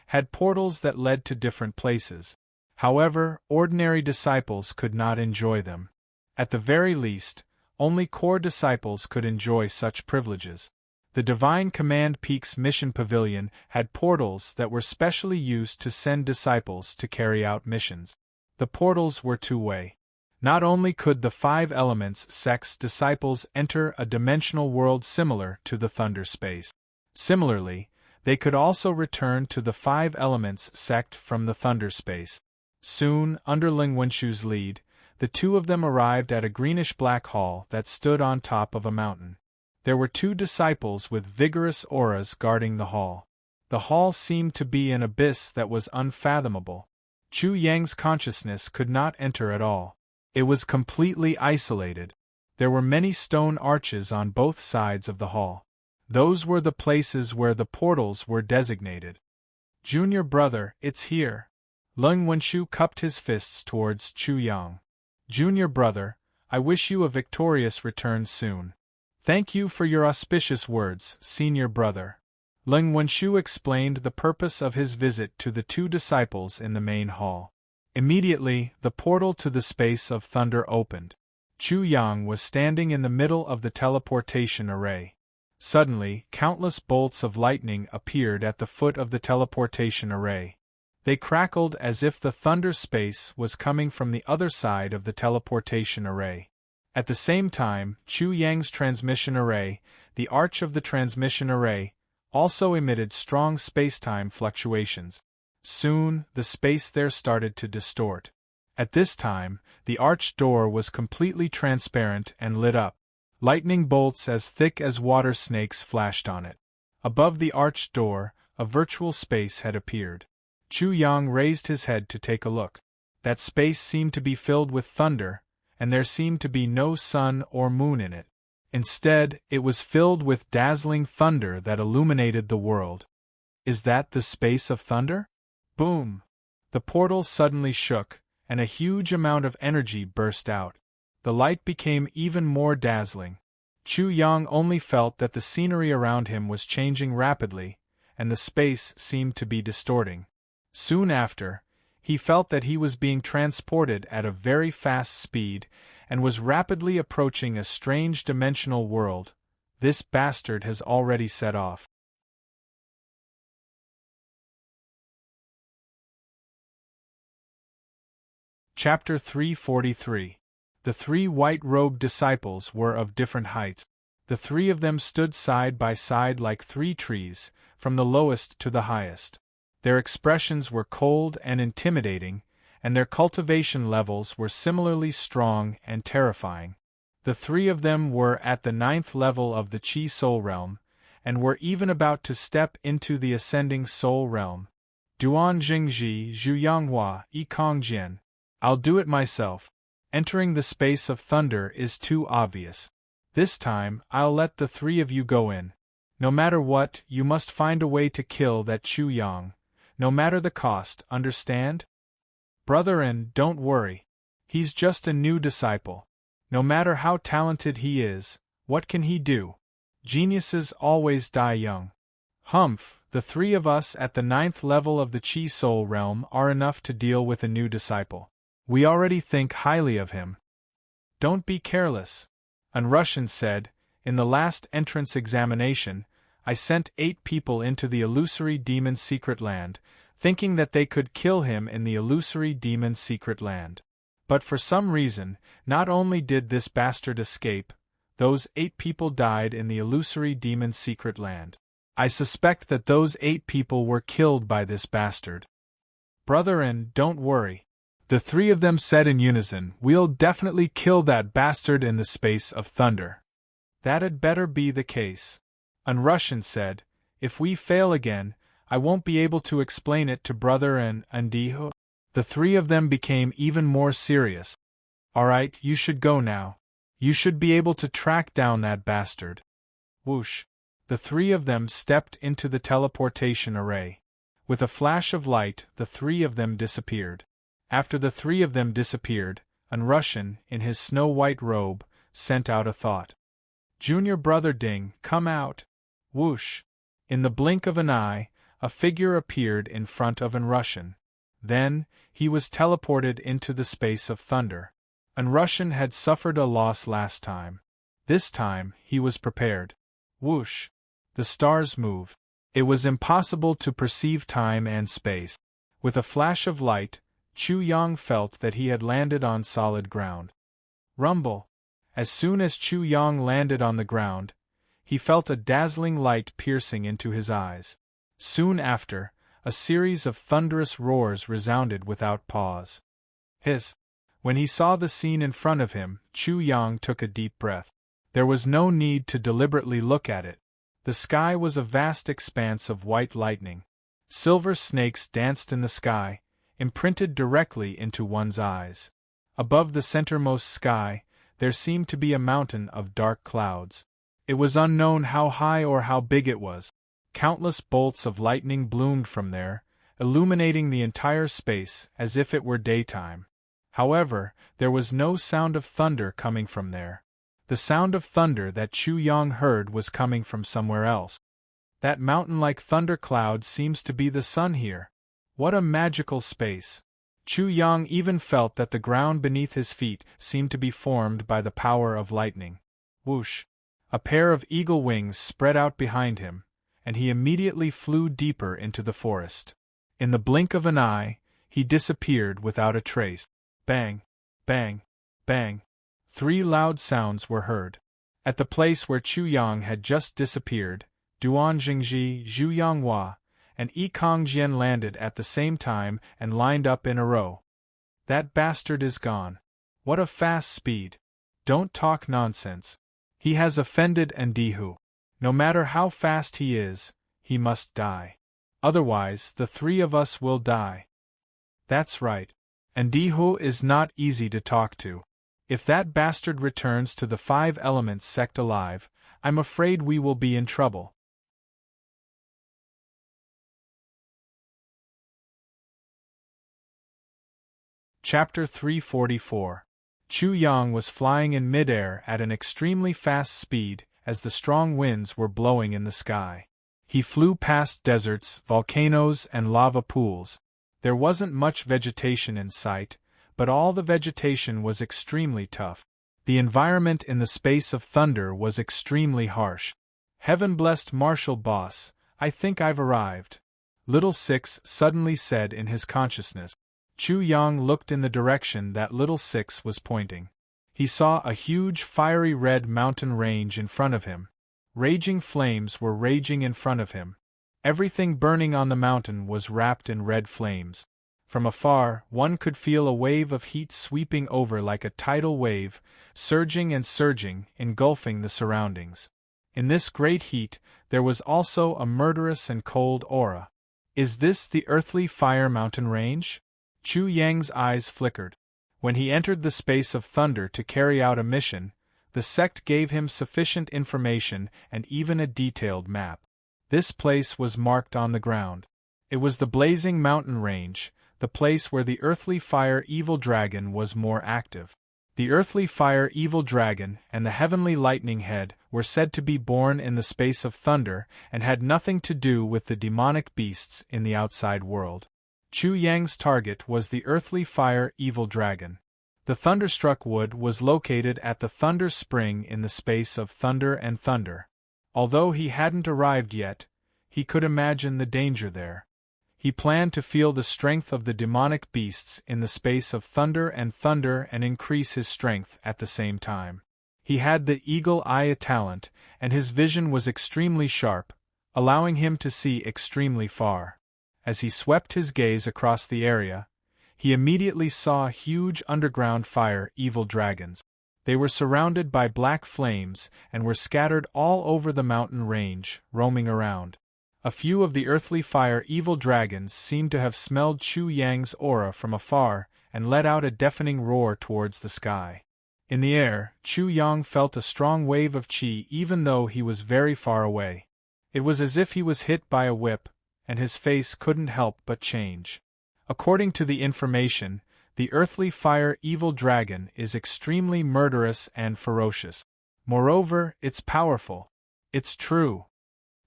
had portals that led to different places. However, ordinary disciples could not enjoy them. At the very least, only core disciples could enjoy such privileges. The Divine Command Peak's mission pavilion had portals that were specially used to send disciples to carry out missions. The portals were two-way. Not only could the 5 elements sect's disciples enter a dimensional world similar to the thunder space. Similarly, they could also return to the 5 elements sect from the thunder space. Soon, under Ling Wenshu's lead, the 2 of them arrived at a greenish-black hall that stood on top of a mountain. There were 2 disciples with vigorous auras guarding the hall. The hall seemed to be an abyss that was unfathomable. Chu Yang's consciousness could not enter at all. It was completely isolated. There were many stone arches on both sides of the hall. Those were the places where the portals were designated. Junior brother, it's here. Ling Wenshu cupped his fists towards Chu Yang. Junior brother, I wish you a victorious return soon. Thank you for your auspicious words, senior brother. Ling Wenshu explained the purpose of his visit to the 2 disciples in the main hall. Immediately, the portal to the space of thunder opened. Chu Yang was standing in the middle of the teleportation array. Suddenly, countless bolts of lightning appeared at the foot of the teleportation array. They crackled as if the thunder space was coming from the other side of the teleportation array. At the same time, Chu Yang's transmission array, the arch of the transmission array, also emitted strong spacetime fluctuations. Soon, the space there started to distort. At this time, the arch door was completely transparent and lit up. Lightning bolts as thick as water snakes flashed on it. Above the arched door, a virtual space had appeared. Chu Yang raised his head to take a look. That space seemed to be filled with thunder, and there seemed to be no sun or moon in it. Instead, it was filled with dazzling thunder that illuminated the world. Is that the space of thunder? Boom! The portal suddenly shook, and a huge amount of energy burst out. The light became even more dazzling. Chu Yang only felt that the scenery around him was changing rapidly, and the space seemed to be distorting. Soon after, he felt that he was being transported at a very fast speed, and was rapidly approaching a strange dimensional world. This bastard has already set off. Chapter 343. The three white-robed disciples were of different heights. The three of them stood side by side like three trees, from the lowest to the highest. Their expressions were cold and intimidating, and their cultivation levels were similarly strong and terrifying. The three of them were at the 9th level of the Qi Soul Realm, and were even about to step into the Ascending Soul Realm. Duan Jingji Zhu Yanghua Yi Kongjian. I'll do it myself. Entering the space of thunder is too obvious. This time, I'll let the three of you go in. No matter what, you must find a way to kill that Chu Yang. No matter the cost, understand? Brother-in, don't worry. He's just a new disciple. No matter how talented he is, what can he do? Geniuses always die young. Humph, the three of us at the 9th level of the Qi Soul Realm are enough to deal with a new disciple. We already think highly of him. Don't be careless. An Russian said, in the last entrance examination, I sent 8 people into the illusory demon's secret land, thinking that they could kill him in the illusory demon's secret land. But for some reason, not only did this bastard escape, those 8 people died in the illusory demon's secret land. I suspect that those 8 people were killed by this bastard. Brother-in, don't worry. The three of them said in unison, we'll definitely kill that bastard in the space of thunder. That'd better be the case. An Russian said, if we fail again, I won't be able to explain it to brother and Andiho. The three of them became even more serious. Alright, you should go now. You should be able to track down that bastard. Whoosh. The three of them stepped into the teleportation array. With a flash of light, the three of them disappeared. After the three of them disappeared, an Russian, in his snow-white robe, sent out a thought. Junior brother Ding, come out. Whoosh. In the blink of an eye, a figure appeared in front of an Russian. Then, he was teleported into the space of thunder. An Russian had suffered a loss last time. This time, he was prepared. Whoosh. The stars moved. It was impossible to perceive time and space. With a flash of light, Chu Yang felt that he had landed on solid ground. Rumble. As soon as Chu Yang landed on the ground, he felt a dazzling light piercing into his eyes. Soon after, a series of thunderous roars resounded without pause. Hiss. When he saw the scene in front of him, Chu Yang took a deep breath. There was no need to deliberately look at it. The sky was a vast expanse of white lightning. Silver snakes danced in the sky, imprinted directly into one's eyes. Above the centermost sky, there seemed to be a mountain of dark clouds. It was unknown how high or how big it was. Countless bolts of lightning bloomed from there, illuminating the entire space as if it were daytime. However, there was no sound of thunder coming from there. The sound of thunder that Chu Yang heard was coming from somewhere else. That mountain-like thunder cloud seems to be the sun here. What a magical space! Chu Yang even felt that the ground beneath his feet seemed to be formed by the power of lightning. Whoosh! A pair of eagle wings spread out behind him, and he immediately flew deeper into the forest. In the blink of an eye, he disappeared without a trace. Bang! Bang! Bang! 3 loud sounds were heard. At the place where Chu Yang had just disappeared, Duan Jingji, Zhu Yanghua, and Yi Kongjian landed at the same time and lined up in a row. That bastard is gone. What a fast speed! Don't talk nonsense. He has offended Ndihu. No matter how fast he is, he must die. Otherwise, the 3 of us will die. That's right. Ndihu is not easy to talk to. If that bastard returns to the 5 Elements sect alive, I'm afraid we will be in trouble. Chapter 344. Chu Yang was flying in midair at an extremely fast speed as the strong winds were blowing in the sky. He flew past deserts, volcanoes, and lava pools. There wasn't much vegetation in sight, but all the vegetation was extremely tough. The environment in the space of thunder was extremely harsh. Heaven-blessed Martial Boss, I think I've arrived, Little Six suddenly said in his consciousness. Chu Yang looked in the direction that Little Six was pointing. He saw a huge fiery red mountain range in front of him. Raging flames were raging in front of him. Everything burning on the mountain was wrapped in red flames. From afar, one could feel a wave of heat sweeping over like a tidal wave, surging and surging, engulfing the surroundings. In this great heat, there was also a murderous and cold aura. Is this the earthly fire mountain range? Chu Yang's eyes flickered. When he entered the space of thunder to carry out a mission, the sect gave him sufficient information and even a detailed map. This place was marked on the ground. It was the blazing mountain range, the place where the earthly fire evil dragon was more active. The earthly fire evil dragon and the heavenly lightning head were said to be born in the space of thunder and had nothing to do with the demonic beasts in the outside world. Chu Yang's target was the earthly fire evil dragon. The thunderstruck wood was located at the Thunder Spring in the space of thunder and thunder. Although he hadn't arrived yet, he could imagine the danger there. He planned to feel the strength of the demonic beasts in the space of thunder and increase his strength at the same time. He had the eagle eye talent, and his vision was extremely sharp, allowing him to see extremely far. As he swept his gaze across the area, he immediately saw huge underground fire evil dragons. They were surrounded by black flames and were scattered all over the mountain range, roaming around. A few of the earthly fire evil dragons seemed to have smelled Chu Yang's aura from afar and let out a deafening roar towards the sky. In the air, Chu Yang felt a strong wave of qi even though he was very far away. It was as if he was hit by a whip, and his face couldn't help but change. According to the information, the earthly fire evil dragon is extremely murderous and ferocious. Moreover, it's powerful. It's true.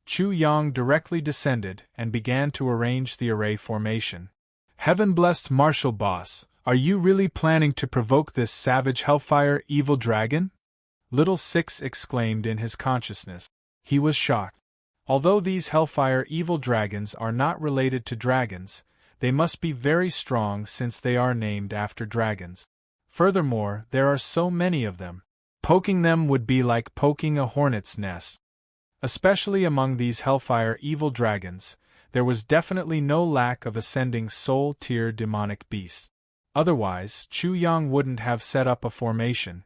Chu Yang directly descended and began to arrange the array formation. Heaven-blessed Martial Boss, are you really planning to provoke this savage hellfire evil dragon? Little Six exclaimed in his consciousness. He was shocked. Although these hellfire evil dragons are not related to dragons, they must be very strong since they are named after dragons. Furthermore, there are so many of them. Poking them would be like poking a hornet's nest. Especially among these hellfire evil dragons, there was definitely no lack of ascending soul-tier demonic beasts. Otherwise, Chu Yang wouldn't have set up a formation.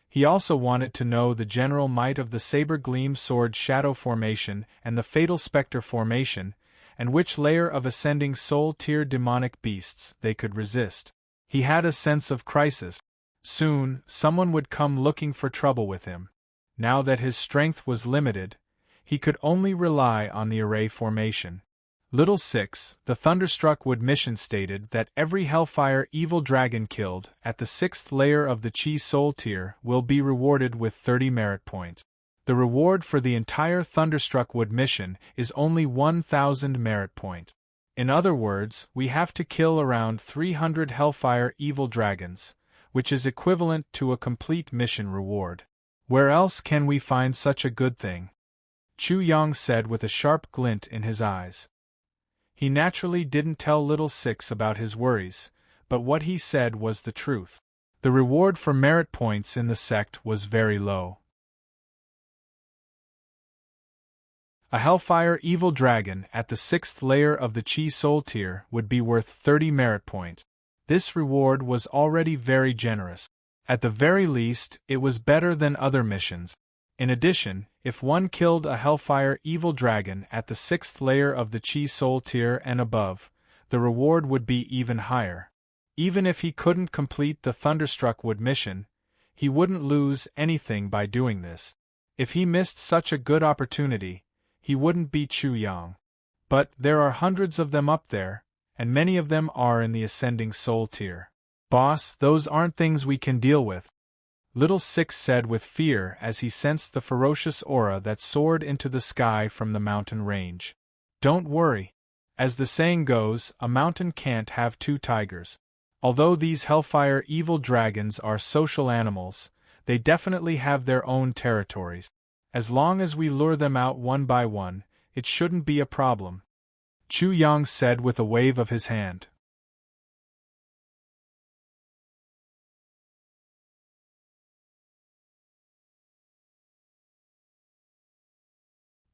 He also wanted to know the general might of the Saber Gleam Sword Shadow Formation and the Fatal Spectre Formation, and which layer of ascending soul-tier demonic beasts they could resist. He had a sense of crisis. Soon, someone would come looking for trouble with him. Now that his strength was limited, he could only rely on the array formation. Little Six, the Thunderstruck Wood mission stated that every Hellfire Evil Dragon killed at the 6th layer of the Chi Soul tier will be rewarded with 30 merit points. The reward for the entire Thunderstruck Wood mission is only 1,000 merit points. In other words, we have to kill around 300 Hellfire Evil Dragons, which is equivalent to a complete mission reward. Where else can we find such a good thing? Chu Yang said with a sharp glint in his eyes. He naturally didn't tell Little Six about his worries, but what he said was the truth. The reward for merit points in the sect was very low. A Hellfire Evil Dragon at the 6th layer of the Chi Soul tier would be worth 30 merit points. This reward was already very generous. At the very least, it was better than other missions. In addition, if one killed a Hellfire Evil Dragon at the 6th layer of the Chi Soul tier and above, the reward would be even higher. Even if he couldn't complete the Thunderstruck Wood mission, he wouldn't lose anything by doing this. If he missed such a good opportunity, he wouldn't be Chu Yang. But there are hundreds of them up there, and many of them are in the Ascending Soul tier. Boss, those aren't things we can deal with, Little Six said with fear as he sensed the ferocious aura that soared into the sky from the mountain range. Don't worry. As the saying goes, a mountain can't have two tigers. Although these Hellfire Evil Dragons are social animals, they definitely have their own territories. As long as we lure them out one by one, it shouldn't be a problem, Chu Yang said with a wave of his hand.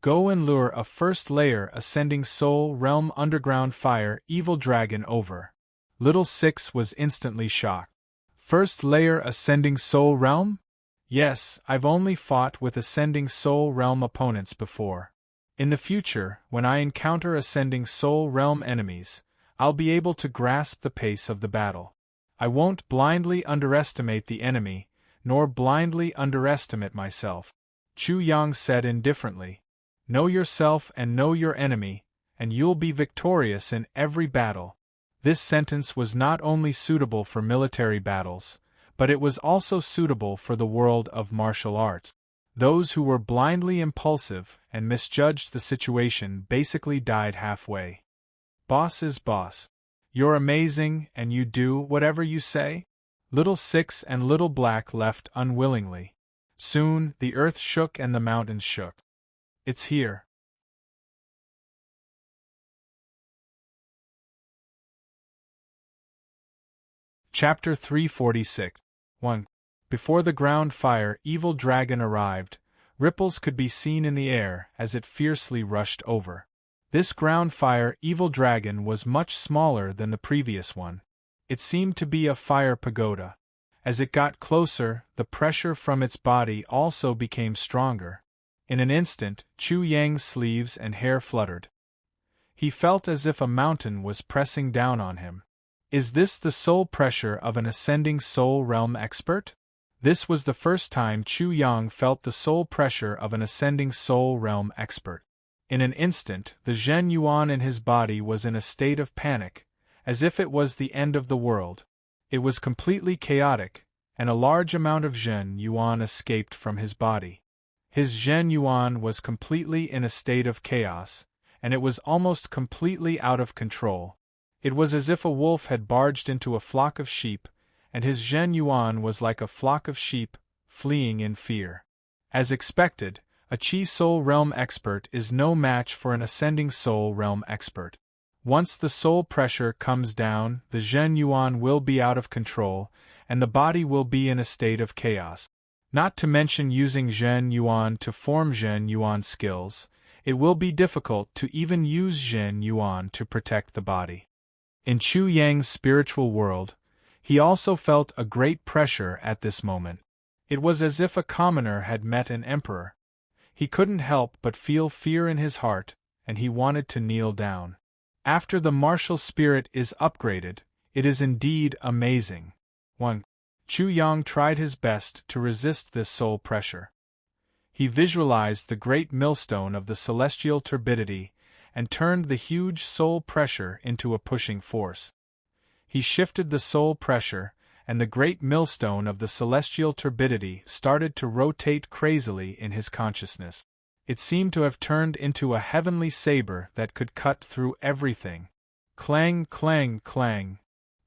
Go and lure a first-layer Ascending Soul Realm Underground Fire Evil Dragon over. Little Six was instantly shocked. First-layer Ascending Soul Realm? Yes, I've only fought with Ascending Soul Realm opponents before. In the future, when I encounter Ascending Soul Realm enemies, I'll be able to grasp the pace of the battle. I won't blindly underestimate the enemy, nor blindly underestimate myself, Chu Yang said indifferently. Know yourself and know your enemy, and you'll be victorious in every battle. This sentence was not only suitable for military battles, but it was also suitable for the world of martial arts. Those who were blindly impulsive and misjudged the situation basically died halfway. Boss is boss. You're amazing and you do whatever you say? Little Six and Little Black left unwillingly. Soon, the earth shook and the mountains shook. It's here. Chapter 346. 1. Before the ground fire Evil Dragon arrived, ripples could be seen in the air as it fiercely rushed over. This ground fire Evil Dragon was much smaller than the previous one. It seemed to be a fire pagoda. As it got closer, the pressure from its body also became stronger. In an instant, Chu Yang's sleeves and hair fluttered. He felt as if a mountain was pressing down on him. Is this the soul pressure of an Ascending Soul Realm expert? This was the first time Chu Yang felt the soul pressure of an Ascending Soul Realm expert. In an instant, the Zhen Yuan in his body was in a state of panic, as if it was the end of the world. It was completely chaotic, and a large amount of Zhen Yuan escaped from his body. His Zhen Yuan was completely in a state of chaos, and it was almost completely out of control. It was as if a wolf had barged into a flock of sheep, and his Zhen Yuan was like a flock of sheep, fleeing in fear. As expected, a Chi Soul Realm expert is no match for an Ascending Soul Realm expert. Once the soul pressure comes down, the Zhen Yuan will be out of control, and the body will be in a state of chaos. Not to mention using Zhen Yuan to form Zhen Yuan skills, it will be difficult to even use Zhen Yuan to protect the body. In Chu Yang's spiritual world, he also felt a great pressure at this moment. It was as if a commoner had met an emperor. He couldn't help but feel fear in his heart, and he wanted to kneel down. After the martial spirit is upgraded, it is indeed amazing. 1. Chu Yang tried his best to resist this soul pressure. He visualized the great millstone of the celestial turbidity and turned the huge soul pressure into a pushing force. He shifted the soul pressure, and the great millstone of the celestial turbidity started to rotate crazily in his consciousness. It seemed to have turned into a heavenly saber that could cut through everything. Clang, clang, clang.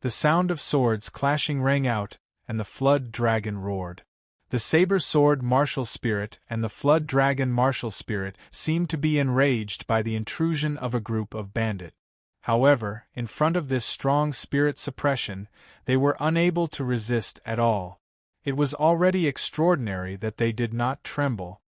The sound of swords clashing rang out, and the Flood Dragon roared. The Saber Sword Martial Spirit and the Flood Dragon Martial Spirit seemed to be enraged by the intrusion of a group of bandits. However, in front of this strong spirit suppression, they were unable to resist at all. It was already extraordinary that they did not tremble.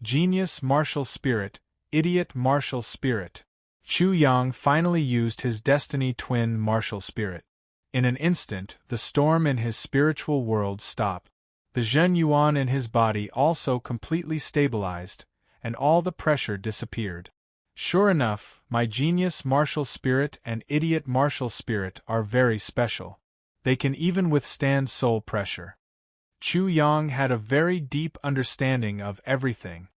Genius martial spirit, idiot martial spirit. Chu Yang finally used his destiny twin martial spirit. In an instant, the storm in his spiritual world stopped. The Zhen Yuan in his body also completely stabilized, and all the pressure disappeared. Sure enough, my genius martial spirit and idiot martial spirit are very special. They can even withstand soul pressure. Chu Yang had a very deep understanding of everything.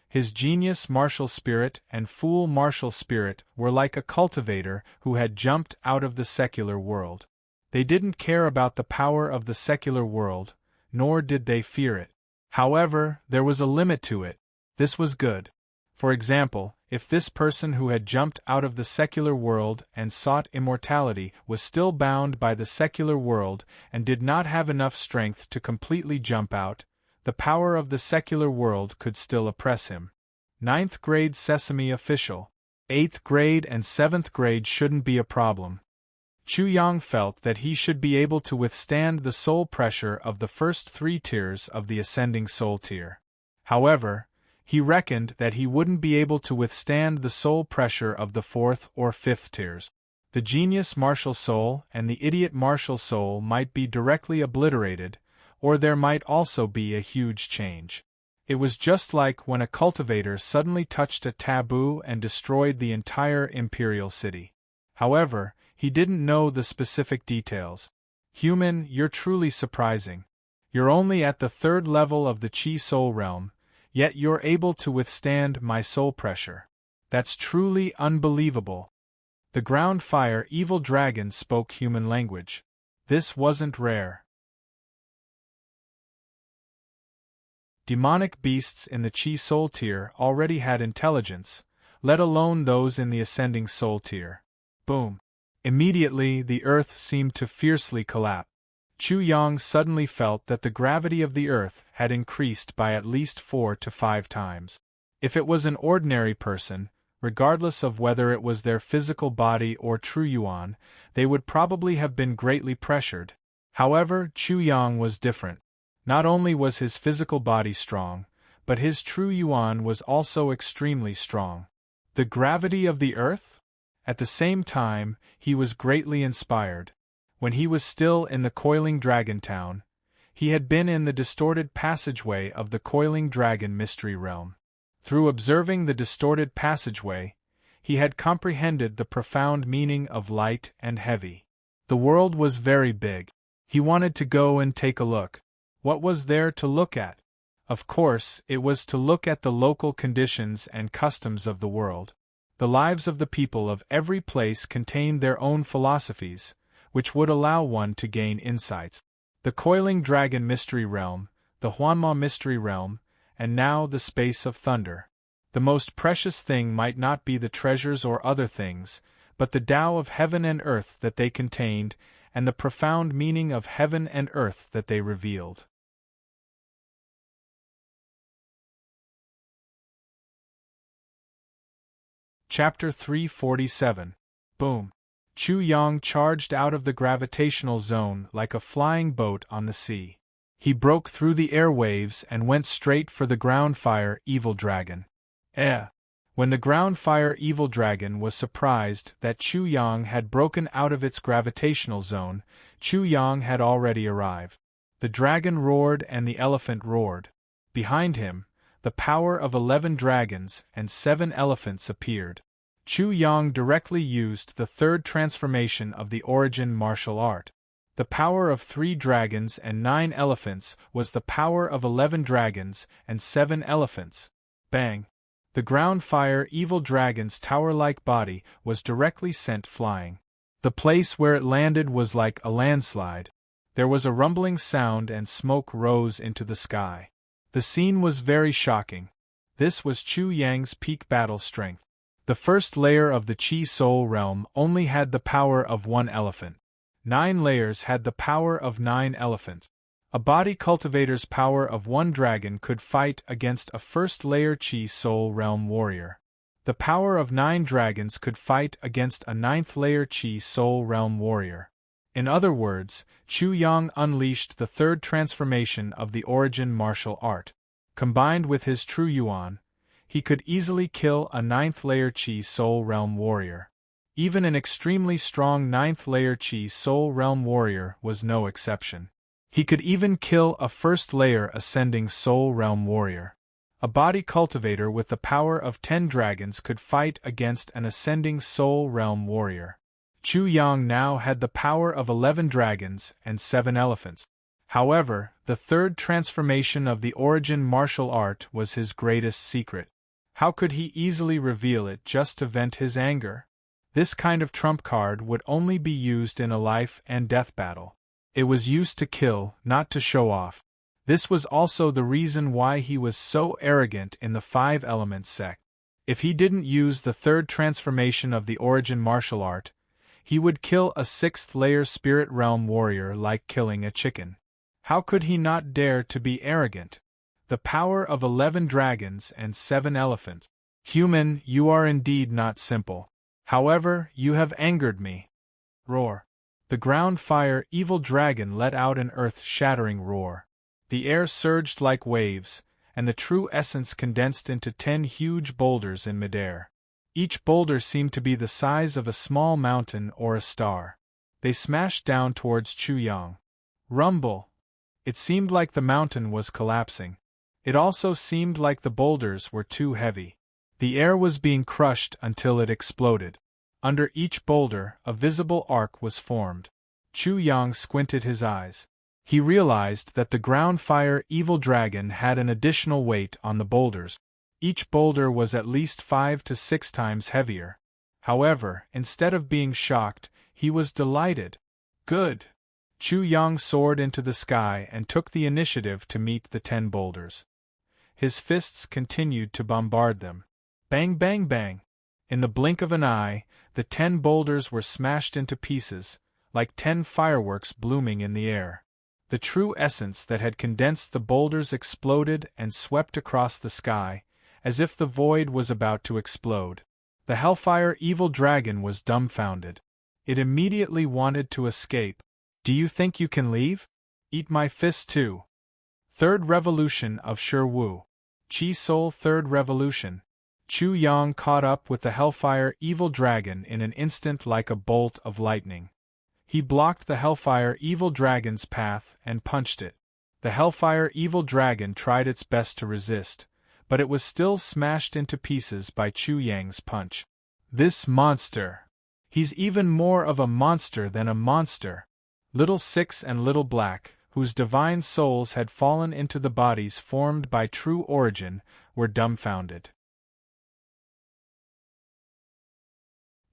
His genius martial spirit and fool martial spirit were like a cultivator who had jumped out of the secular world. They didn't care about the power of the secular world, nor did they fear it. However, there was a limit to it. This was good. For example, if this person who had jumped out of the secular world and sought immortality was still bound by the secular world and did not have enough strength to completely jump out, the power of the secular world could still oppress him. 9th grade Sesame official. 8th grade and 7th grade shouldn't be a problem. Chu Yang felt that he should be able to withstand the soul pressure of the first 3 tiers of the ascending soul tier. However, he reckoned that he wouldn't be able to withstand the soul pressure of the 4th or 5th tiers. The genius martial soul and the idiot martial soul might be directly obliterated, or there might also be a huge change. It was just like when a cultivator suddenly touched a taboo and destroyed the entire imperial city. However, he didn't know the specific details. Human, you're truly surprising. You're only at the 3rd level of the Chi Soul realm, yet you're able to withstand my soul pressure. That's truly unbelievable. The ground fire evil dragon spoke human language. This wasn't rare. Demonic beasts in the Chi Soul tier already had intelligence, let alone those in the ascending soul tier. Boom. Immediately, the earth seemed to fiercely collapse. Chu Yang suddenly felt that the gravity of the earth had increased by at least 4 to 5 times. If it was an ordinary person, regardless of whether it was their physical body or true yuan, they would probably have been greatly pressured. However, Chu Yang was different. Not only was his physical body strong, but his true yuan was also extremely strong. The gravity of the earth? At the same time, he was greatly inspired. When he was still in the Coiling Dragon Town, he had been in the distorted passageway of the Coiling Dragon Mystery Realm. Through observing the distorted passageway, he had comprehended the profound meaning of light and heavy. The world was very big. He wanted to go and take a look. What was there to look at? Of course, it was to look at the local conditions and customs of the world. The lives of the people of every place contained their own philosophies, which would allow one to gain insights. The Coiling Dragon Mystery Realm, the Huanma Mystery Realm, and now the Space of Thunder. The most precious thing might not be the treasures or other things, but the Tao of heaven and earth that they contained, and the profound meaning of heaven and earth that they revealed. Chapter 347. Boom. Chu Yang charged out of the gravitational zone like a flying boat on the sea. He broke through the airwaves and went straight for the ground fire evil dragon. When the ground fire evil dragon was surprised that Chu Yang had broken out of its gravitational zone, Chu Yang had already arrived. The dragon roared and the elephant roared. Behind him, the power of 11 dragons and 7 elephants appeared. Chu Yang directly used the 3rd transformation of the origin martial art. The power of 3 dragons and 9 elephants was the power of 11 dragons and 7 elephants. Bang! The ground fire evil dragon's tower-like body was directly sent flying. The place where it landed was like a landslide. There was a rumbling sound and smoke rose into the sky. The scene was very shocking. This was Chu Yang's peak battle strength. The first layer of the Chi Soul realm only had the power of 1 elephant. 9 layers had the power of 9 elephants. A body cultivator's power of 1 dragon could fight against a first layer Chi Soul realm warrior. The power of 9 dragons could fight against a 9th layer Qi Soul Realm warrior. In other words, Chu Yang unleashed the 3rd transformation of the origin martial art. Combined with his true Yuan, he could easily kill a 9th layer Qi Soul Realm warrior. Even an extremely strong 9th layer Qi Soul Realm warrior was no exception. He could even kill a 1st layer ascending Soul Realm warrior. A body cultivator with the power of 10 dragons could fight against an ascending Soul Realm warrior. Chu Yang now had the power of 11 dragons and 7 elephants. However, the 3rd transformation of the origin martial art was his greatest secret. How could he easily reveal it just to vent his anger? This kind of trump card would only be used in a life and death battle. It was used to kill, not to show off. This was also the reason why he was so arrogant in the 5 Elements sect. If he didn't use the 3rd transformation of the origin martial art, he would kill a 6th layer spirit realm warrior like killing a chicken. How could he not dare to be arrogant? The power of 11 dragons and 7 elephants. Human, you are indeed not simple. However, you have angered me. Roar. The ground fire evil dragon let out an earth-shattering roar. The air surged like waves, and the true essence condensed into 10 huge boulders in midair. Each boulder seemed to be the size of a small mountain or a star. They smashed down towards Chu Yang. Rumble! It seemed like the mountain was collapsing. It also seemed like the boulders were too heavy. The air was being crushed until it exploded. Under each boulder, a visible arc was formed. Chu Yang squinted his eyes. He realized that the ground fire evil dragon had an additional weight on the boulders. Each boulder was at least 5 to 6 times heavier. However, instead of being shocked, he was delighted. Good! Chu Yang soared into the sky and took the initiative to meet the 10 boulders. His fists continued to bombard them. Bang bang bang! In the blink of an eye, the 10 boulders were smashed into pieces, like 10 fireworks blooming in the air. The true essence that had condensed the boulders exploded and swept across the sky, as if the void was about to explode. The Hellfire Evil Dragon was dumbfounded. It immediately wanted to escape. Do you think you can leave? Eat my fist too. 3rd Revolution of Shi Wu. Qi Soul 3rd Revolution. Chu Yang caught up with the Hellfire Evil Dragon in an instant like a bolt of lightning. He blocked the Hellfire Evil Dragon's path and punched it. The Hellfire Evil Dragon tried its best to resist, but it was still smashed into pieces by Chu Yang's punch. This monster! He's even more of a monster than a monster! Little Six and Little Black, whose divine souls had fallen into the bodies formed by true origin, were dumbfounded.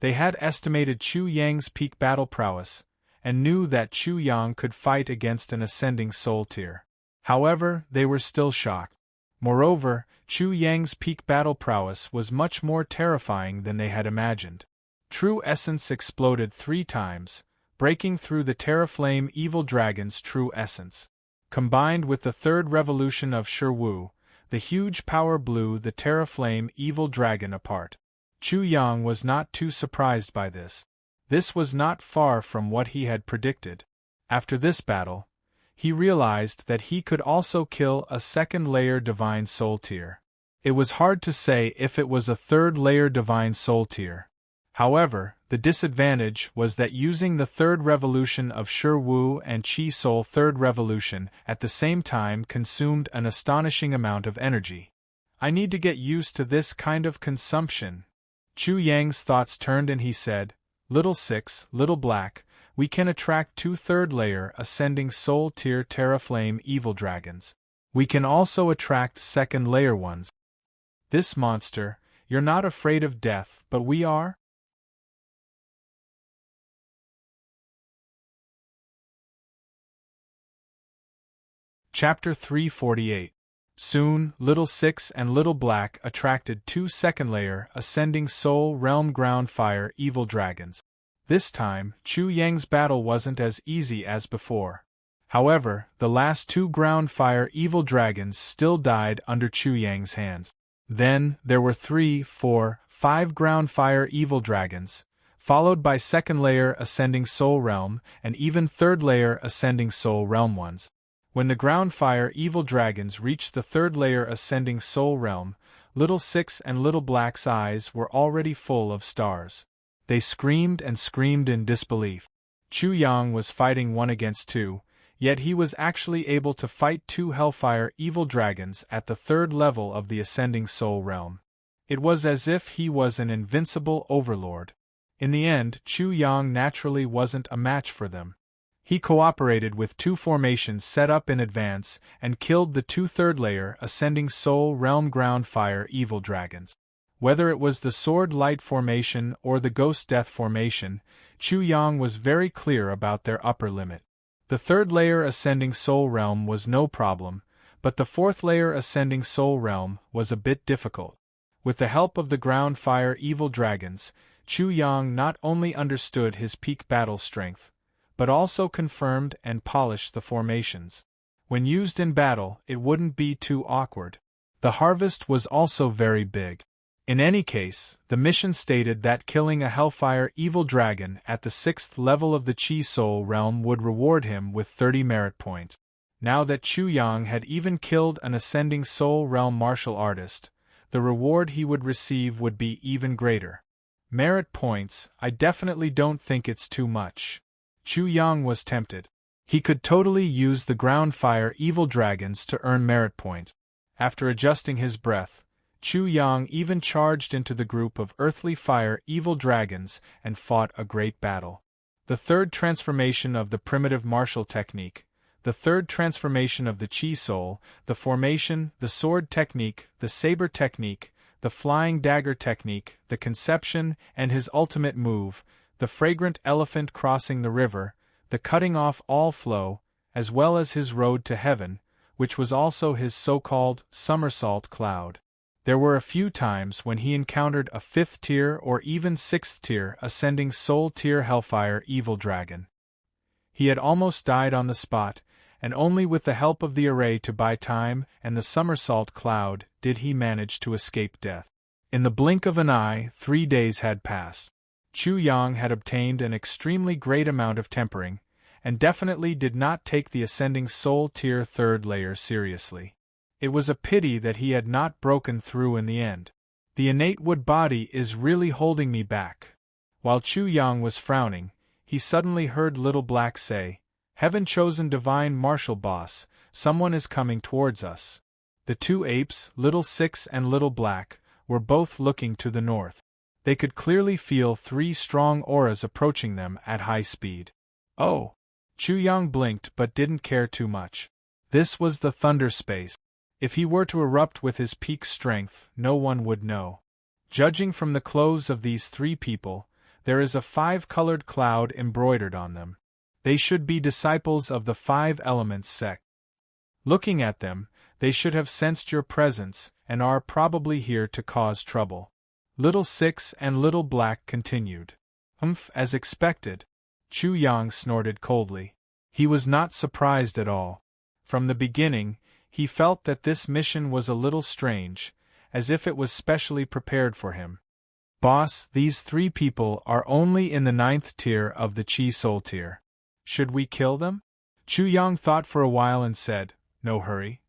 They had estimated Chu Yang's peak battle prowess, and knew that Chu Yang could fight against an ascending soul tier. However, they were still shocked. Moreover, Chu Yang's peak battle prowess was much more terrifying than they had imagined. True essence exploded 3 times, breaking through the Terraflame Evil Dragon's true essence. Combined with the 3rd Revolution of Shi Wu, the huge power blew the Terraflame Evil Dragon apart. Chu Yang was not too surprised by this. This was not far from what he had predicted. After this battle, he realized that he could also kill a 2nd layer Divine Soul tier. It was hard to say if it was a 3rd layer Divine Soul tier. However, the disadvantage was that using the 3rd Revolution of Shi Wu and Qi Soul 3rd Revolution at the same time consumed an astonishing amount of energy. I need to get used to this kind of consumption. Chu Yang's thoughts turned and he said, Little Six, Little Black, we can attract 2 3rd layer ascending soul tier Terraflame Evil Dragons. We can also attract 2nd layer ones. This monster, you're not afraid of death, but we are? Chapter 348. Soon, Little Six and Little Black attracted 2 2nd layer ascending soul realm ground fire evil dragons. This time, Chu Yang's battle wasn't as easy as before. However, the last 2 ground fire evil dragons still died under Chu Yang's hands. Then, there were 3, 4, 5 ground fire evil dragons, followed by second layer ascending soul realm and even third layer ascending soul realm ones. When the ground fire evil dragons reached the third layer ascending soul realm, Little Six and Little Black's eyes were already full of stars. They screamed and screamed in disbelief. Chu Yang was fighting 1 against 2, yet he was actually able to fight 2 Hellfire evil dragons at the third level of the ascending soul realm. It was as if he was an invincible overlord. In the end, Chu Yang naturally wasn't a match for them. He cooperated with 2 formations set up in advance and killed the 2 third-layer ascending soul realm ground fire evil dragons. Whether it was the sword light formation or the ghost death formation, Chu Yang was very clear about their upper limit. The third layer ascending soul realm was no problem, but the fourth layer ascending soul realm was a bit difficult. With the help of the ground fire evil dragons, Chu Yang not only understood his peak battle strength, but also confirmed and polished the formations. When used in battle, it wouldn't be too awkward. The harvest was also very big. In any case, the mission stated that killing a Hellfire evil dragon at the 6th level of the Chi Soul realm would reward him with 30 merit points. Now that Chu Yang had even killed an ascending soul realm martial artist, the reward he would receive would be even greater. Merit points, I definitely don't think it's too much. Chu Yang was tempted. He could totally use the ground fire evil dragons to earn merit points. After adjusting his breath, Chu Yang even charged into the group of earthly fire evil dragons and fought a great battle. The third transformation of the primitive martial technique, the third transformation of the Chi Soul, the formation, the sword technique, the saber technique, the flying dagger technique, the conception, and his ultimate move, the fragrant elephant crossing the river, the cutting off all flow, as well as his road to heaven, which was also his so-called somersault cloud. There were a few times when he encountered a 5th tier or even 6th tier ascending soul tier Hellfire evil dragon. He had almost died on the spot, and only with the help of the array to buy time and the somersault cloud did he manage to escape death. In the blink of an eye, 3 days had passed. Chu Yang had obtained an extremely great amount of tempering, and definitely did not take the ascending soul tier 3rd layer seriously. It was a pity that he had not broken through in the end. The innate wood body is really holding me back. While Chu Yang was frowning, he suddenly heard Little Black say, "Heaven-chosen divine martial boss, someone is coming towards us." The 2 apes, Little Six and Little Black, were both looking to the north. They could clearly feel 3 strong auras approaching them at high speed. Oh! Chu Yang blinked but didn't care too much. This was the thunder space. If he were to erupt with his peak strength, no one would know. Judging from the clothes of these 3 people, there is a 5-colored cloud embroidered on them. They should be disciples of the 5 Elements sect. Looking at them, they should have sensed your presence and are probably here to cause trouble. Little Six and Little Black continued. As expected. Chu Yang snorted coldly. He was not surprised at all. From the beginning, he felt that this mission was a little strange, as if it was specially prepared for him. Boss, these 3 people are only in the 9th tier of the Chi Soul tier. Should we kill them? Chu Yang thought for a while and said, "No hurry."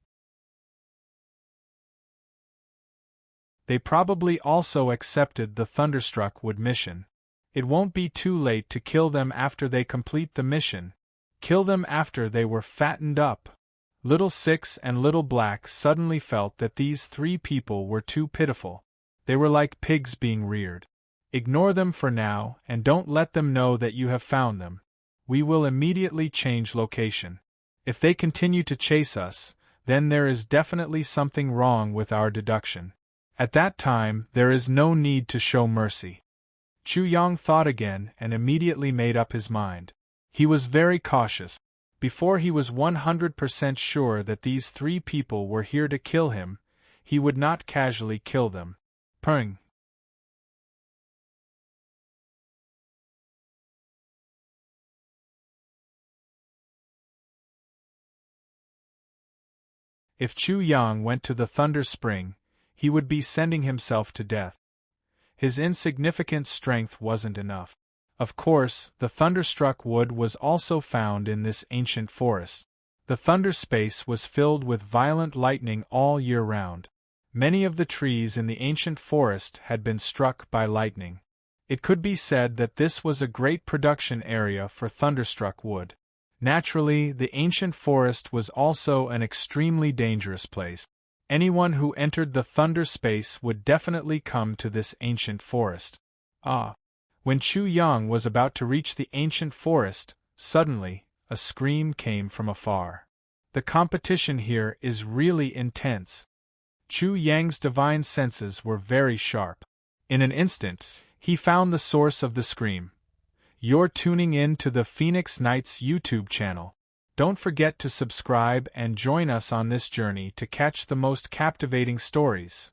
They probably also accepted the Thunderstruck Wood mission. It won't be too late to kill them after they complete the mission. Kill them after they were fattened up. Little Six and Little Black suddenly felt that these 3 people were too pitiful. They were like pigs being reared. Ignore them for now and don't let them know that you have found them. We will immediately change location. If they continue to chase us, then there is definitely something wrong with our deduction. At that time, there is no need to show mercy. Chu Yang thought again and immediately made up his mind. He was very cautious. Before he was 100% sure that these 3 people were here to kill him, he would not casually kill them. Purring. If Chu Yang went to the Thunder Spring, he would be sending himself to death. His insignificant strength wasn't enough. Of course, the thunderstruck wood was also found in this ancient forest. The thunder space was filled with violent lightning all year round. Many of the trees in the ancient forest had been struck by lightning. It could be said that this was a great production area for thunderstruck wood. Naturally, the ancient forest was also an extremely dangerous place. Anyone who entered the thunder space would definitely come to this ancient forest. When Chu Yang was about to reach the ancient forest, suddenly, a scream came from afar. The competition here is really intense. Chu Yang's divine senses were very sharp. In an instant, he found the source of the scream. You're tuning in to the Phoenix Knights YouTube channel. Don't forget to subscribe and join us on this journey to catch the most captivating stories.